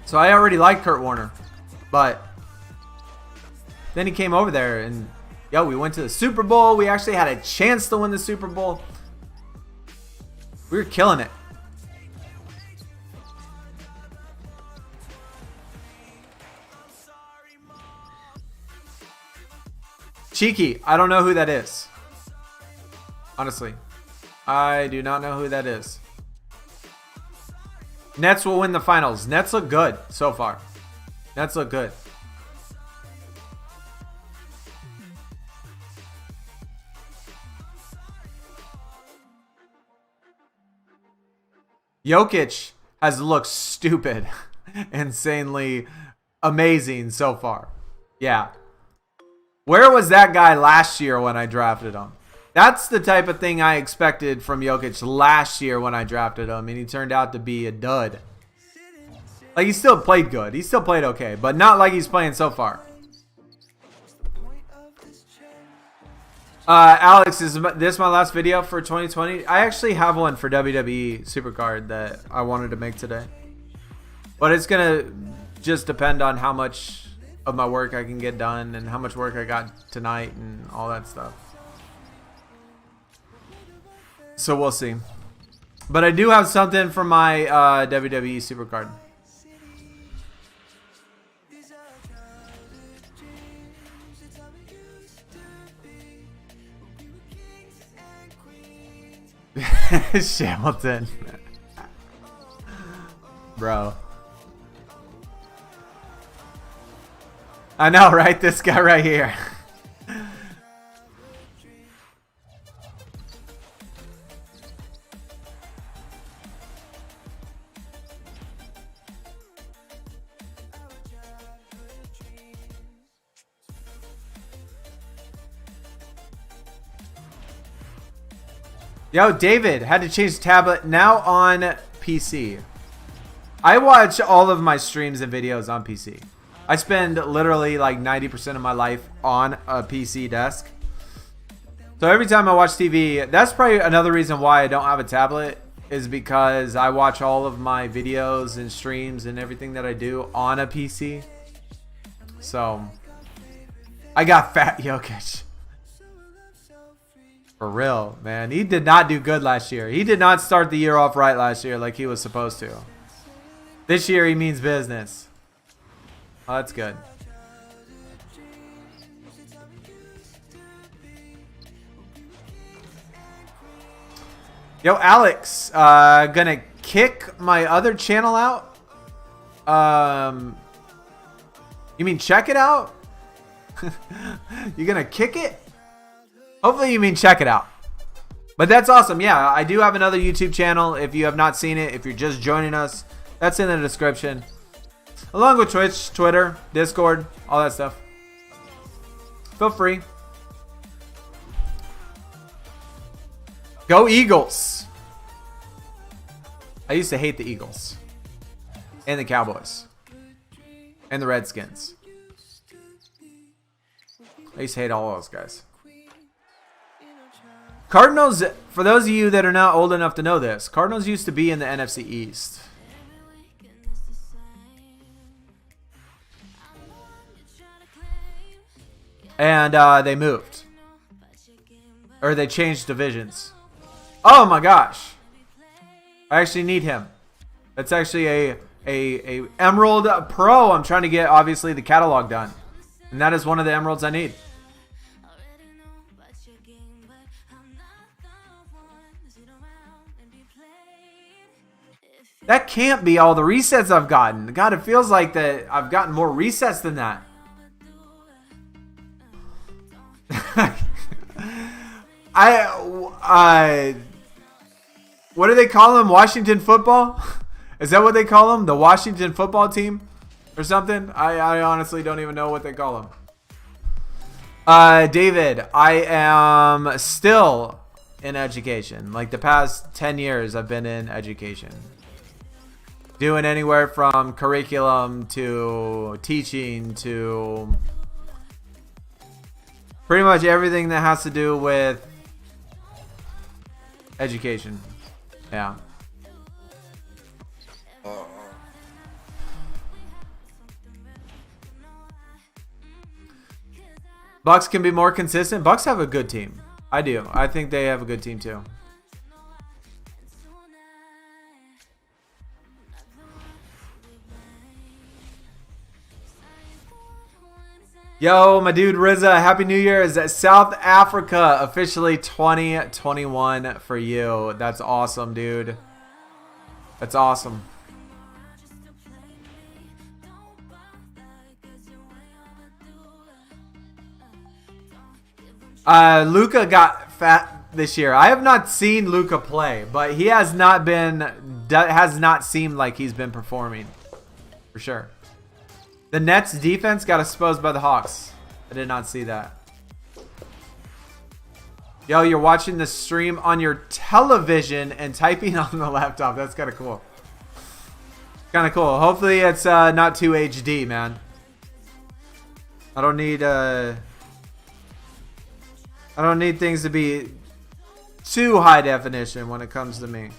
So I already liked Kurt Warner. But then he came over there, and we went to the Super Bowl. We actually had a chance to win the Super Bowl. We were killing it. Cheeky, I don't know who that is. Honestly, I do not know who that is. Nets will win the finals. Nets look good so far. Nets look good. Jokic has looked stupid, insanely amazing so far. Yeah. Where was that guy last year when I drafted him? That's the type of thing I expected from Jokic last year when I drafted him, and he turned out to be a dud. Like, he still played good. He still played okay, but not like he's playing so far. Alex, is this my last video for 2020? I actually have one for WWE SuperCard that I wanted to make today. But it's going to just depend on how much of my work I can get done and how much work I got tonight and all that stuff. So we'll see. But I do have something for my WWE SuperCard. Hamilton. Bro. I know, right? This guy right here. Yo, David, had to change tablet, now on PC. I watch all of my streams and videos on PC. I spend literally like 90% of my life on a PC desk. So every time I watch TV, that's probably another reason why I don't have a tablet, is because I watch all of my videos and streams and everything that I do on a PC. So I got fat Jokic. For real, man. He did not do good last year. He did not start the year off right last year like he was supposed to. This year he means business. Oh, that's good. Yo, Alex, gonna kick my other channel out? You mean check it out? You gonna kick it? Hopefully you mean check it out. But that's awesome. Yeah, I do have another YouTube channel. If you have not seen it, if you're just joining us, that's in the description. Along with Twitch, Twitter, Discord, all that stuff. Feel free. Go Eagles. I used to hate the Eagles. And the Cowboys. And the Redskins. I used to hate all those guys. Cardinals, for those of you that are not old enough to know this, Cardinals used to be in the NFC East. And they moved. Or they changed divisions. Oh my gosh. I actually need him. That's actually a Emerald Pro. I'm trying to get, obviously, the catalog done. And that is one of the emeralds I need. That can't be all the resets I've gotten. God, it feels like that I've gotten more resets than that. What do they call them? Washington football? Is that what they call them? The Washington football team? Or something? I honestly don't even know what they call them. David, I am still in education. Like the past 10 years, I've been in education. Doing anywhere from curriculum to teaching to pretty much everything that has to do with education. Yeah. Bucks can be more consistent. Bucks have a good team. I do. I think they have a good team too. Yo, my dude Rizza, Happy New Year. Is that South Africa officially 2021 for you? That's awesome, dude. That's awesome. Luka got fat this year. I have not seen Luka play, but he has not seemed like he's been performing for sure. The Nets defense got exposed by the Hawks. I did not see that. Yo, you're watching the stream on your television and typing on the laptop. That's kind of cool. Kind of cool. Hopefully it's not too HD, man. I don't need things to be too high definition when it comes to me.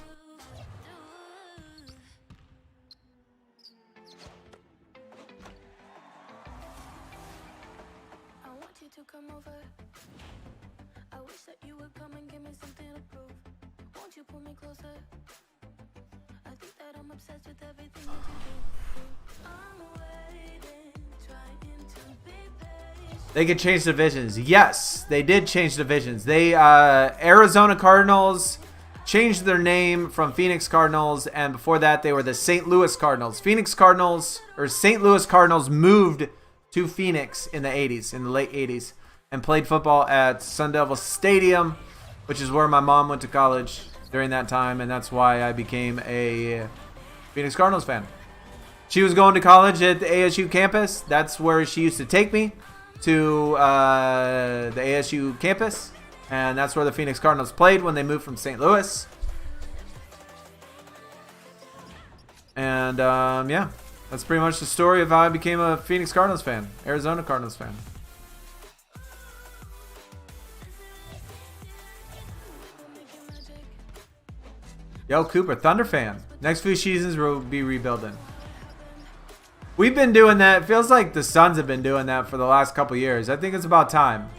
They could change divisions. Yes, they did change divisions. They Arizona Cardinals changed their name from Phoenix Cardinals, and before that they were the St. Louis Cardinals. St. Louis Cardinals moved to Phoenix in the 80s, in the late 80s, and played football at Sun Devil Stadium, which is where my mom went to college during that time, and that's why I became a Phoenix Cardinals fan. She was going to college at the ASU campus. That's where she used to take me, to the ASU campus, and that's where the Phoenix Cardinals played when they moved from St. Louis. And yeah, that's pretty much the story of how I became a Phoenix Cardinals fan, Arizona Cardinals fan. Yo, Cooper, Thunder fan. Next few seasons we'll be rebuilding. We've been doing that. It feels like the Suns have been doing that for the last couple years. I think it's about time.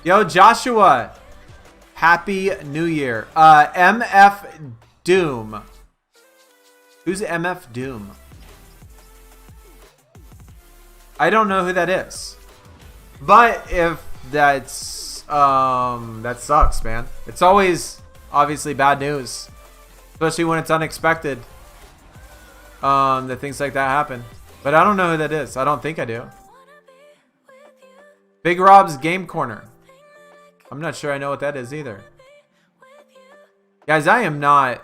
Yo, Joshua, Happy New Year. MF Doom. Who's MF Doom? I don't know who that is. But if that's that sucks, man. It's always obviously bad news, especially when it's unexpected. That things like that happen. But I don't know who that is. I don't think I do. Big Rob's Game Corner. I'm not sure I know what that is either. Guys, I am not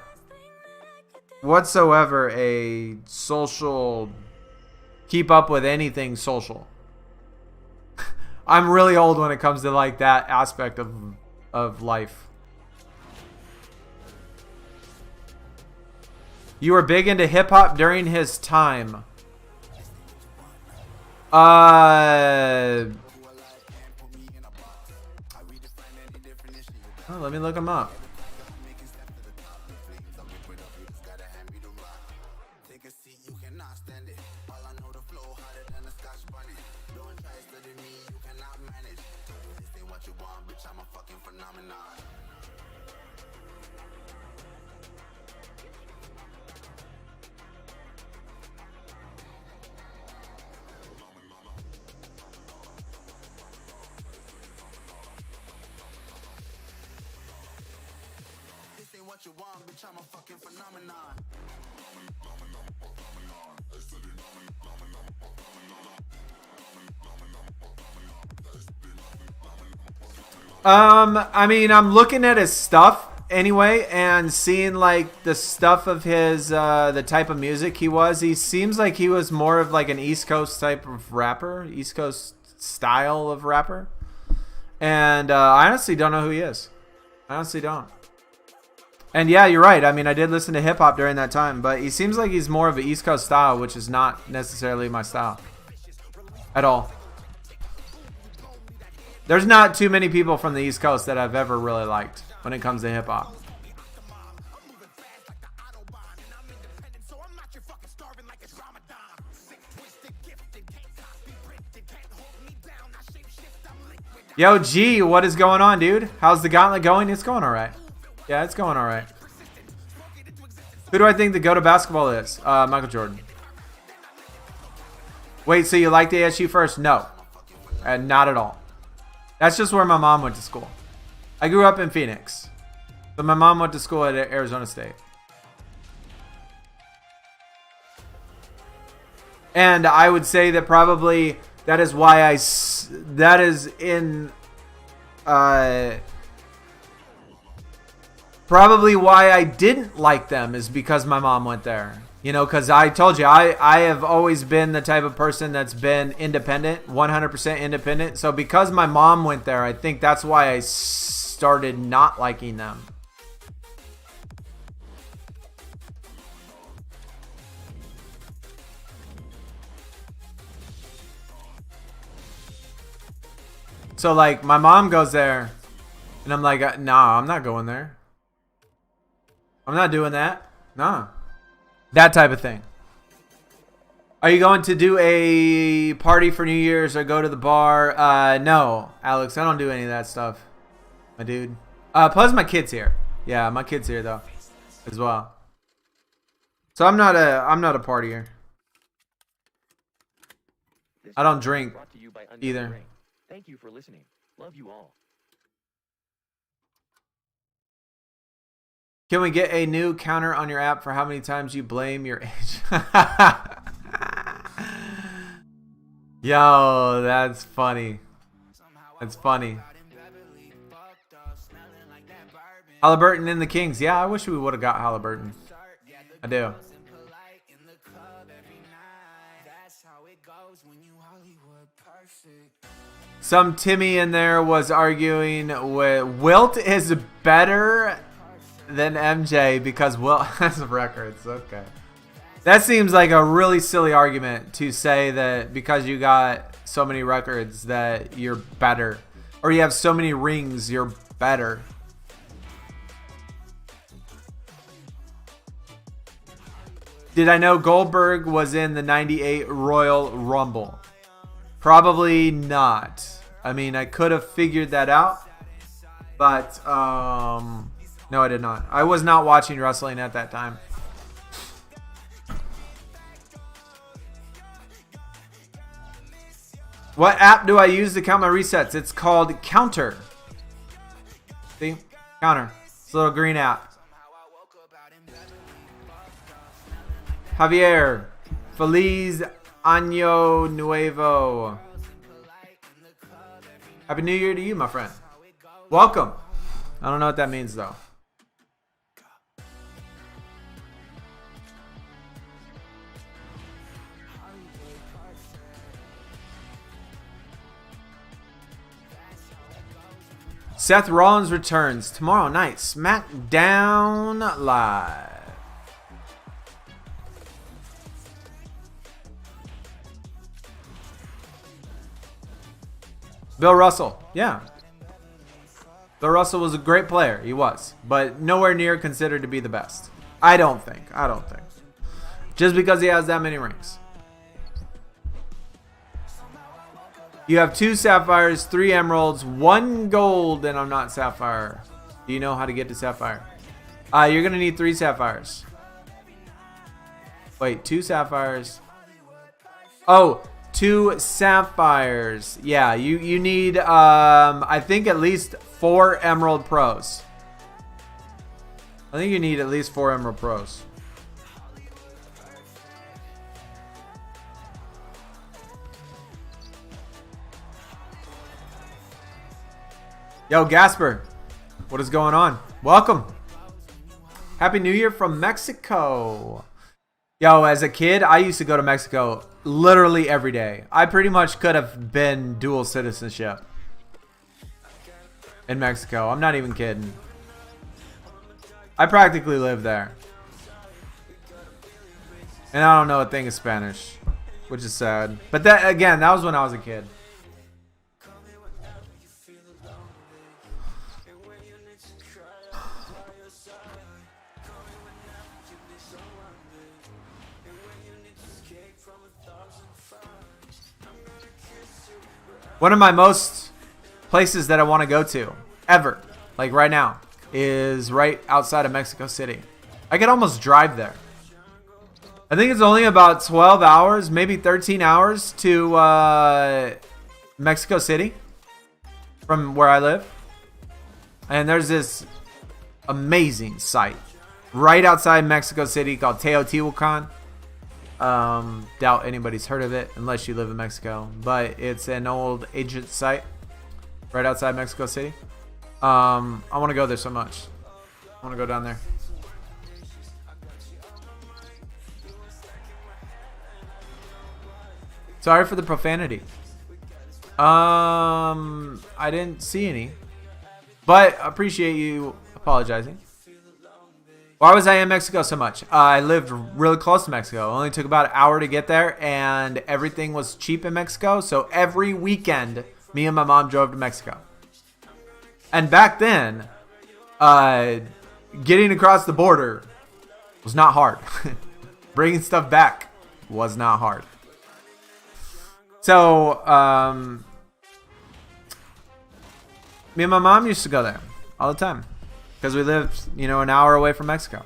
whatsoever a social, keep up with anything social. I'm really old when it comes to like that aspect of life. You were big into hip hop during his time. Oh, let me look him up. What you want, bitch, I'm a fucking phenomenon. I mean, I'm looking at his stuff anyway and seeing like the stuff of his the type of music he was. He seems like he was more of like an East Coast type of rapper, East Coast style of rapper. And I honestly don't know who he is. I honestly don't. And yeah, you're right. I mean, I did listen to hip hop during that time, but he seems like he's more of an East Coast style, which is not necessarily my style at all. There's not too many people from the East Coast that I've ever really liked when it comes to hip hop. Yo, G, what is going on, dude? How's the Gauntlet going? It's going all right. Yeah, it's going all right. Who do I think the go-to basketball is? Michael Jordan. Wait, so you liked ASU first? No. Not at all. That's just where my mom went to school. I grew up in Phoenix. But my mom went to school at Arizona State. And I would say that probably that is why that is in... probably why I didn't like them is because my mom went there. You know, because I told you, I have always been the type of person that's been independent, 100% independent. So because my mom went there, I think that's why I started not liking them. So like my mom goes there and I'm like, nah, I'm not going there. I'm not doing that. Nah. That type of thing. Are you going to do a party for New Year's or go to the bar? No, Alex, I don't do any of that stuff, my dude. Plus my kid's here. Yeah, my kid's here though, as well. So I'm not a partier. I don't drink either. Thank you for listening. Love you all. Can we get a new counter on your app for how many times you blame your age? Yo, that's funny. That's funny. Halliburton and the Kings. Yeah, I wish we would have got Halliburton. I do. Some Timmy in there was arguing with Wilt is better than MJ because Wilt has records. Okay. That seems like a really silly argument to say that because you got so many records that you're better. Or you have so many rings, you're better. Did I know Goldberg was in the 98 Royal Rumble? Probably not. I mean, I could have figured that out. But, no, I did not. I was not watching wrestling at that time. What app do I use to count my resets? It's called Counter. See? Counter. It's a little green app. Javier. Feliz Año Nuevo. Happy New Year to you, my friend. Welcome. I don't know what that means, though. Seth Rollins returns tomorrow night. SmackDown Live. Bill Russell. Yeah. Bill Russell was a great player. He was. But nowhere near considered to be the best. I don't think. Just because he has that many rings. You have 2 sapphires, 3 emeralds, 1 gold, and I'm not sapphire. Do you know how to get to sapphire? You're going to need 3 sapphires. Wait, 2 sapphires. Oh, 2 sapphires. Yeah, you need, I think at least 4 emerald pros. I think you need at least 4 emerald pros. Yo, Gasper, what is going on? Welcome. Happy New Year from Mexico. Yo, as a kid, I used to go to Mexico literally every day. I pretty much could have been dual citizenship in Mexico. I'm not even kidding. I practically live there. And I don't know a thing of Spanish, which is sad. But that, again, that was when I was a kid. One of my most places that I want to go to ever, like right now, is right outside of Mexico City. I could almost drive there. I think it's only about 12 hours, maybe 13 hours to Mexico City from where I live. And there's this amazing site right outside Mexico City called Teotihuacan. Doubt anybody's heard of it unless you live in Mexico, but it's an old ancient site right outside Mexico City. I want to go there so much. I want to go down there. Sorry for the profanity. I didn't see any, but I appreciate you apologizing. Why was I in Mexico so much? I lived really close to Mexico. It only took about an hour to get there, and everything was cheap in Mexico. So every weekend, me and my mom drove to Mexico. And back then, getting across the border was not hard. Bringing stuff back was not hard. So, me and my mom used to go there all the time. Because we lived, an hour away from Mexico.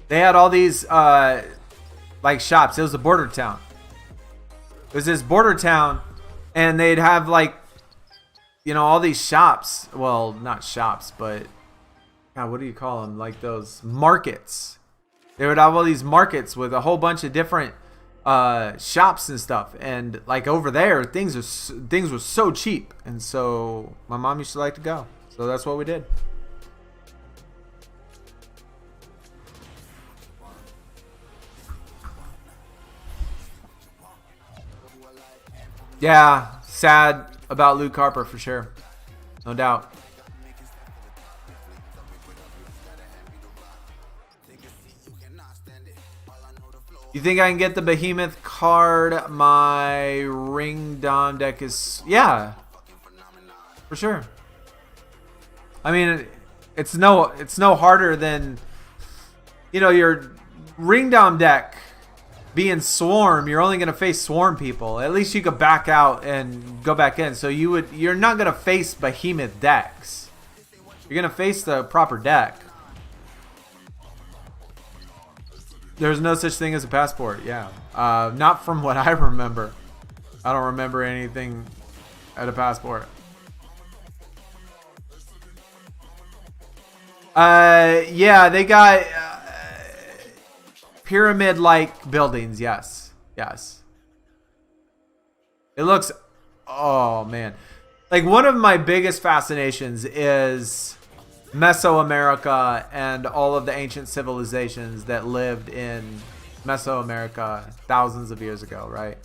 They had all these, like, shops. It was a border town. It was this border town, and they'd have, like, all these shops. Well, not shops, but, God, what do you call them? Like those markets. They would have all these markets with a whole bunch of different shops and stuff. And like over there, things were so cheap. And so my mom used to like to go. So that's what we did. Yeah, sad about Luke Harper for sure. No doubt. You think I can get the Behemoth card? My Ring Dom deck is... Yeah. For sure. I mean, it's no harder than... your Ring Dom deck being Swarm. You're only going to face Swarm people. At least you could back out and go back in. So you're not going to face Behemoth decks. You're going to face the proper deck. There's no such thing as a passport, yeah. Not from what I remember. I don't remember anything at a passport. Yeah, they got pyramid-like buildings, yes. Yes. It looks... Oh, man. Like, one of my biggest fascinations is Mesoamerica and all of the ancient civilizations that lived in Mesoamerica thousands of years ago, right?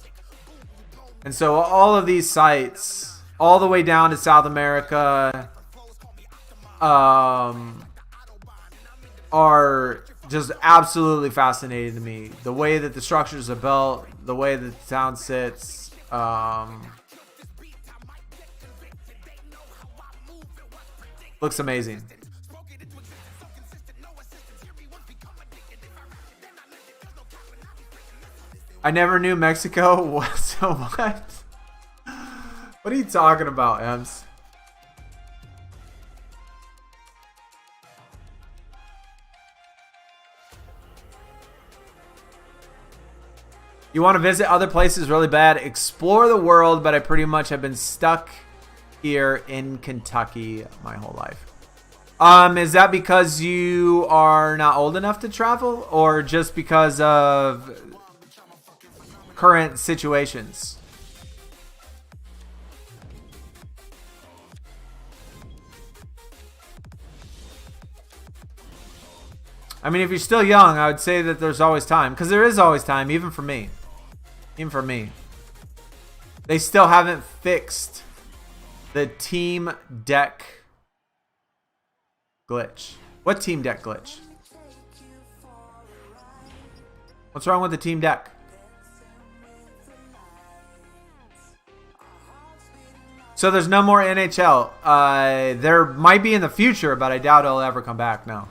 And so all of these sites, all the way down to South America, are just absolutely fascinating to me. The way that the structures are built, the way that the town sits. Looks amazing. I never knew Mexico was so what? What are you talking about, Ems? You want to visit other places really bad? Explore the world, but I pretty much have been stuck here in Kentucky my whole life. Is that because you are not old enough to travel, or just because of current situations? I mean, if you're still young, I would say that there's always time, because there is always time, even for me. Even for me. They still haven't fixed the team deck glitch. What team deck glitch? What's wrong with the team deck? So there's no more NHL. There might be in the future, but I doubt it'll ever come back. No.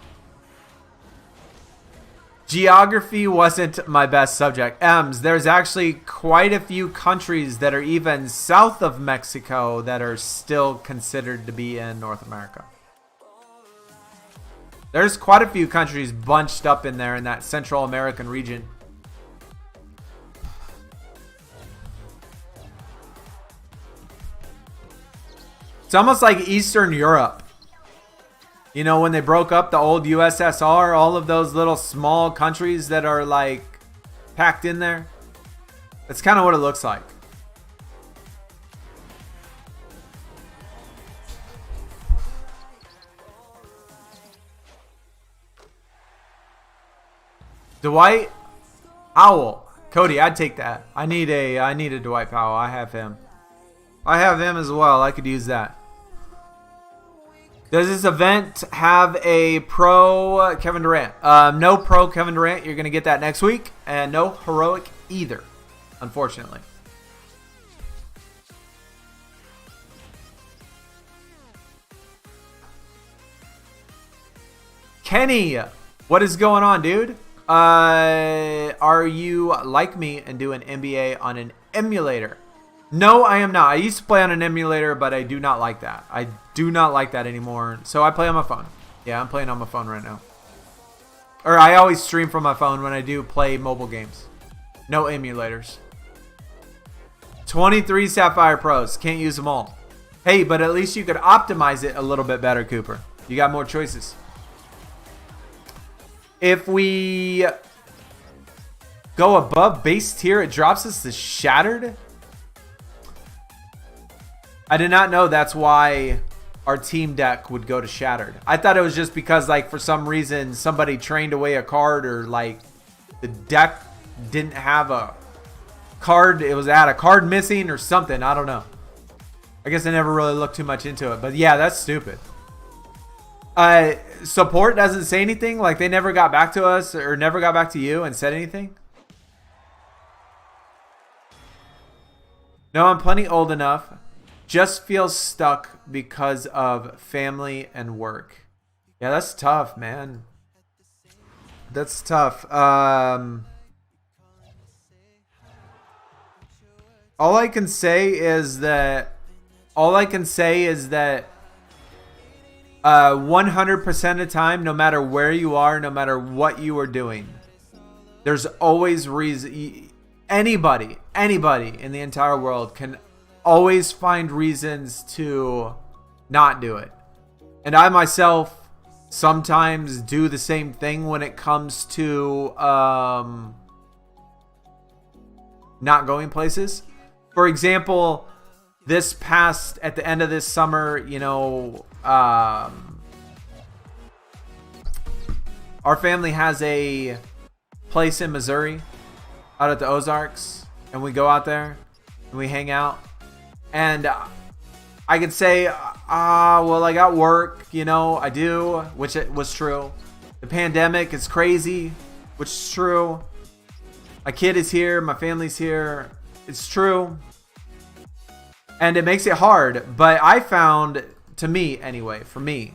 Geography wasn't my best subject. Ems, there's actually quite a few countries that are even south of Mexico that are still considered to be in North America. There's quite a few countries bunched up in there in that Central American region. It's almost like Eastern Europe. You know, when they broke up the old USSR, all of those little small countries that are like packed in there. That's kind of what it looks like. Dwight Powell. Cody, I'd take that. I need a Dwight Powell. I have him. I have him as well. I could use that. Does this event have a pro Kevin Durant? No pro Kevin Durant. You're going to get that next week. And no heroic either, unfortunately. Kenny, what is going on, dude? Are you like me and do an NBA on an emulator? No, I am not. I used to play on an emulator, but I do not like that. I do not like that anymore. So I play on my phone. Yeah, I'm playing on my phone right now. Or I always stream from my phone when I do play mobile games. No emulators. 23 Sapphire Pros. Can't use them all. Hey, but at least you could optimize it a little bit better, Cooper. You got more choices. If we go above base tier, it drops us to Shattered. I did not know that's why our team deck would go to Shattered. I thought it was just because, like, for some reason somebody trained away a card, or like the deck didn't have a card. It had a card missing or something. I don't know. I guess I never really looked too much into it. But yeah, that's stupid. Support doesn't say anything. Like, they never got back to us or never got back to you and said anything. No, I'm plenty old enough. Just feel stuck because of family and work. Yeah, that's tough, man. That's tough. All I can say is that 100% of the time, no matter where you are, no matter what you are doing, there's always reason. Anybody in the entire world can always find reasons to not do it. And I myself sometimes do the same thing when it comes to not going places. For example, at the end of this summer, you know, our family has a place in Missouri out at the Ozarks, and we go out there and we hang out. And I could say, well, I got work, you know, I do, which it was true. The pandemic is crazy, which is true. My kid is here, my family's here. It's true. And it makes it hard, but I found, to me anyway, for me,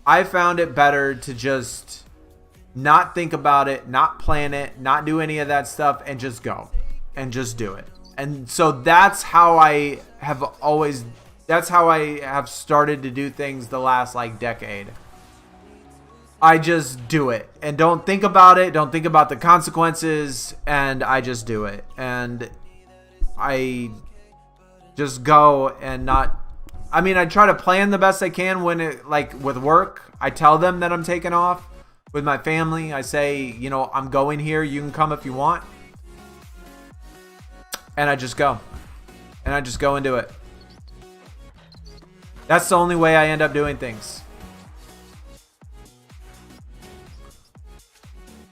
I found it better to just not think about it, not plan it, not do any of that stuff, and just go and just do it. And so that's how I have started to do things the last like decade. I just do it and don't think about it, don't think about the consequences, and I just do it. And I just go and not, I mean, I try to plan the best I can when it, like with work, I tell them that I'm taking off. With my family, I say, you know, I'm going here, you can come if you want. And I just go. And I just go and do it. That's the only way I end up doing things.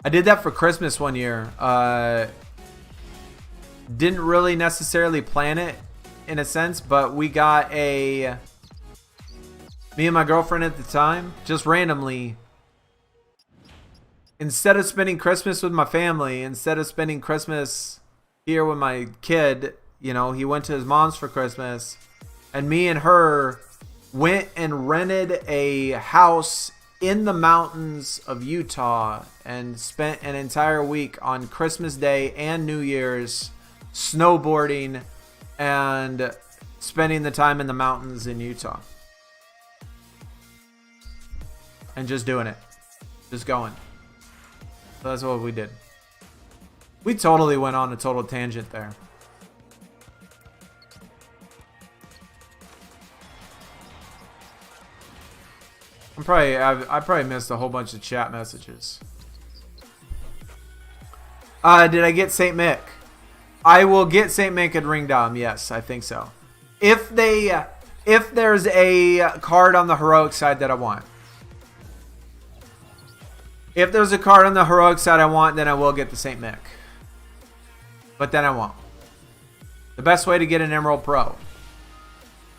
I did that for Christmas one year. Didn't really necessarily plan it in a sense, but we got me and my girlfriend at the time, just randomly, instead of spending Christmas with my family, instead of spending Christmas here with my kid, you know, he went to his mom's for Christmas, and me and her went and rented a house in the mountains of Utah and spent an entire week on Christmas Day and New Year's snowboarding and spending the time in the mountains in Utah. And just doing it. Just going. So that's what we did. We totally went on a total tangent there. I probably missed a whole bunch of chat messages. Did I get St. Mick? I will get St. Mick at Ringdom. Yes, I think so. If there's a card on the heroic side that I want. If there's a card on the heroic side I want, then I will get the St. Mick. But then I won't. The best way to get an Emerald Pro.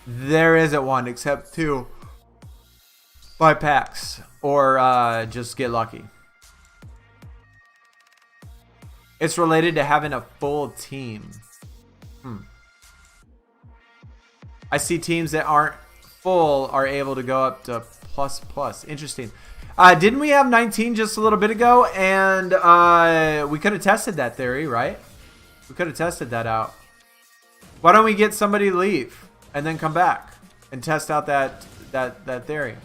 There isn't one except to buy packs or just get lucky. It's related to having a full team. I see teams that aren't full are able to go up to plus. Interesting. Didn't we have 19 just a little bit ago? And we could have tested that theory, right? We could have tested that out. Why don't we get somebody to leave and then come back and test out that theory?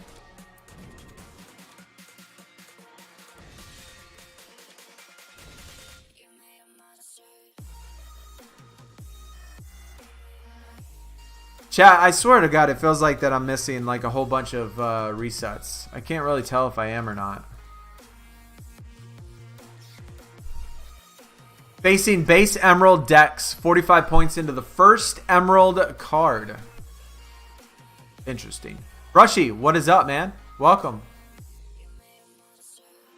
Chat, I swear to God, it feels like that I'm missing like a whole bunch of resets. I can't really tell if I am or not. Facing base Emerald decks, 45 points into the first Emerald card. Interesting. Brushy, what is up, man? Welcome.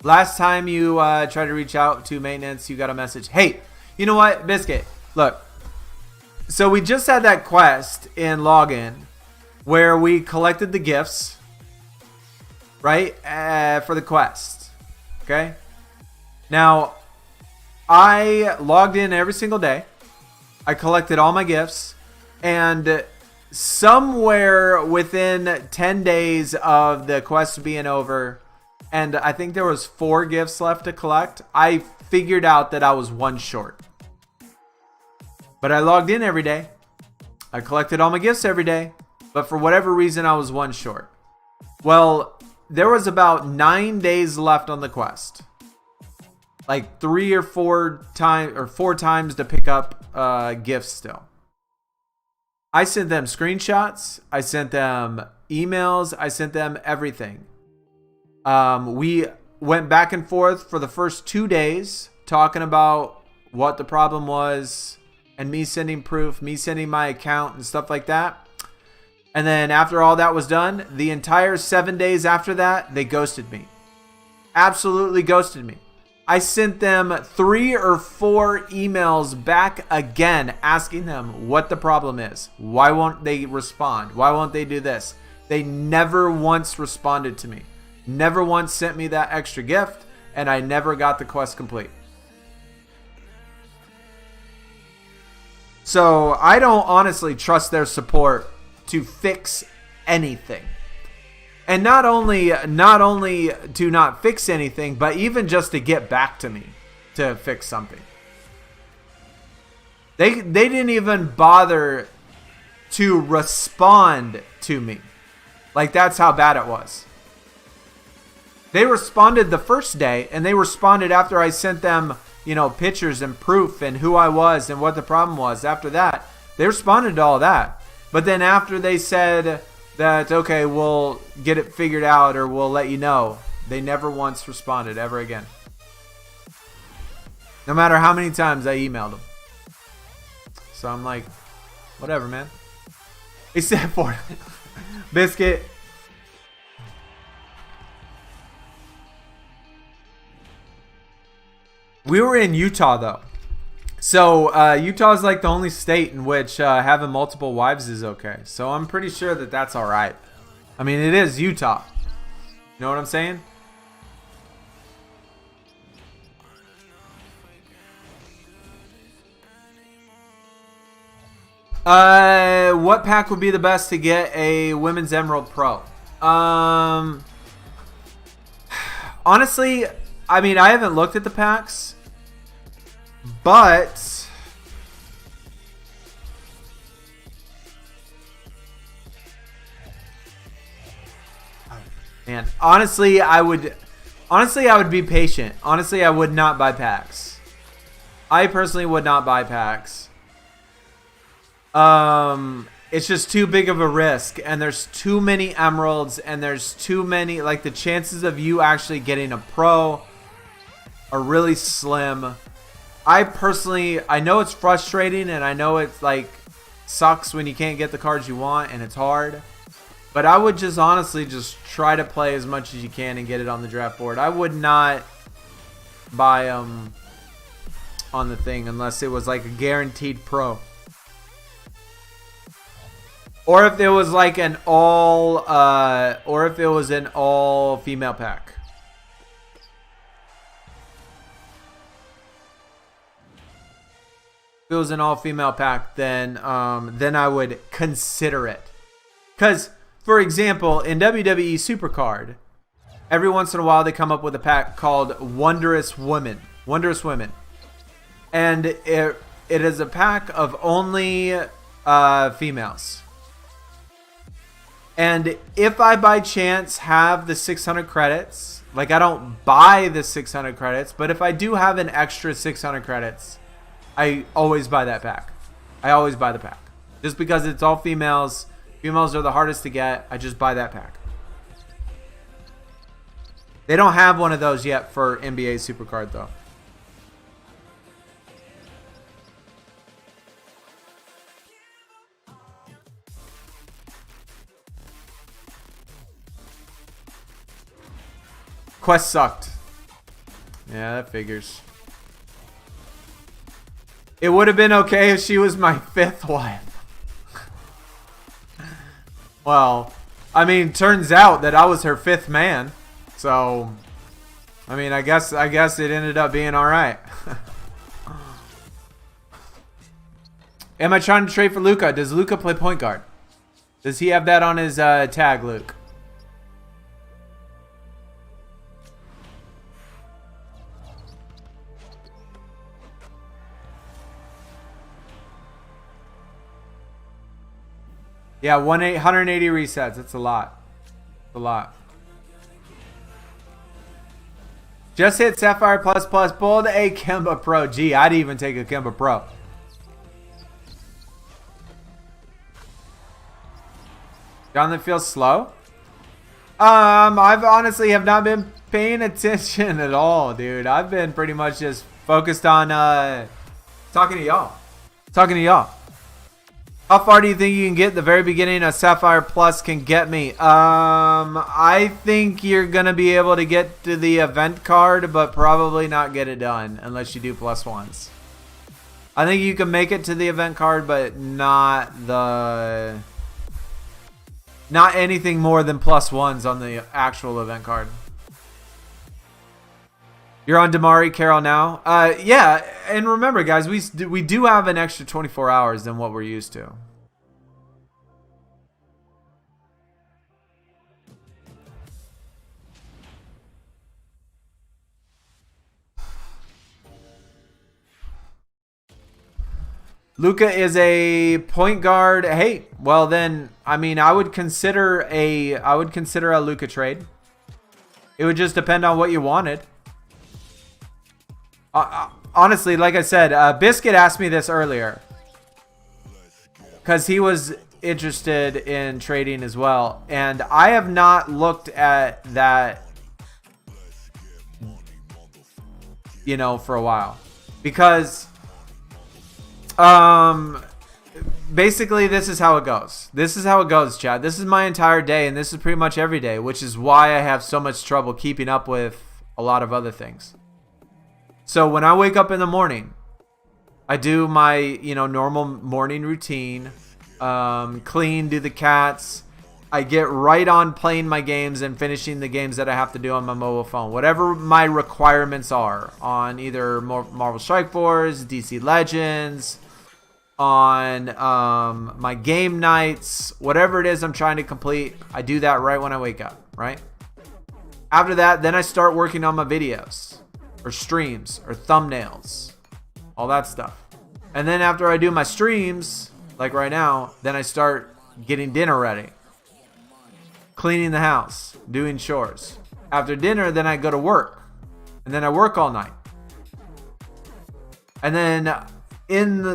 Last time you tried to reach out to maintenance, you got a message. Hey, you know what, Biscuit? Look. So we just had that quest in login where we collected the gifts, right, for the quest, okay? Now, I logged in every single day. I collected all my gifts, and somewhere within 10 days of the quest being over, and I think there was 4 gifts left to collect, I figured out that I was one short. But I logged in every day. I collected all my gifts every day. But for whatever reason, I was one short. Well, there was about 9 days left on the quest. Like 3 or 4 times to pick up gifts still. I sent them screenshots. I sent them emails. I sent them everything. We went back and forth for the first 2 days talking about what the problem was. And me sending proof, me sending my account and stuff like that. And then after all that was done, the entire 7 days after that, they ghosted me. absolutely ghosted me. I sent them 3 or 4 emails back again asking them what the problem is. Why won't they respond? Why won't they do this? They never once responded to me. Never once sent me that extra gift, and I never got the quest complete. So I don't honestly trust their support to fix anything. And not only to not fix anything, but even just to get back to me to fix something. They didn't even bother to respond to me. Like, that's how bad it was. They responded the first day, and they responded after I sent them, pictures and proof and who I was and what the problem was. After that, they responded to all that. But then after they said that, okay, we'll get it figured out or we'll let you know, they never once responded ever again. No matter how many times I emailed them. So I'm like, whatever, man. Except for Biscuit. We were in Utah, though. So Utah is like the only state in which having multiple wives is okay. So I'm pretty sure that that's all right. I mean, it is Utah. You know what I'm saying? What pack would be the best to get a Women's Emerald Pro? Honestly, I mean, I haven't looked at the packs. But man, honestly, I would be patient. Honestly, I would not buy packs. I personally would not buy packs. It's just too big of a risk, and there's too many emeralds, and there's too many, like, the chances of you actually getting a pro are really slim. I know it's frustrating, and I know it's like sucks when you can't get the cards you want and it's hard, but I would just honestly just try to play as much as you can and get it on the draft board. I would not buy them on the thing unless it was like a guaranteed pro, or if it was like an all female pack. If it was an all-female pack, then I would consider it. Because, for example, in WWE SuperCard, every once in a while they come up with a pack called Wondrous Women. And it is a pack of only females. And if I by chance have the 600 credits, like, I don't buy the 600 credits, but if I do have an extra 600 credits, I always buy that pack. I always buy the pack. Just because it's all females. Females are the hardest to get. I just buy that pack. They don't have one of those yet for NBA SuperCard, though. Quest sucked. Yeah, that figures. It would have been okay if she was my 5th wife. Well, I mean, turns out that I was her 5th man. So, I mean, I guess it ended up being all right. Am I trying to trade for Luka? Does Luka play point guard? Does he have that on his tag, Luke? Yeah, 180 resets. That's a lot. That's a lot. Just hit Sapphire Plus Plus. Pulled a Kemba Pro. Gee, I'd even take a Kemba Pro. Gauntlet feels slow. I've honestly have not been paying attention at all, dude. I've been pretty much just focused on talking to y'all. How far do you think you can get? The very beginning of Sapphire Plus can get me. I think you're going to be able to get to the event card, but probably not get it done unless you do +1s. I think you can make it to the event card, but not anything more than +1s on the actual event card. You're on Damari Carroll now? Yeah, and remember, guys, we do have an extra 24 hours than what we're used to. Luka is a point guard. Hey, well then, I mean, I would consider a Luka trade. It would just depend on what you wanted. Honestly, like I said, Biscuit asked me this earlier because he was interested in trading as well, and I have not looked at that, you know, for a while because basically this is how it goes. This is how it goes, Chad. This is my entire day, and this is pretty much every day, which is why I have so much trouble keeping up with a lot of other things. So when I wake up in the morning, I do my, you know, normal morning routine, clean, do the cats. I get right on playing my games and finishing the games that I have to do on my mobile phone. Whatever my requirements are on either Marvel Strike Force, DC Legends, on my game nights, whatever it is I'm trying to complete, I do that right when I wake up, right? After that, then I start working on my videos or streams or thumbnails, all that stuff. And then after I do my streams, like right now, then I start getting dinner ready, cleaning the house, doing chores. After dinner, then I go to work, and then I work all night. And then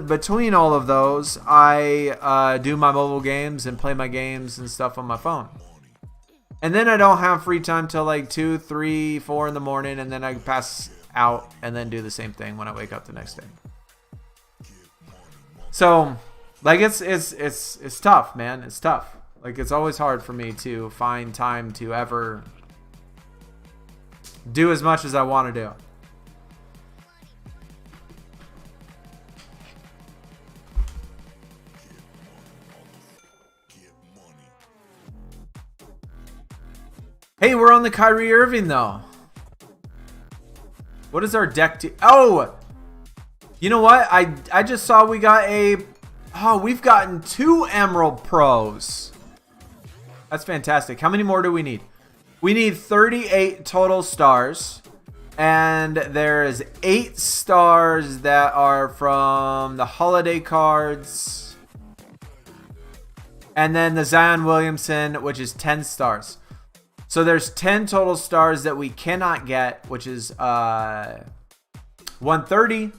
between all of those, I do my mobile games and play my games and stuff on my phone. And then I don't have free time till like 2, 3, 4 in the morning, and then I pass out and then do the same thing when I wake up the next day. So, like, it's tough, man. It's tough. Like, it's always hard for me to find time to ever do as much as I want to do. Hey, we're on the Kyrie Irving, though. What is our deck to... Oh! You know what? I just saw we got a... Oh, we've gotten 2 Emerald Pros. That's fantastic. How many more do we need? We need 38 total stars. And there's 8 stars that are from the holiday cards. And then the Zion Williamson, which is 10 stars. So there's 10 total stars that we cannot get, which is 130.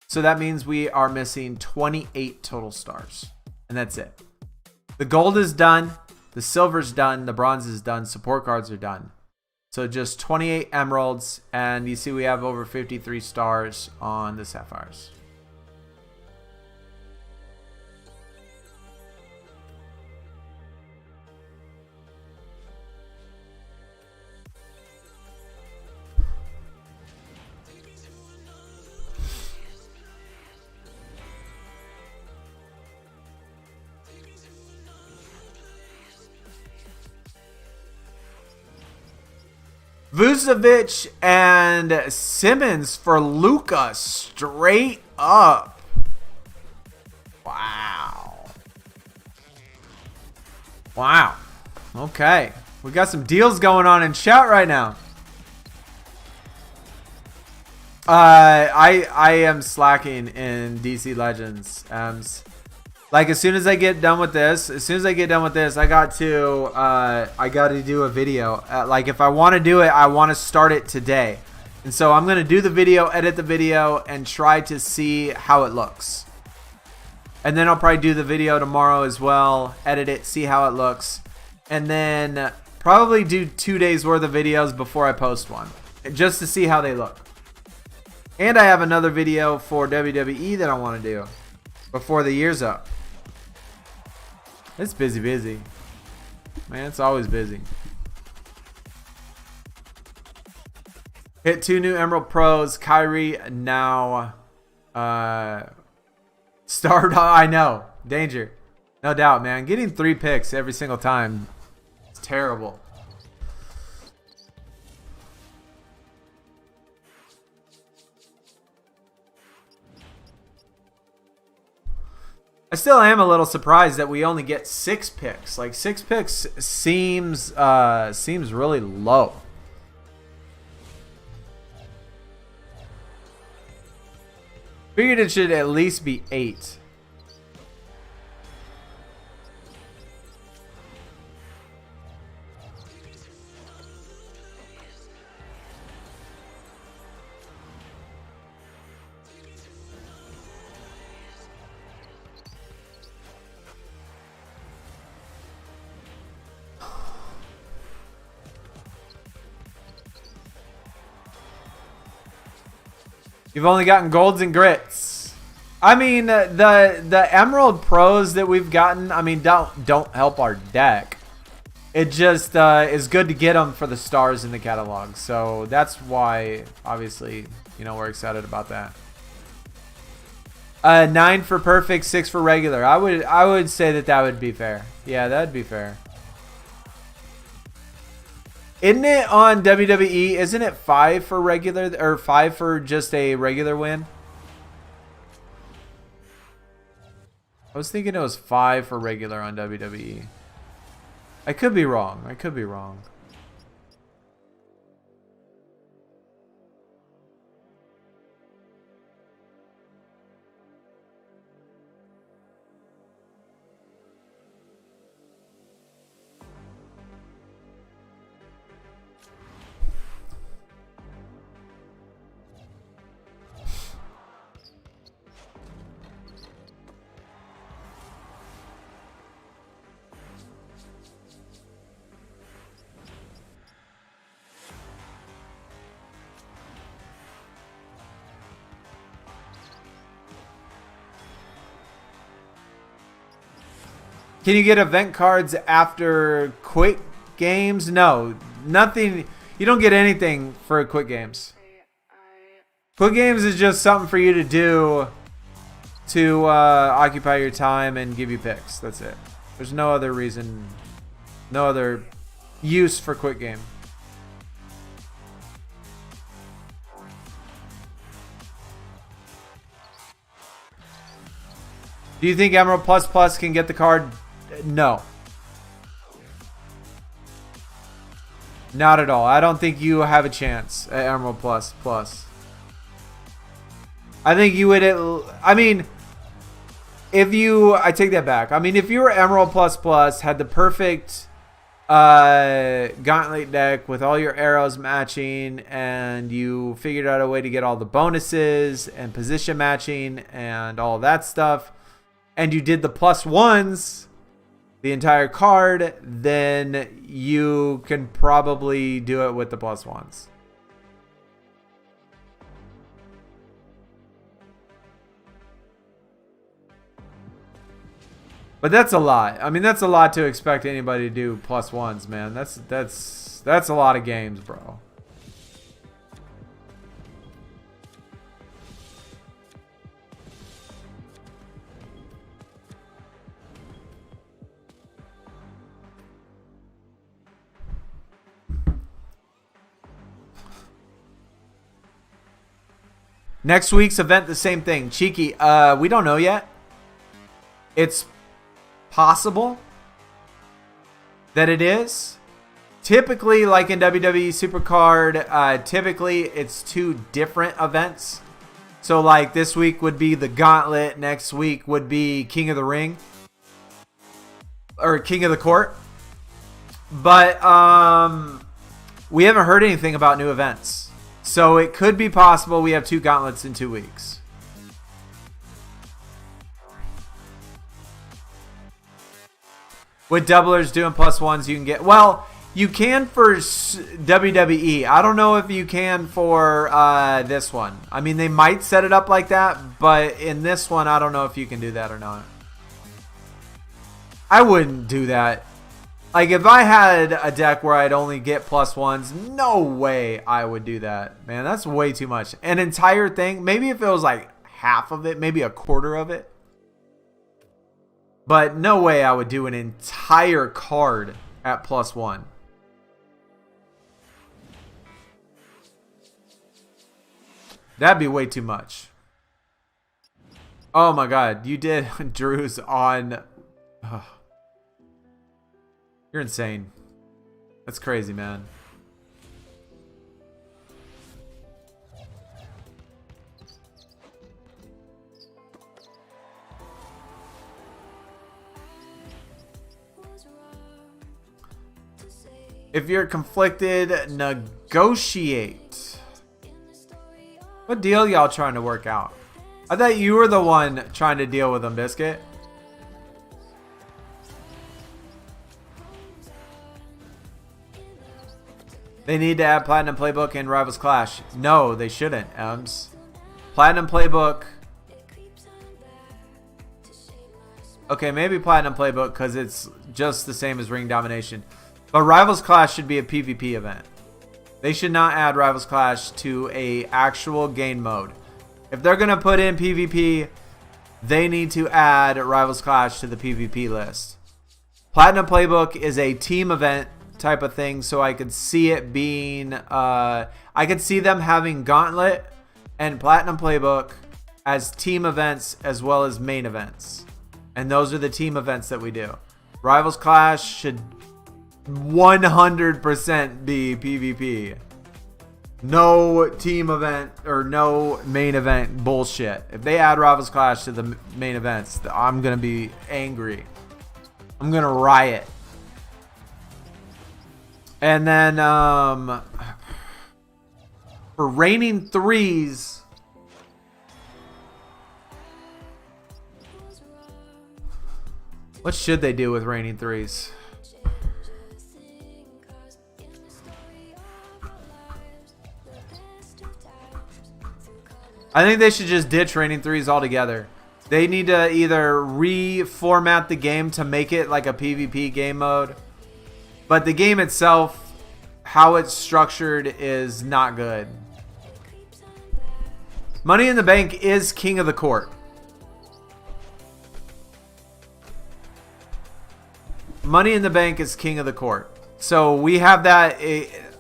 So that means we are missing 28 total stars. And that's it. The gold is done. The silver's done. The bronze is done. Support cards are done. So just 28 emeralds. And you see we have over 53 stars on the sapphires. Vucevic and Simmons for Luka straight up. Wow. Wow. Okay. We got some deals going on in chat right now. I am slacking in DC Legends. Like as soon as I get done with this, I got to do a video. Like if I want to do it, I want to start it today. And so I'm going to do the video, edit the video, and try to see how it looks. And then I'll probably do the video tomorrow as well, edit it, see how it looks. And then probably do 2 days worth of videos before I post one, just to see how they look. And I have another video for WWE that I want to do before the year's up. It's busy. Man, it's always busy. Hit 2 new Emerald Pros. Kyrie now start. I know. Danger. No doubt, man. Getting 3 picks every single time. It's terrible. I still am a little surprised that we only get 6 picks. Like 6 picks seems really low. Figured it should at least be 8. You've only gotten golds and grits. I mean, the Emerald Pros that we've gotten, I mean, don't help our deck. It just is good to get them for the stars in the catalog. So that's why, obviously, you know, we're excited about that. 9 for perfect, 6 for regular. I would say that would be fair. Yeah, that'd be fair. Isn't it on WWE? Isn't it 5 for regular or 5 for just a regular win? I was thinking it was 5 for regular on WWE. I could be wrong. I could be wrong. Can you get event cards after quick games? No, nothing. You don't get anything for quick games. Quick games is just something for you to do to occupy your time and give you picks. That's it. There's no other reason, no other use for quick game. Do you think Emerald Plus Plus can get the card? No. Not at all. I don't think you have a chance at Emerald Plus Plus. I think you would. I mean, if you, I take that back. I mean, if you were Emerald Plus Plus, had the perfect Gauntlet deck with all your arrows matching, and you figured out a way to get all the bonuses and position matching and all that stuff, and you did the +1s, the entire card, then you can probably do it with the +1s. But that's a lot. I mean, that's a lot to expect anybody to do +1s, man. That's a lot of games, bro. Next week's event, the same thing. Cheeky, we don't know yet. It's possible that it is. Typically, like in WWE SuperCard, typically it's 2 different events. So like this week would be the Gauntlet, next week would be King of the Ring. Or King of the Court. But we haven't heard anything about new events. So it could be possible we have 2 gauntlets in 2 weeks. With doublers doing +1s, you can get... Well, you can for WWE. I don't know if you can for this one. I mean, they might set it up like that, but in this one, I don't know if you can do that or not. I wouldn't do that. Like, if I had a deck where I'd only get +1s, no way I would do that. Man, that's way too much. An entire thing, maybe if it was like half of it, maybe a quarter of it. But no way I would do an entire card at +1. That'd be way too much. Oh my god, you did Drew's on... You're insane. That's crazy, man. If you're conflicted, negotiate. What deal y'all trying to work out? I thought you were the one trying to deal with them, Biscuit. They need to add Platinum Playbook in Rivals Clash. No, they shouldn't, Ems. Platinum Playbook. Okay, maybe Platinum Playbook because it's just the same as Ring Domination. But Rivals Clash should be a PvP event. They should not add Rivals Clash to a actual game mode. If they're going to put in PvP, they need to add Rivals Clash to the PvP list. Platinum Playbook is a team event type of thing, so I could see it being I could see them having Gauntlet and Platinum Playbook as team events as well as main events, and those are the team events that we do. Rivals Clash should 100% be PvP. No team event or no main event bullshit. If they add Rivals Clash to the main events, I'm gonna be angry. I'm gonna riot. And then for Reigning Threes, what should they do with Reigning Threes? I think they should just ditch Reigning Threes altogether. They need to either reformat the game to make it like a PvP game mode. But the game itself, how it's structured, is not good. Money in the Bank is king of the court. Money in the Bank is king of the court. So we have that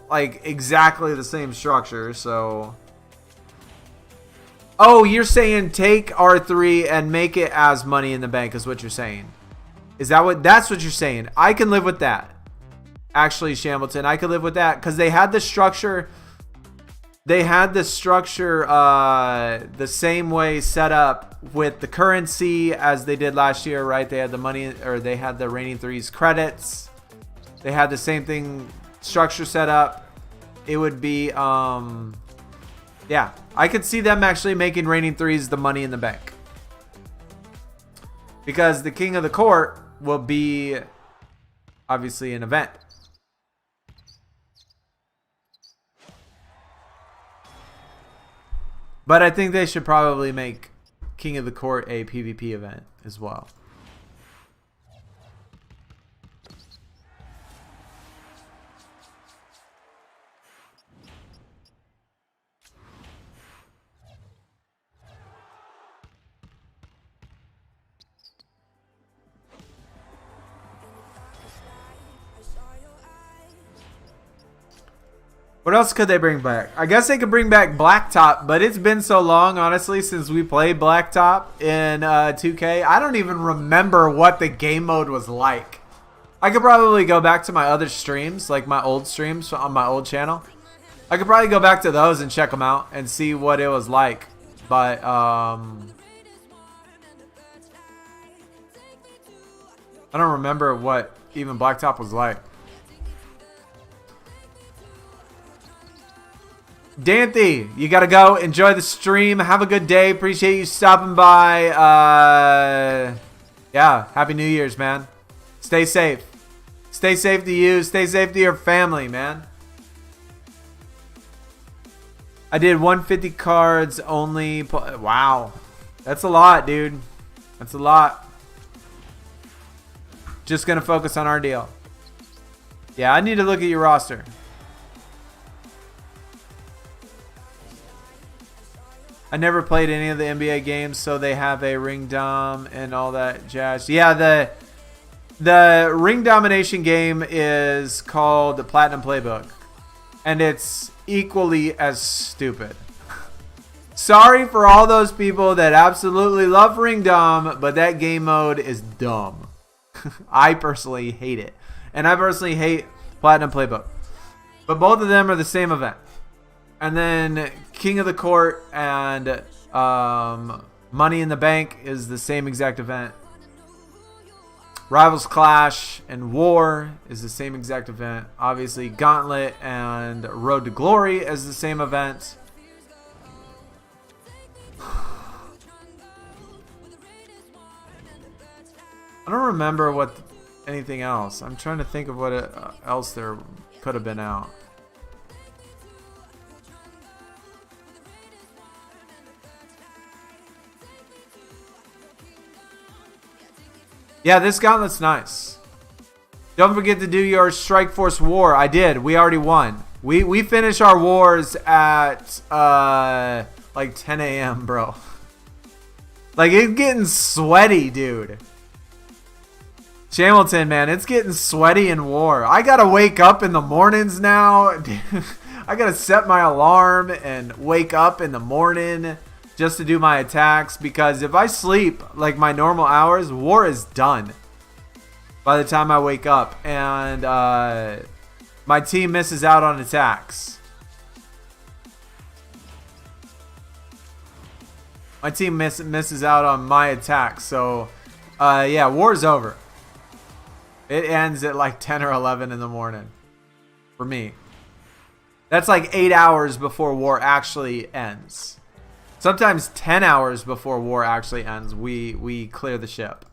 like exactly the same structure. So, oh, you're saying take R3 and make it as Money in the Bank is what you're saying. Is that what? That's what you're saying. I can live with that. Actually, Shambleton, I could live with that because they had the structure. They had the structure the same way set up with the currency as they did last year, right? They had the money, or they had the Reigning Threes credits. They had the same thing structure set up. It would be, yeah, I could see them actually making Reigning Threes the Money in the Bank because the king of the court will be obviously an event. But I think they should probably make King of the Court a PvP event as well. What else could they bring back? I guess they could bring back Blacktop, but it's been so long, honestly, since we played Blacktop in 2K. I don't even remember what the game mode was like. I could probably go back to my other streams, like my old streams on my old channel. I could probably go back to those and check them out and see what it was like. But, I don't remember what even Blacktop was like. Danthy, you gotta go. Enjoy the stream. Have a good day. Appreciate you stopping by. Yeah, Happy New Year's, man. Stay safe. Stay safe to you. Stay safe to your family, man. I did 150 cards only. Wow. That's a lot, dude. That's a lot. Just going to focus on our deal. Yeah, I need to look at your roster. I never played any of the NBA games, so they have a ring dom and all that jazz. Yeah, the ring domination game is called the Platinum Playbook, and it's equally as stupid. Sorry for all those people that absolutely love ring dom, but that game mode is dumb. I personally hate it, and I personally hate Platinum Playbook. But both of them are the same event. And then King of the Court and Money in the Bank is the same exact event. Rivals Clash and War is the same exact event. Obviously, Gauntlet and Road to Glory is the same event. I don't remember anything else. I'm trying to think of what else there could have been out. Yeah, this Gauntlet's nice. Don't forget to do your Strike Force War. I did. We already won. We finish our wars at like 10 a.m., bro. Like, it's getting sweaty, dude. Hamilton, man, it's getting sweaty in war. I gotta wake up in the mornings now. I gotta set my alarm and wake up in the morning just to do my attacks, because if I sleep like my normal hours, war is done by the time I wake up, and my team misses out on attacks. My team misses out on my attacks. So yeah, war's over. It ends at like 10 or 11 in the morning for me. That's like 8 hours before war actually ends. Sometimes 10 hours before war actually ends, we clear the ship.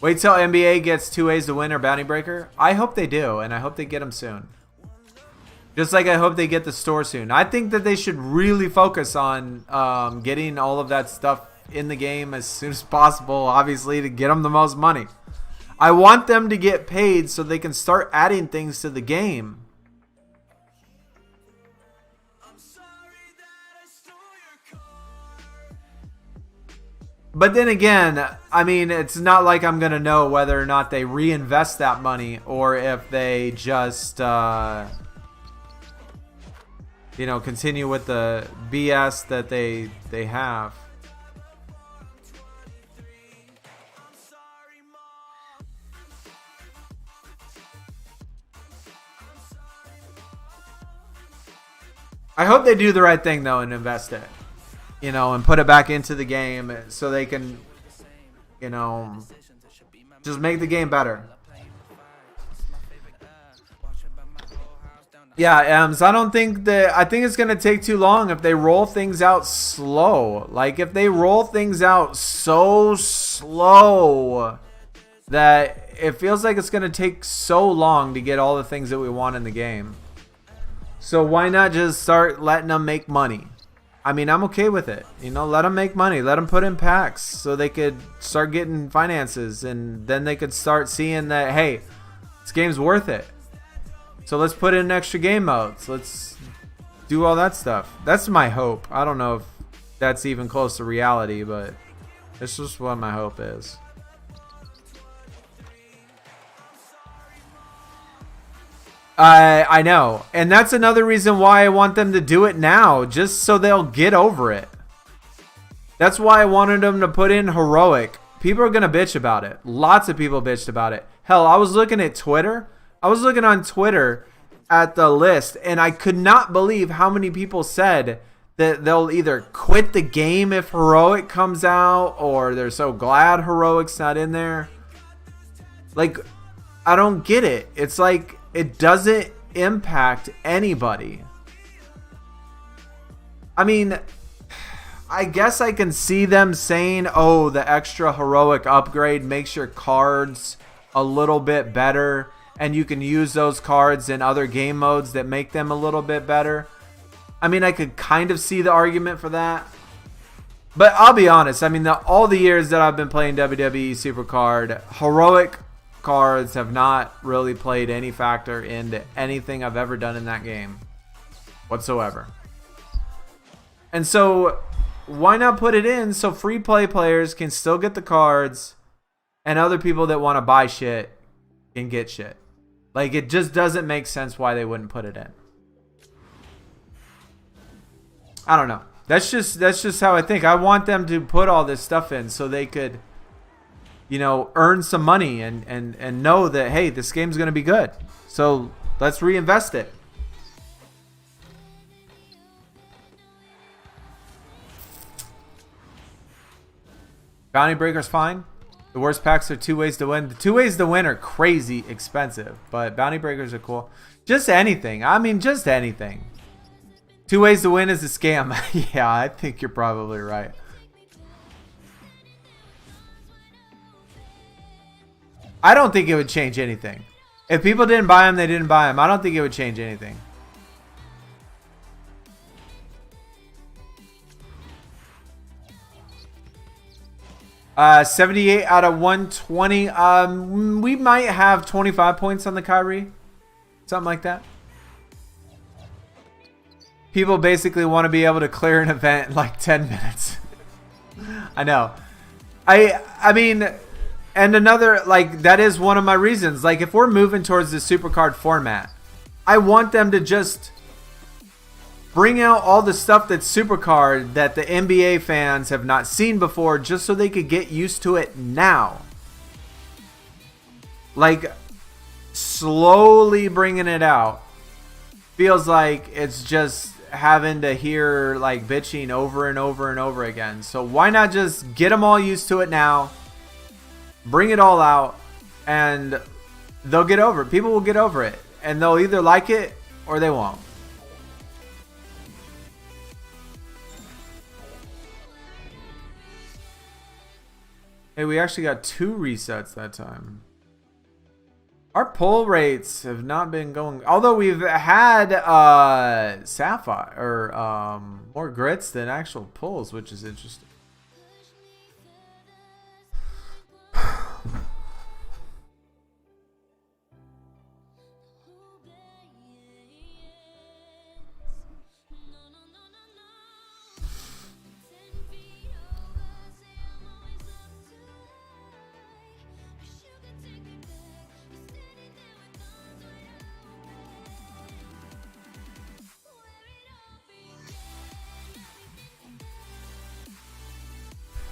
Wait till NBA gets 2 ways to win or Bounty Breaker. I hope they do, and I hope they get them soon. Just like I hope they get the store soon. I think that they should really focus on getting all of that stuff in the game as soon as possible, obviously, to get them the most money. I want them to get paid so they can start adding things to the game. But then again, I mean, it's not like I'm going to know whether or not they reinvest that money or if they just, you know, continue with the BS that they have. I hope they do the right thing, though, and invest it. You know, and put it back into the game so they can, you know, just make the game better. Yeah, Ems, I don't think that, I think it's going to take too long if they roll things out slow. Like, if they roll things out so slow that it feels like it's going to take so long to get all the things that we want in the game. So why not just start letting them make money? I mean, I'm okay with it. You know, let them make money. Let them put in packs so they could start getting finances. And then they could start seeing that, hey, this game's worth it. So let's put in extra game modes. Let's do all that stuff. That's my hope. I don't know if that's even close to reality, but it's just what my hope is. I know. And that's another reason why I want them to do it now, just so they'll get over it. That's why I wanted them to put in heroic. People are going to bitch about it. Lots of people bitched about it. Hell, I was looking at Twitter. I was looking on Twitter at the list, and I could not believe how many people said that they'll either quit the game if heroic comes out, or they're so glad heroic's not in there. Like, I don't get it. It's like, it doesn't impact anybody. I mean, I guess I can see them saying, oh, the extra heroic upgrade makes your cards a little bit better, and you can use those cards in other game modes that make them a little bit better. I mean, I could kind of see the argument for that. But I'll be honest, I mean, all the years that I've been playing WWE SuperCard, heroic cards have not really played any factor into anything I've ever done in that game whatsoever. And so, why not put it in so free play players can still get the cards and other people that want to buy shit can get shit? Like, it just doesn't make sense why they wouldn't put it in. I don't know. That's just how I think. I want them to put all this stuff in so they could, you know, earn some money and know that, hey, this game's going to be good. So let's reinvest it. Bounty Breaker's fine. The worst packs are 2 ways to win. The 2 ways to win are crazy expensive, but Bounty Breakers are cool. Just anything. I mean, just anything. 2 ways to win is a scam. Yeah, I think you're probably right. I don't think it would change anything. If people didn't buy them, they didn't buy them. I don't think it would change anything. Uh, 78 out of 120. We might have 25 points on the Kyrie. Something like that. People basically want to be able to clear an event in like 10 minutes. I know. I mean, and another, like, that is one of my reasons. Like, if we're moving towards the SuperCard format, I want them to just bring out all the stuff that's SuperCard that the NBA fans have not seen before, just so they could get used to it now. Like, slowly bringing it out feels like it's just having to hear like bitching over and over and over again. So why not just get them all used to it now, bring it all out, and they'll get over it. People will get over it, and they'll either like it or they won't. Hey, we actually got 2 resets that time. Our pull rates have not been going, although we've had Sapphire or more grits than actual pulls, which is interesting.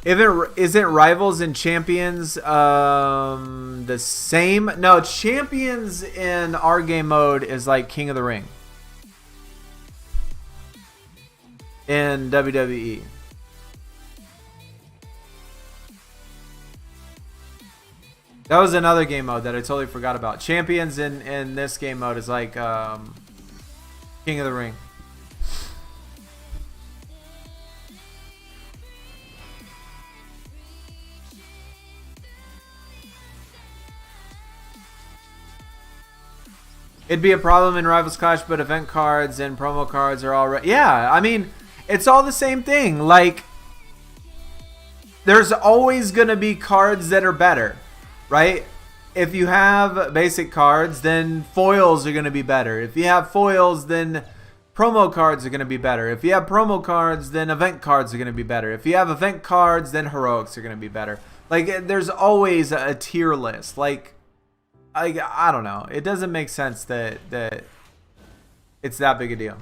Isn't Rivals and Champions the same? No, Champions in our game mode is like King of the Ring in WWE. That was another game mode that I totally forgot about. Champions in this game mode is like King of the Ring. It'd be a problem in Rivals Clash, but event cards and promo cards are all right. Yeah, I mean, it's all the same thing. Like, there's always going to be cards that are better, right? If you have basic cards, then foils are going to be better. If you have foils, then promo cards are going to be better. If you have promo cards, then event cards are going to be better. If you have event cards, then heroics are going to be better. Like, there's always a tier list. Like, I don't know. It doesn't make sense that it's that big a deal.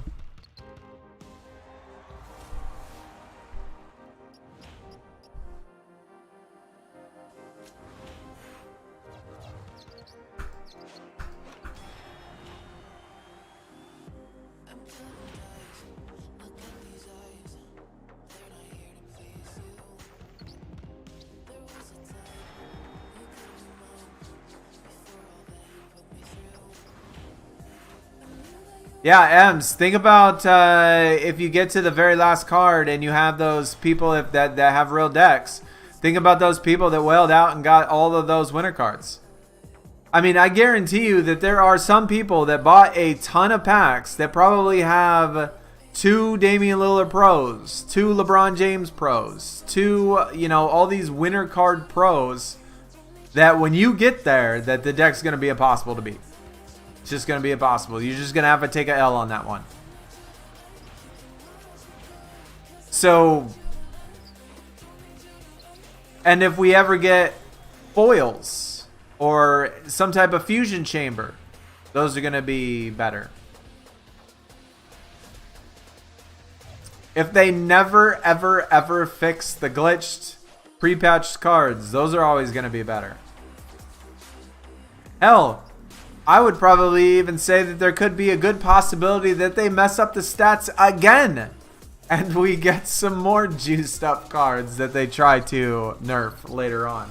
Yeah, Ems, think about if you get to the very last card and you have those people that have real decks. Think about those people that wailed out and got all of those winter cards. I mean, I guarantee you that there are some people that bought a ton of packs that probably have 2 Damian Lillard pros, 2 LeBron James pros, 2, you know, all these winter card pros that when you get there, that the deck's going to be impossible to beat. It's just going to be impossible. You're just going to have to take a L on that one. So, and if we ever get foils or some type of fusion chamber, those are going to be better. If they never, ever, ever fix the glitched pre-patched cards, those are always going to be better. Hell, I would probably even say that there could be a good possibility that they mess up the stats again and we get some more juiced up cards that they try to nerf later on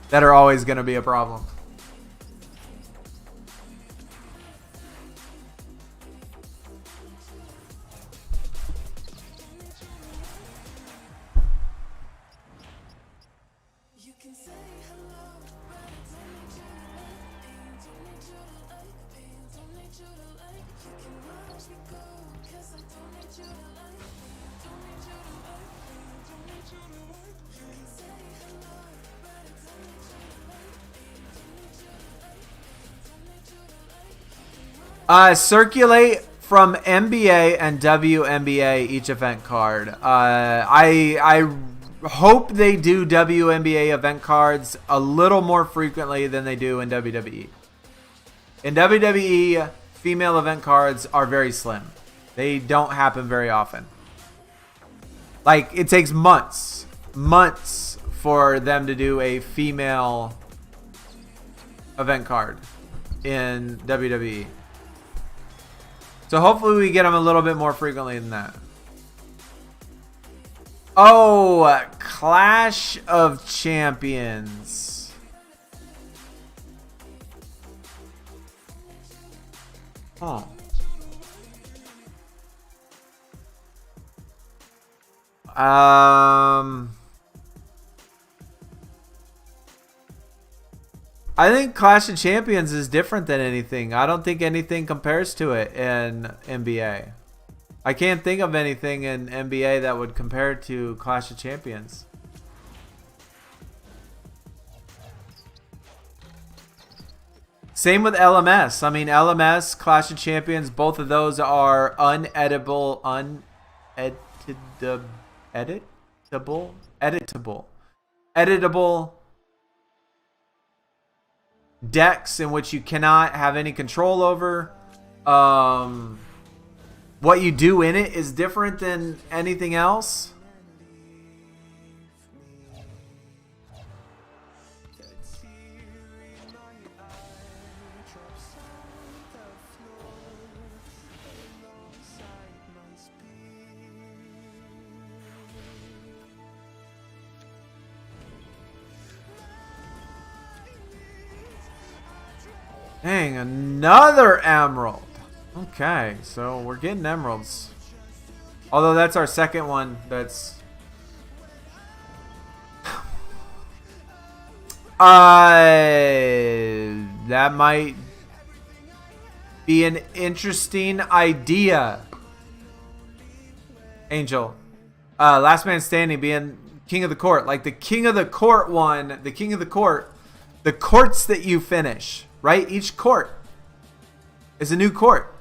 that are always going to be a problem. Circulate from NBA and WNBA each event card. I hope they do WNBA event cards a little more frequently than they do in WWE. In WWE, female event cards are very slim. They don't happen very often. Like, it takes months for them to do a female event card in WWE. So hopefully we get them a little bit more frequently than that. Oh, Clash of Champions. Oh. I think Clash of Champions is different than anything. I don't think anything compares to it in NBA. I can't think of anything in NBA that would compare to Clash of Champions. Same with LMS. I mean, LMS, Clash of Champions, both of those are editable decks in which you cannot have any control over. What you do in it is different than anything else. Dang, another emerald. Okay, so we're getting emeralds. Although that's our second one that's... that might be an interesting idea. Angel. Last man standing being king of the court. Like the king of the court one, the king of the court, the courts that you finish. Right? Each court is a new court.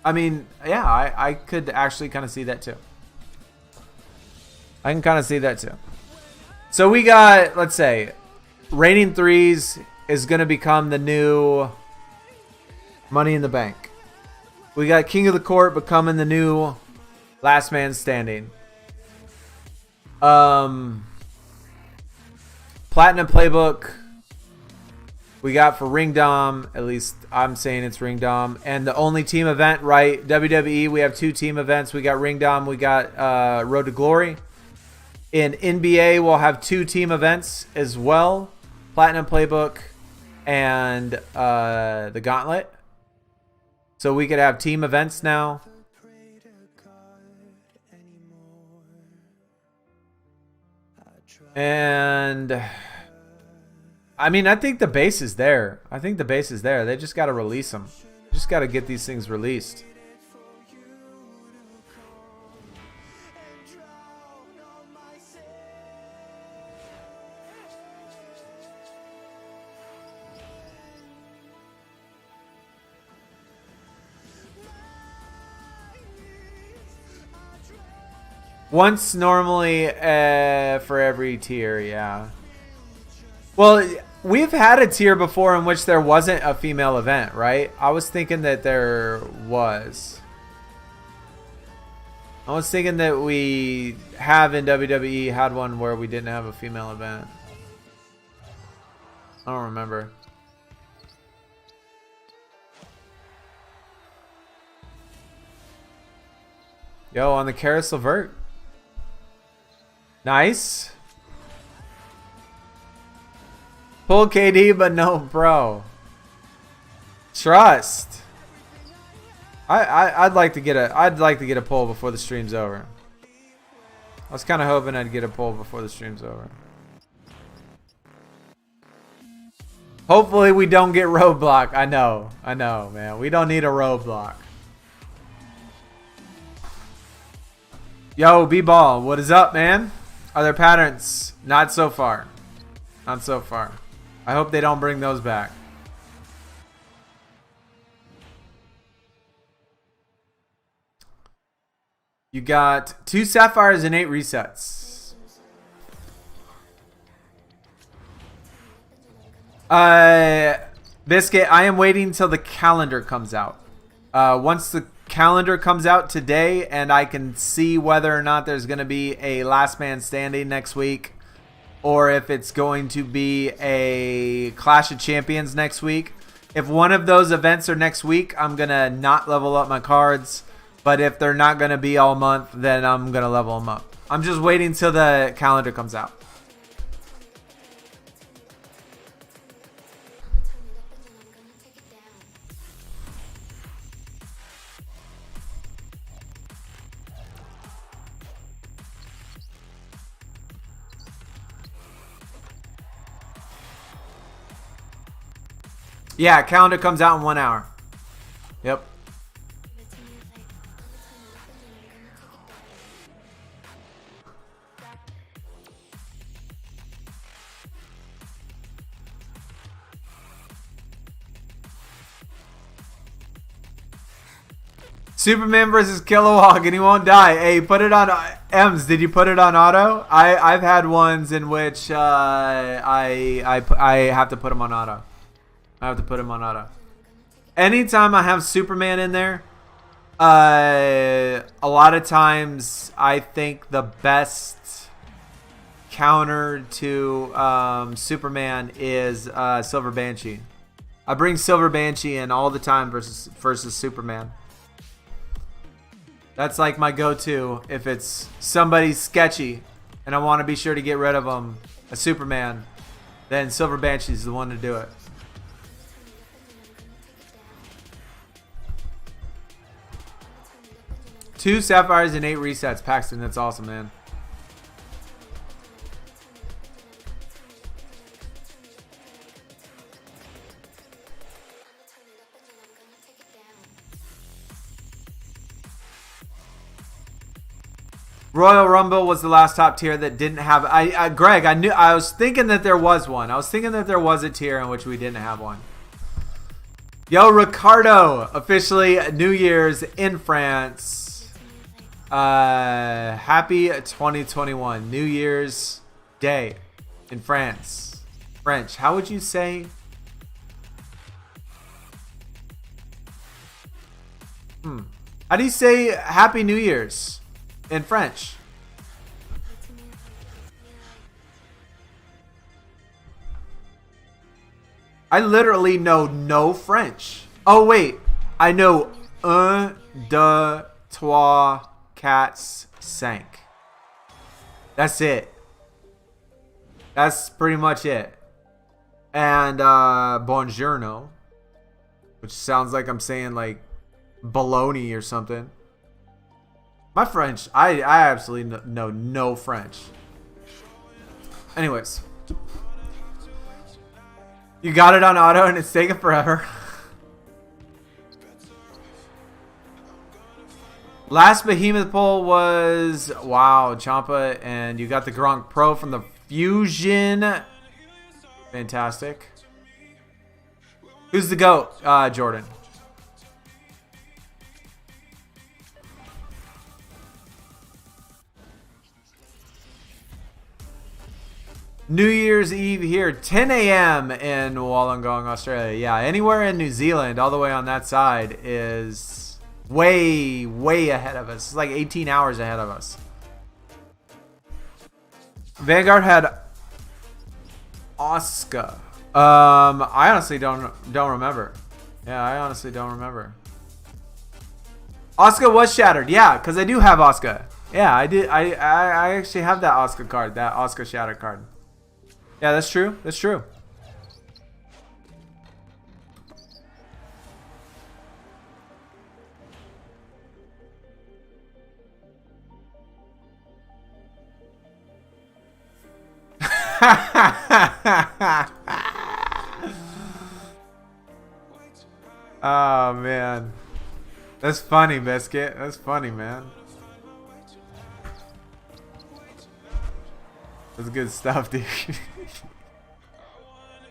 I mean, yeah, I could actually kind of see that too. I can kind of see that too. So we got, let's say, Raining Threes is going to become the new Money in the Bank. We got King of the Court becoming the new Last Man Standing. Platinum Playbook. We got for Ring Dom, at least I'm saying it's Ring Dom. And the only team event, right? WWE, we have 2 team events. We got Ring Dom, we got Road to Glory. In NBA, we'll have 2 team events as well. Platinum Playbook and the Gauntlet. So we could have team events now. And I mean, I think the base is there. I think the base is there. They just got to release them. Just got to get these things released. Once normally for every tier, yeah. Well, we've had a tier before in which there wasn't a female event, right? I was thinking that there was. I was thinking that we have in WWE had one where we didn't have a female event. I don't remember. Yo, on the Carousel Vert. Nice. Pull KD, but no bro. Trust. I'd like to get a pull before the stream's over. I was kind of hoping I'd get a pull before the stream's over. Hopefully we don't get roadblock. I know, man. We don't need a roadblock. Yo, B-Ball, what is up, man? Are there patterns? Not so far. Not so far. I hope they don't bring those back. You got 2 sapphires and 8 resets. Biscuit, I am waiting until the calendar comes out. Once the calendar comes out today and I can see whether or not there's going to be a last man standing next week or if it's going to be a Clash of Champions next week. If one of those events are next week, I'm going to not level up my cards. But if they're not going to be all month, then I'm going to level them up. I'm just waiting till the calendar comes out. Yeah, calendar comes out in 1 hour. Yep. Superman versus Kilowog and he won't die. Hey, put it on Ems. Did you put it on auto? I've had ones in which I have to put them on auto. I have to put him on auto. Anytime I have Superman in there, a lot of times I think the best counter to Superman is Silver Banshee. I bring Silver Banshee in all the time versus Superman. That's like my go-to if it's somebody sketchy and I want to be sure to get rid of them, a Superman, then Silver Banshee is the one to do it. Two sapphires and 8 resets, Paxton. That's awesome, man. Royal Rumble was the last top tier that didn't have. Greg, I was thinking that there was one. I was thinking that there was a tier in which we didn't have one. Yo, Ricardo, officially New Year's in France. Happy 2021 New Year's Day in France. French. How would you say? How do you say Happy New Year's in French? I literally know no French. Oh wait, I know un, deux, trois, quatre, cinq. That's it. That's pretty much it. And buongiorno, which sounds like I'm saying like bologna or something. My French, I absolutely know no French. Anyways. You got it on auto and it's taking forever. Last behemoth pull was, wow, Champa, and you got the Gronk Pro from the Fusion. Fantastic. Who's the GOAT? Jordan. New Year's Eve here, 10 a.m. in Wollongong, Australia. Yeah, anywhere in New Zealand, all the way on that side, is way, way ahead of us. It's like 18 hours ahead of us. Vanguard had Oscar. I honestly don't remember. Yeah, I honestly don't remember. Oscar was shattered. Yeah, because I do have Oscar. Yeah, I did. I actually have that Oscar card, that Oscar shattered card. Yeah, that's true. That's true. Oh, man. That's funny, Biscuit. That's funny, man. That's good stuff, dude.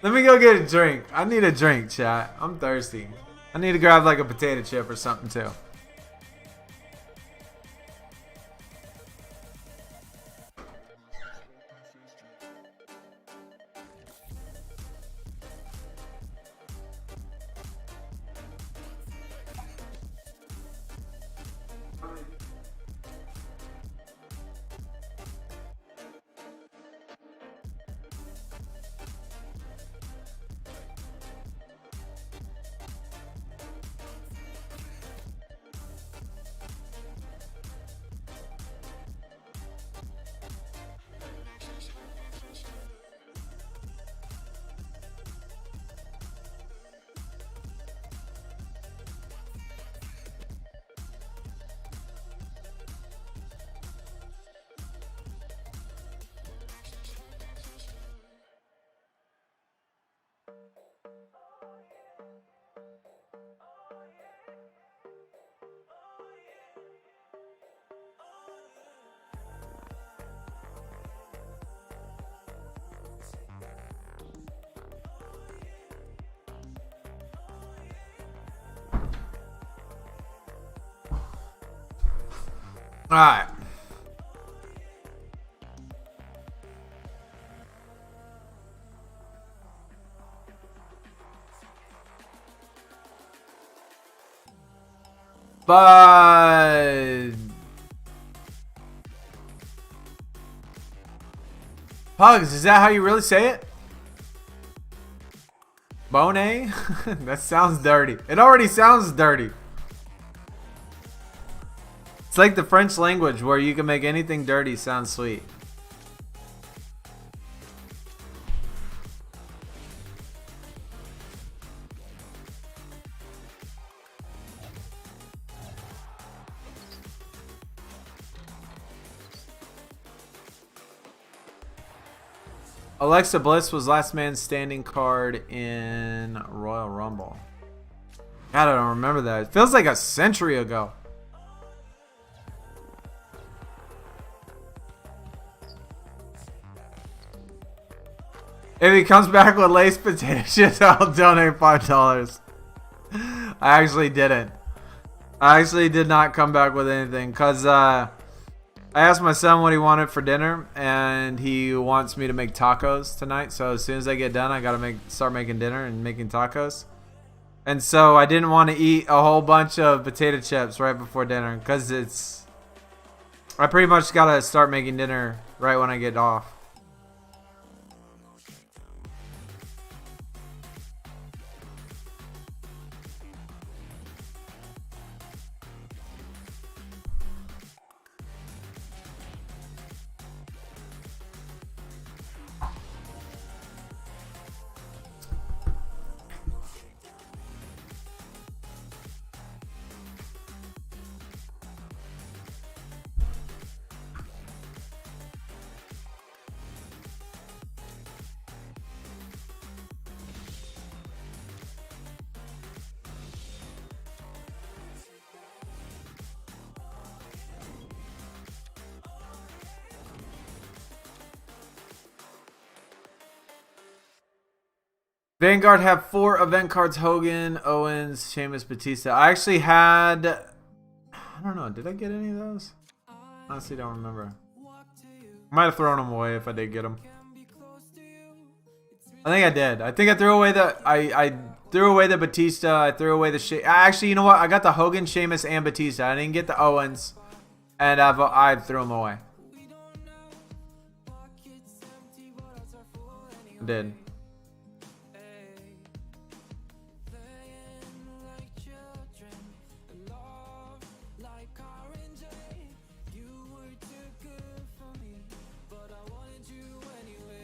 Let me go get a drink. I need a drink, chat. I'm thirsty. I need to grab like a potato chip or something too. All right. But Pugs, is that how you really say it? Bonet? That sounds dirty. It already sounds dirty. It's like the French language where you can make anything dirty sound sweet. Alexa Bliss was last man standing card in Royal Rumble. God, I don't remember that. It feels like a century ago. If he comes back with lace potato chips, I'll donate $5. I actually didn't. I actually did not come back with anything because I asked my son what he wanted for dinner, and he wants me to make tacos tonight. So as soon as I get done, I gotta start making dinner and making tacos. And so I didn't want to eat a whole bunch of potato chips right before dinner because I pretty much gotta start making dinner right when I get off. Vanguard have 4 event cards: Hogan, Owens, Sheamus, Batista. I actually had, I don't know, did I get any of those? Honestly, don't remember. Might have thrown them away if I did get them. I think I did. I think I threw away the I threw away the Batista. I threw away the actually, you know what? I got the Hogan, Sheamus, and Batista. I didn't get the Owens, and I threw them away. I did.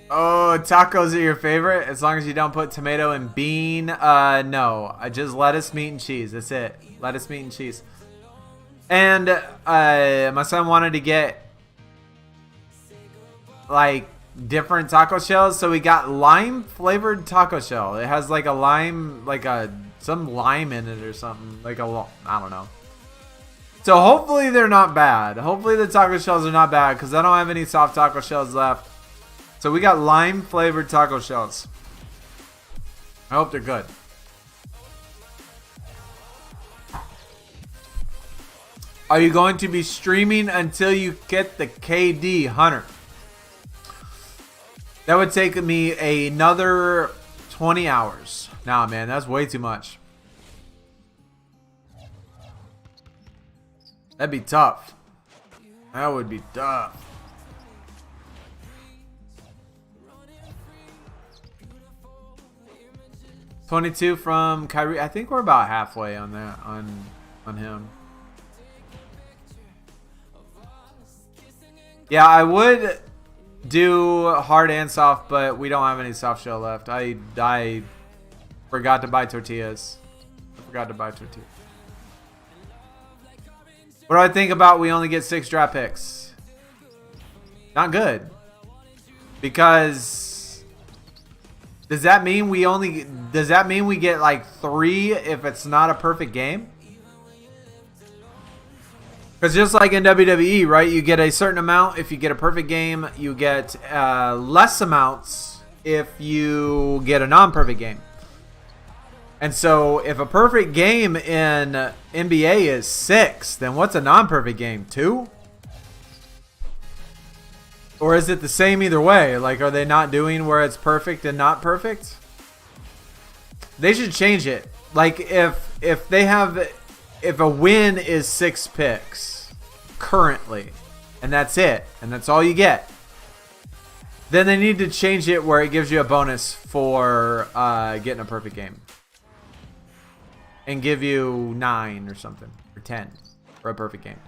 Oh, tacos are your favorite? As long as you don't put tomato and bean? No. I just lettuce, meat, and cheese. That's it. Lettuce, meat, and cheese. And my son wanted to get like different taco shells, so we got lime flavored taco shell. It has like a lime, like some lime in it or something. Like I don't know. So hopefully they're not bad. Hopefully the taco shells are not bad because I don't have any soft taco shells left. So we got lime flavored taco shells. I hope they're good. Are you going to be streaming until you get the KD, Hunter? That would take me another 20 hours. Nah, man, that's way too much. That'd be tough. That would be tough. $22 from Kyrie. I think we're about halfway on that on him. Yeah, I would do hard and soft, but we don't have any soft shell left. I forgot to buy tortillas. What do I think about we only get 6 draft picks? Not good. Because does that mean we get like 3 if it's not a perfect game? Because just like in WWE, right, you get a certain amount if you get a perfect game. You get less amounts if you get a non-perfect game. And so if a perfect game in NBA is 6, then what's a non-perfect game? 2? Or is it the same either way? Like, are they not doing where it's perfect and not perfect? They should change it. Like, if a win is 6 picks currently, and that's it, and that's all you get, then they need to change it where it gives you a bonus for getting a perfect game. And give you 9 or something, or 10 for a perfect game.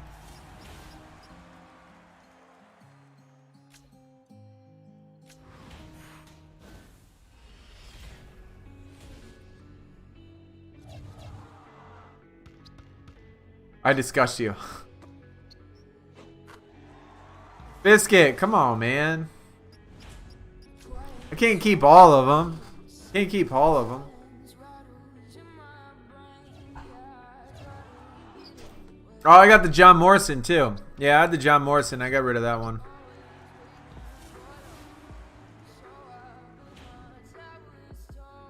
I disgust you. Biscuit, come on, man. I can't keep all of them. Can't keep all of them. Oh, I got the John Morrison too. Yeah, I had the John Morrison. I got rid of that one.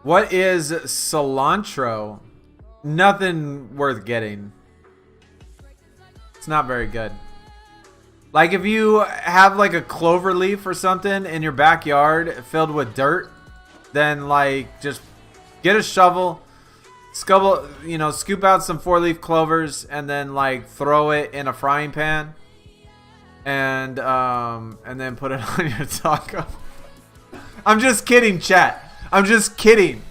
What is cilantro? Nothing worth getting. It's not very good. Like if you have like a clover leaf or something in your backyard filled with dirt, then like just get a shovel, scoop out some 4-leaf clovers and then like throw it in a frying pan and then put it on your taco. I'm just kidding, chat. I'm just kidding.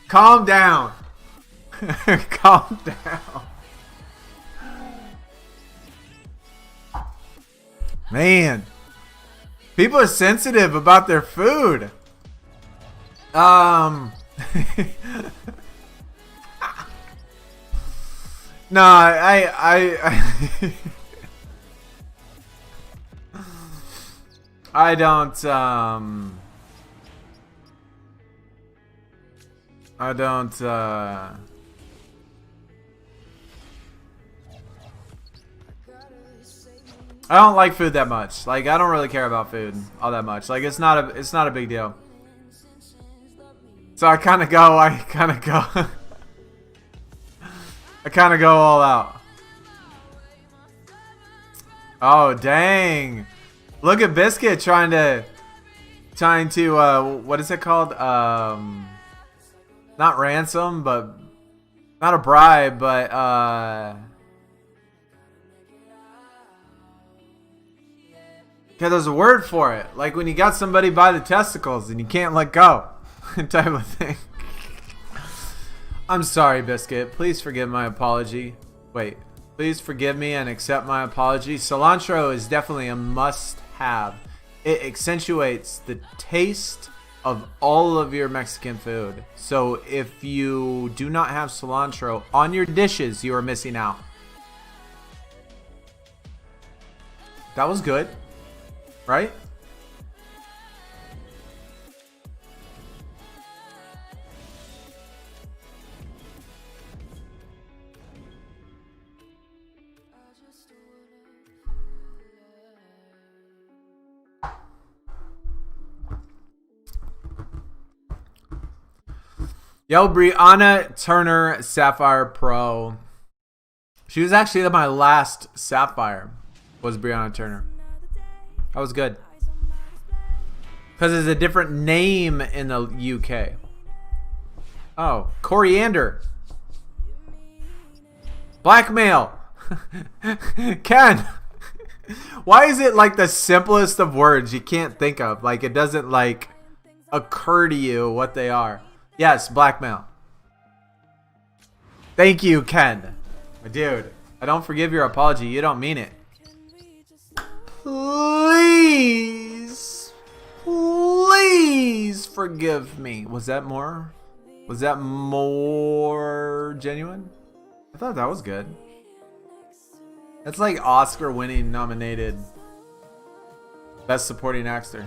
Calm down. Calm down. Man, people are sensitive about their food. No, I don't I don't like food that much. Like I don't really care about food all that much. Like it's not a big deal. So I kind of go all out. Oh, dang. Look at Biscuit trying to what is it called? Not ransom, but not a bribe, but yeah, there's a word for it. Like when you got somebody by the testicles and you can't let go. Type of thing. I'm sorry, Biscuit. Please forgive my apology. Wait. Please forgive me and accept my apology. Cilantro is definitely a must-have. It accentuates the taste of all of your Mexican food. So if you do not have cilantro on your dishes, you are missing out. That was good. Right? Yo, Brianna Turner, Sapphire Pro. She was actually my last Sapphire, was Brianna Turner. That was good. Because it's a different name in the UK. Oh, Coriander. Blackmail. Ken. Why is it like the simplest of words you can't think of? Like it doesn't like occur to you what they are. Yes, blackmail. Thank you, Ken. Dude, I don't forgive your apology. You don't mean it. Please. Please forgive me. Was that more? Was that more genuine? I thought that was good. That's like Oscar winning nominated Best Supporting Actor.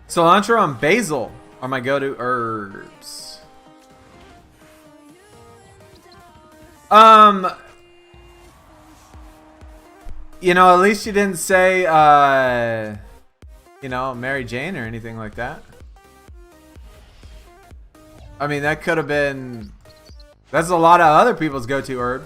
Cilantro and basil are my go-to herbs. You know, at least you didn't say, you know, Mary Jane or anything like that. I mean, that could have been... That's a lot of other people's go-to herb.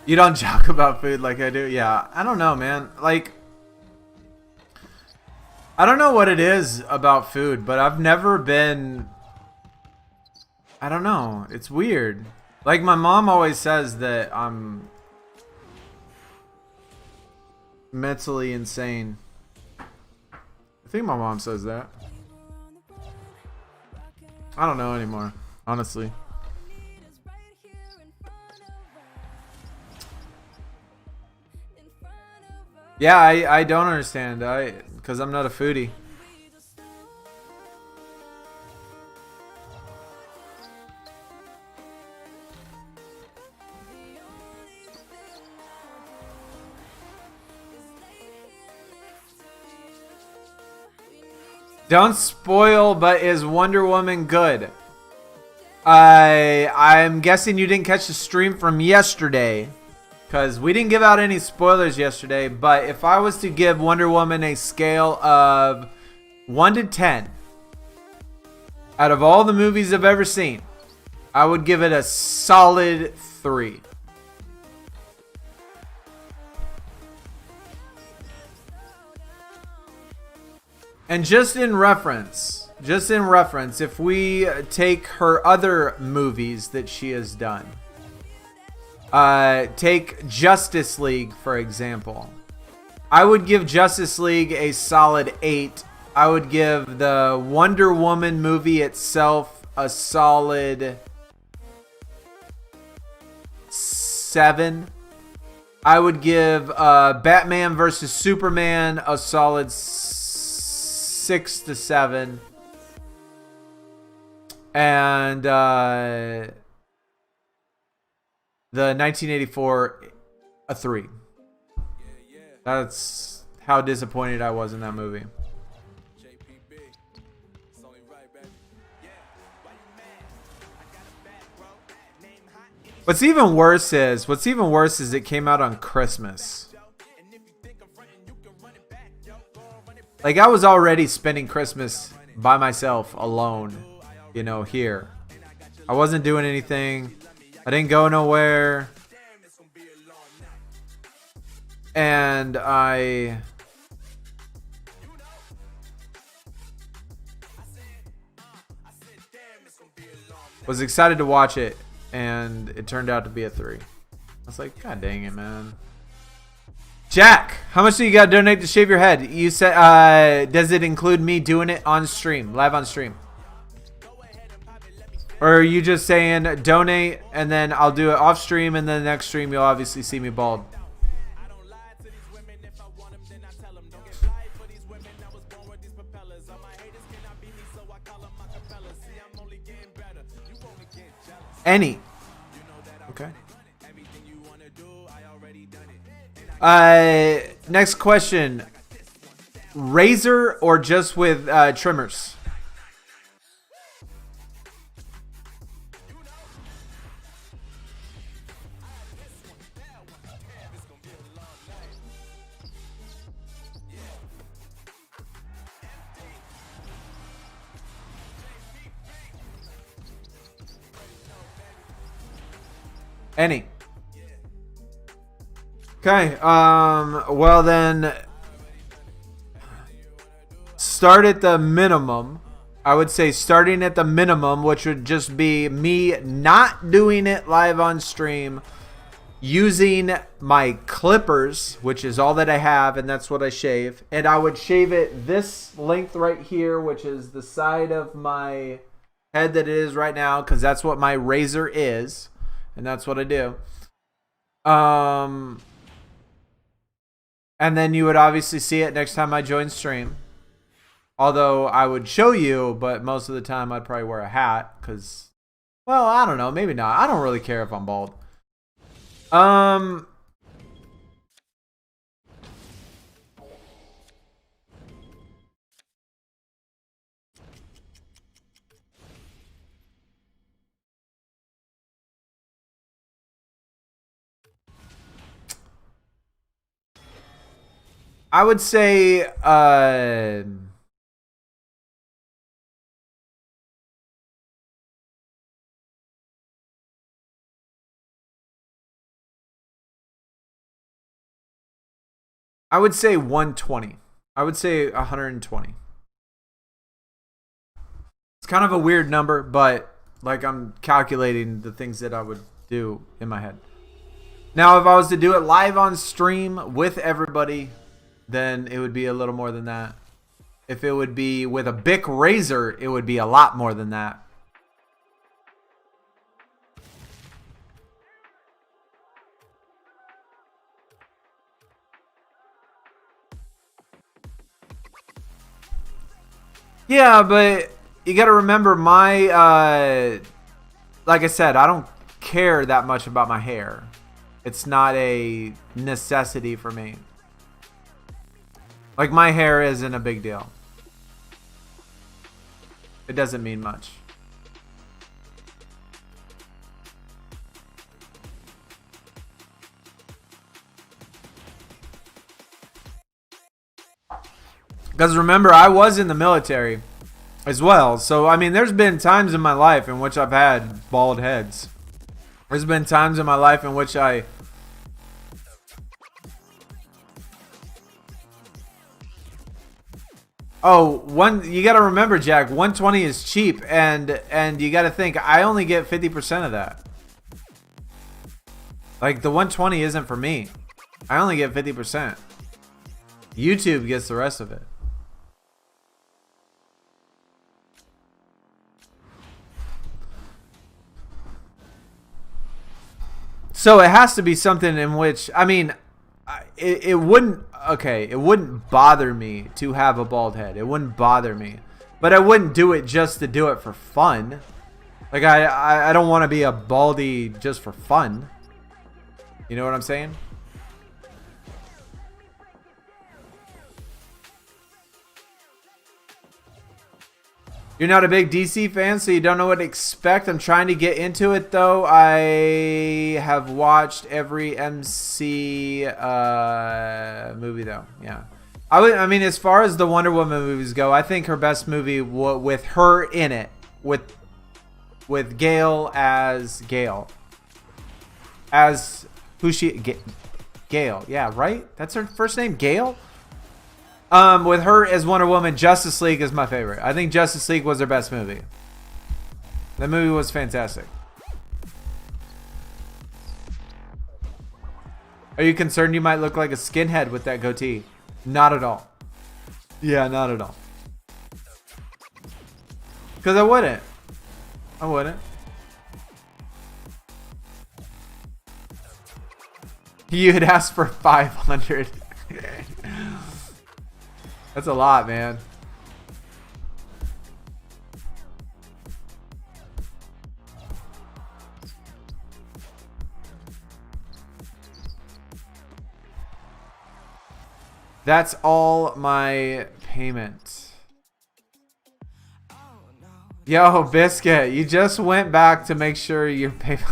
You don't joke about food like I do? Yeah, I don't know, man. Like, I don't know what it is about food, but I've never been... I don't know. It's weird. Like, my mom always says that I'm mentally insane. I think my mom says that. I don't know anymore, honestly. Yeah, I don't understand. Because I'm not a foodie. Don't spoil, but is Wonder Woman good? I'm guessing you didn't catch the stream from yesterday. Because we didn't give out any spoilers yesterday, but if I was to give Wonder Woman a scale of 1 to 10, out of all the movies I've ever seen, I would give it a solid 3. And just in reference, if we take her other movies that she has done, take Justice League, for example. I would give Justice League a solid 8. I would give the Wonder Woman movie itself a solid 7. I would give Batman vs. Superman a solid 6 to 7. And the 1984, a 3. That's how disappointed I was in that movie. What's even worse is it came out on Christmas. Like, I was already spending Christmas by myself alone, you know, here. I wasn't doing anything. I didn't go nowhere. And I was excited to watch it, and it turned out to be a 3. I was like, God dang it, man. Jack, how much do you got to donate to shave your head? You said, does it include me doing it on stream, live on stream? Or are you just saying donate and then I'll do it off stream, and then the next stream you'll obviously see me bald? Any. Okay. Next question. Razor or just with trimmers? Any. Okay, well then, start at the minimum. I would say starting at the minimum, which would just be me not doing it live on stream, using my clippers, which is all that I have, and that's what I shave. And I would shave it this length right here, which is the side of my head that it is right now, because that's what my razor is, and that's what I do. And then you would obviously see it next time I join stream. Although I would show you, but most of the time I'd probably wear a hat because, well, I don't know, maybe not. I don't really care if I'm bald. I would say I would say 120. I would say 120. It's kind of a weird number, but like I'm calculating the things that I would do in my head. Now, if I was to do it live on stream with everybody, then it would be a little more than that. If it would be with a Bic razor, it would be a lot more than that. Yeah, but you got to remember my, like I said, I don't care that much about my hair. It's not a necessity for me. Like, my hair isn't a big deal. It doesn't mean much. Because remember, I was in the military as well. So, I mean, there's been times in my life in which I've had bald heads. There's been times in my life in which I... you got to remember, Jack, 120 is cheap, and you got to think, I only get 50% of that. Like, the 120 isn't for me. I only get 50%. YouTube gets the rest of it. So it has to be something in which, I mean, it wouldn't, okay, it wouldn't bother me to have a bald head. It wouldn't bother me. But I wouldn't do it just to do it for fun. Like, I don't want to be a baldy just for fun. You know what I'm saying? You're not a big DC fan, so you don't know what to expect. I'm trying to get into it, though. I have watched every MC movie, though. Yeah. I mean, as far as the Wonder Woman movies go, I think her best movie with her in it, with Gale as Gale. As who she... Gale. Yeah, right? That's her first name? Gale? With her as Wonder Woman, Justice League is my favorite. I think Justice League was her best movie. That movie was fantastic. Are you concerned you might look like a skinhead with that goatee? Not at all. Yeah, not at all. Because I wouldn't. I wouldn't. You'd ask for 500. That's a lot, man. That's all my payment. Yo, Biscuit, you just went back to make sure your payment.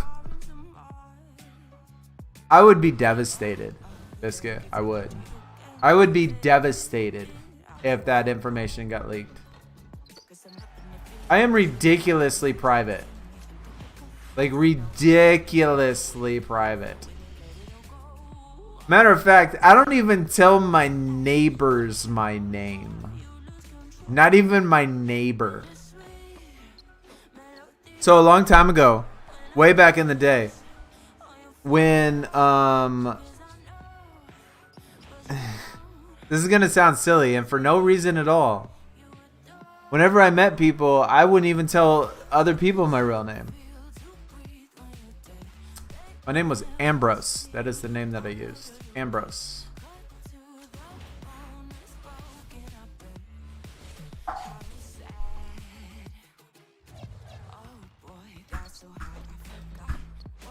I would be devastated, Biscuit. I would. I would be devastated if that information got leaked. I am ridiculously private. Like, ridiculously private. Matter of fact, I don't even tell my neighbors my name. Not even my neighbor. So a long time ago, way back in the day, when this is gonna sound silly, and for no reason at all. Whenever I met people, I wouldn't even tell other people my real name. My name was Ambrose. That is the name that I used. Ambrose.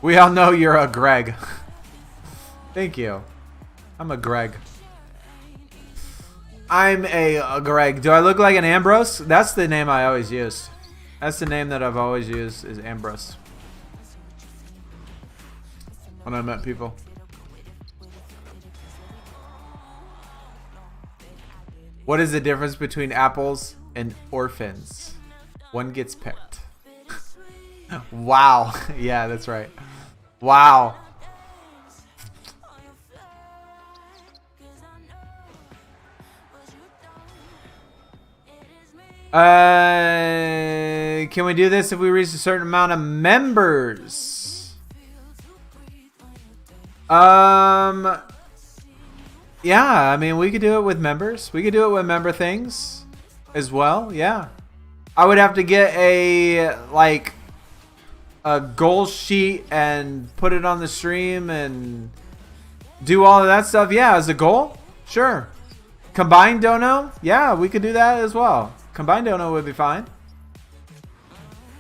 We all know you're a Greg. Thank you. I'm a Greg. I'm a Greg. Do I look like an Ambrose? That's the name I always used. That's the name that I've always used, is Ambrose. When I met people. What is the difference between apples and orphans? One gets picked. Wow. Yeah, that's right. Wow. Can we do this if we reach a certain amount of members? Yeah, I mean, we could do it with members. We could do it with member things as well. Yeah. I would have to get a goal sheet and put it on the stream and do all of that stuff. Yeah, as a goal. Sure. Combined dono? Yeah, we could do that as well. Combined dono would be fine.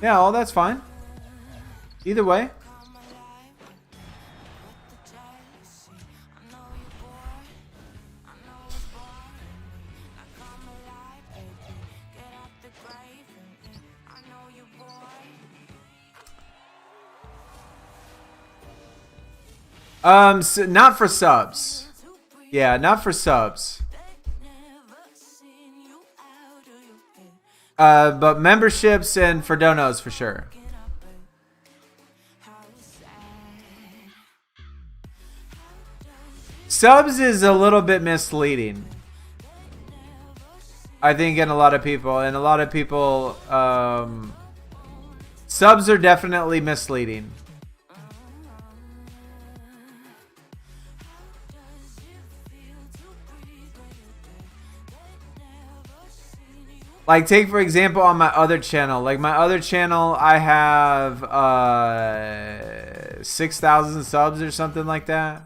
Yeah, all that's fine. Either way. So not for subs. Yeah, not for subs. But memberships and for donos for sure. Subs is a little bit misleading, I think, in a lot of people. And a lot of people, subs are definitely misleading. Like, take for example on my other channel. Like, my other channel, I have 6,000 subs or something like that.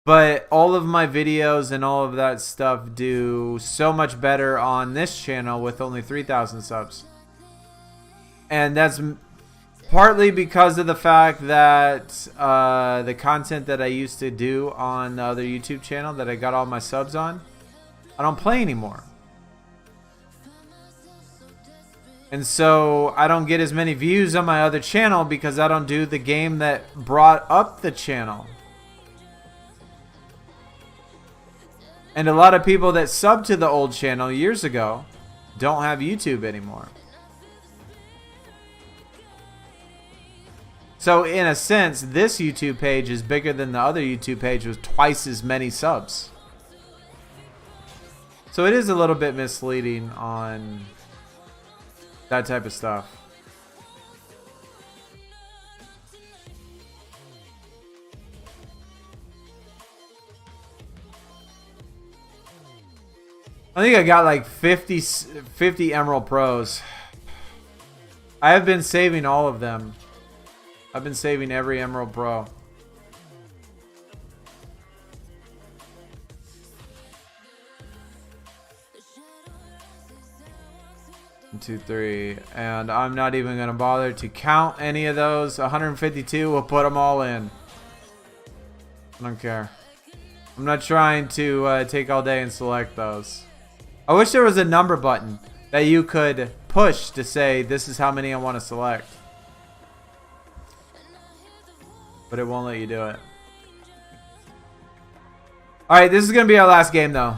But all of my videos and all of that stuff do so much better on this channel with only 3,000 subs. And that's partly because of the fact that the content that I used to do on the other YouTube channel that I got all my subs on, I don't play anymore. And so I don't get as many views on my other channel because I don't do the game that brought up the channel. And a lot of people that subbed to the old channel years ago don't have YouTube anymore. So in a sense, this YouTube page is bigger than the other YouTube page with twice as many subs. So it is a little bit misleading on that type of stuff. I think I got like 50 Emerald Pros. I have been saving all of them. I've been saving every Emerald Pro. 1, 2, 3, and I'm not even gonna bother to count any of those. 152, we'll put them all in. I don't care. I'm not trying to take all day and select those. I wish there was a number button that you could push to say this is how many I want to select. But it won't let you do it. Alright, this is going to be our last game though.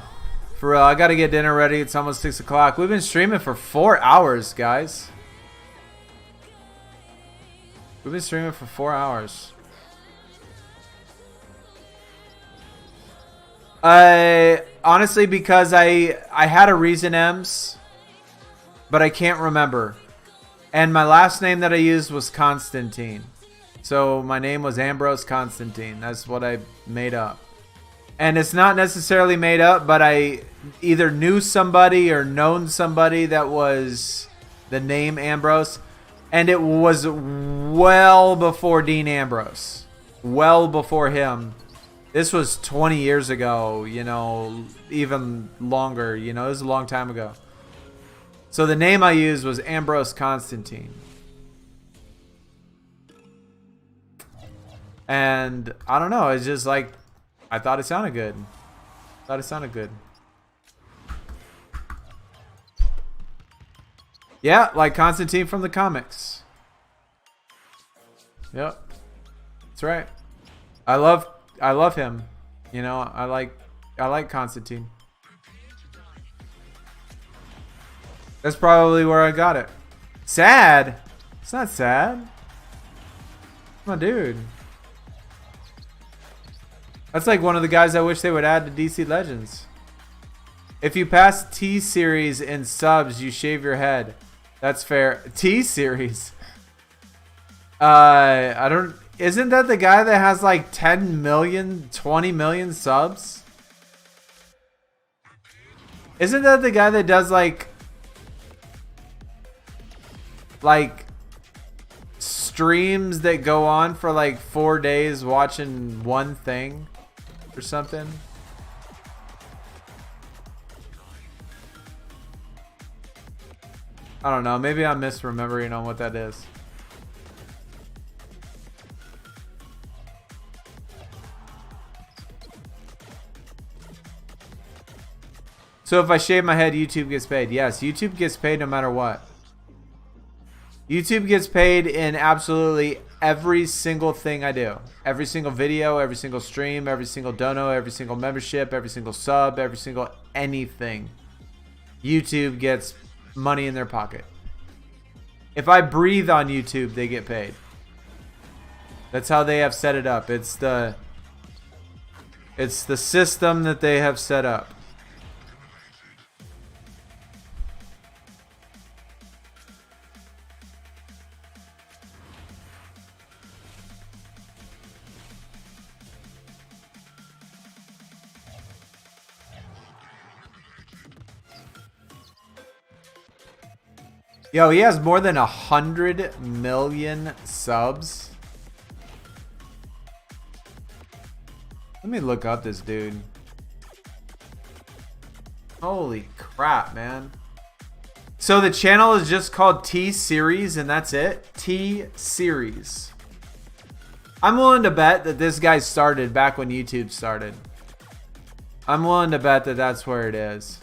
For real, I got to get dinner ready. It's almost 6 o'clock. We've been streaming for 4 hours, guys. We've been streaming for 4 hours. Honestly, because I had a Reason M's, but I can't remember. And my last name that I used was Constantine. So my name was Ambrose Constantine. That's what I made up. And it's not necessarily made up, but I either knew somebody or known somebody that was the name Ambrose. And it was well before Dean Ambrose. Well before him. This was 20 years ago, you know, even longer. You know, it was a long time ago. So the name I used was Ambrose Constantine. And I don't know, it's just like, I thought it sounded good. Thought it sounded good. Yeah, like Constantine from the comics. Yep. That's right. I love him. You know, I like Constantine. That's probably where I got it. Sad? It's not sad. Come on, dude. That's like one of the guys I wish they would add to DC Legends. If you pass T-Series in subs, you shave your head. That's fair. T-Series. I don't... Isn't that the guy that has like 10 million, 20 million subs? Isn't that the guy that does like streams that go on for like 4 days watching one thing or something? I don't know. Maybe I'm misremembering on what that is. So if I shave my head, YouTube gets paid. Yes, YouTube gets paid no matter what. YouTube gets paid in absolutely every single thing I do. Every single video, every single stream, every single dono, every single membership, every single sub, every single anything. YouTube gets money in their pocket. If I breathe on YouTube, they get paid. That's how they have set it up. It's the system that they have set up. Yo, he has more than 100 million subs. Let me look up this dude. Holy crap, man. So the channel is just called T-Series and that's it? T-Series. I'm willing to bet that this guy started back when YouTube started. I'm willing to bet that that's where it is.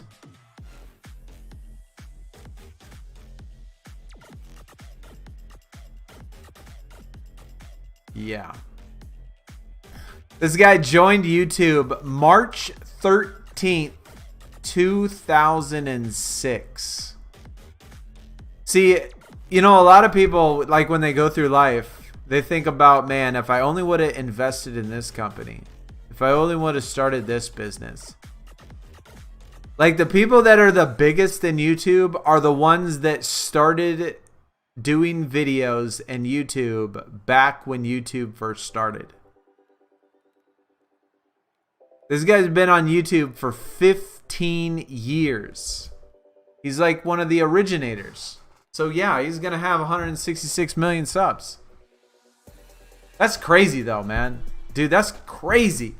Yeah. This guy joined YouTube March 13th, 2006. See, you know, a lot of people, like when they go through life, they think about, man, if I only would have invested in this company, if I only would have started this business. Like the people that are the biggest in YouTube are the ones that started doing videos in YouTube back when YouTube first started. This guy's been on YouTube for 15 years. He's like one of the originators. So yeah, he's going to have 166 million subs. That's crazy though, man. Dude, that's crazy.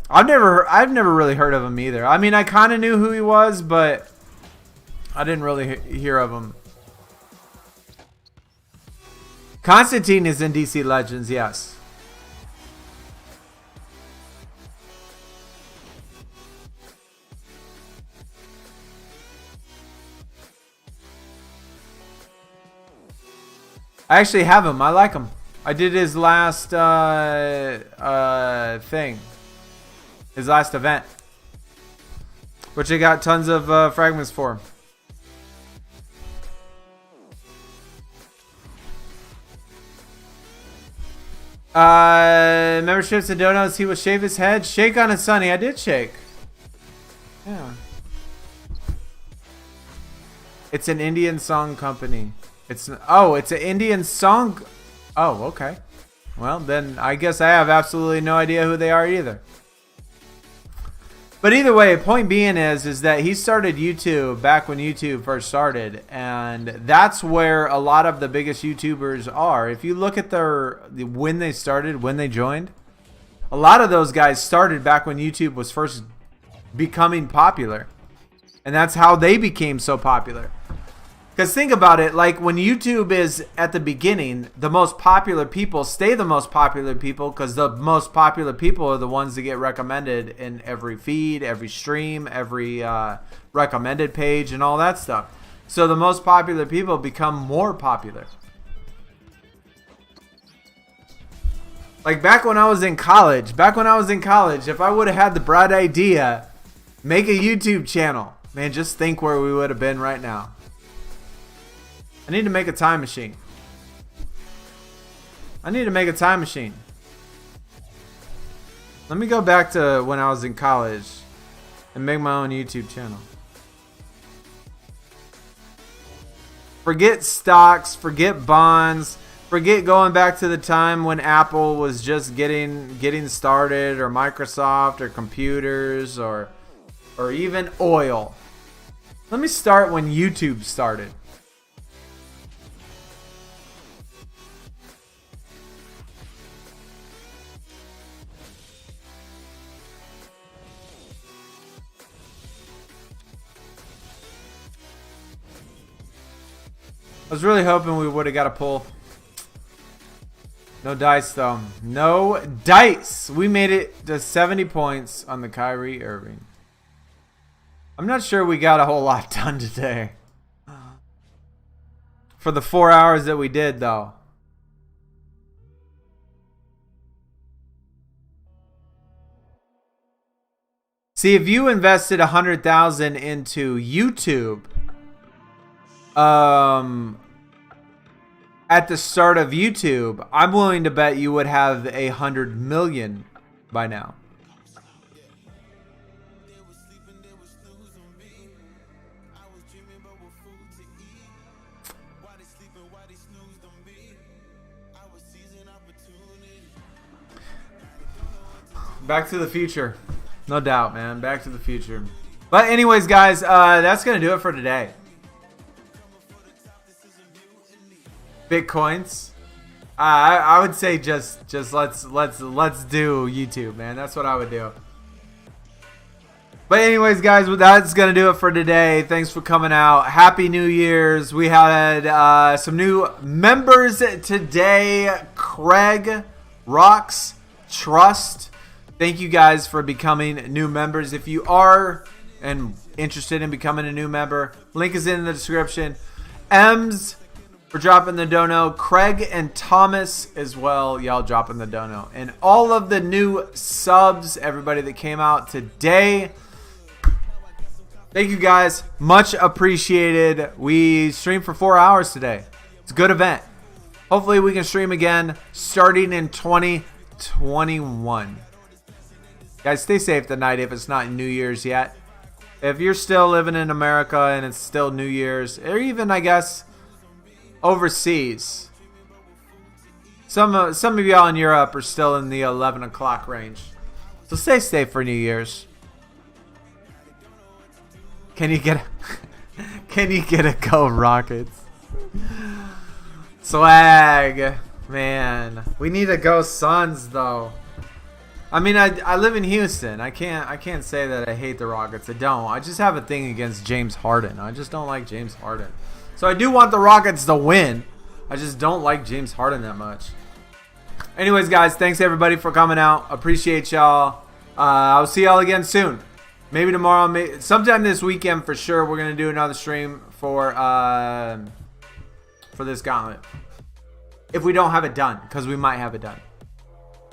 I've never really heard of him either. I mean, I kind of knew who he was, but I didn't really hear of him. Constantine is in DC Legends, yes. I actually have him. I like him. I did his last thing. His last event. Which I got tons of fragments for. Memberships and donuts. He will shave his head. Shake on it, Sunny. I did shake. Yeah. It's an Indian song company. It's an Indian song. Oh, okay. Well, then I guess I have absolutely no idea who they are either. But either way, point being is that he started YouTube back when YouTube first started, and that's where a lot of the biggest YouTubers are. If you look at when they started, when they joined, a lot of those guys started back when YouTube was first becoming popular, and that's how they became so popular. Because think about it, like when YouTube is at the beginning, the most popular people stay the most popular people because the most popular people are the ones that get recommended in every feed, every stream, every recommended page and all that stuff. So the most popular people become more popular. Like back when I was in college, if I would have had the bright idea, make a YouTube channel, man, just think where we would have been right now. I need to make a time machine. Let me go back to when I was in college and make my own YouTube channel. Forget stocks, forget bonds, forget going back to the time when Apple was just getting started, or Microsoft, or computers, or even oil. Let me start when YouTube started. I was really hoping we would have got a pull. No dice, though. No dice. We made it to 70 points on the Kyrie Irving. I'm not sure we got a whole lot done today. For the 4 hours that we did, though. See, if you invested 100,000 into YouTube, at the start of YouTube, I'm willing to bet you would have 100 million by now. Back to the future. No doubt, man. Back to the future. But anyways, guys, that's going to do it for today. Bitcoins. I would say just let's do YouTube, man. That's what I would do. But anyways, guys, that's gonna do it for today. Thanks for coming out. Happy New Year's. We had some new members today. Craig, Rocks, Trust. Thank you guys for becoming new members. If you are interested in becoming a new member, link is in the description. Ems, for dropping the dono. Craig and Thomas as well. Y'all dropping the dono. And all of the new subs, everybody that came out today. Thank you guys. Much appreciated. We streamed for 4 hours today. It's a good event. Hopefully we can stream again starting in 2021. Guys, stay safe tonight if it's not New Year's yet. If you're still living in America and it's still New Year's, or even, I guess, overseas. Some of y'all in Europe are still in the 11 o'clock range. So stay safe for New Year's. Can you get a go Rockets? Swag, man. We need to go Suns though. I mean, I live in Houston. I can't say that I hate the Rockets. I don't. I just have a thing against James Harden. I just don't like James Harden. So I do want the Rockets to win. I just don't like James Harden that much. Anyways, guys, thanks everybody for coming out. Appreciate y'all. I'll see y'all again soon. Maybe tomorrow, sometime this weekend for sure. We're gonna do another stream for this Gauntlet. If we don't have it done, because we might have it done.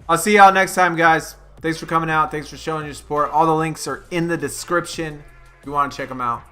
I'll see y'all next time, guys. Thanks for coming out. Thanks for showing your support. All the links are in the description if you want to check them out.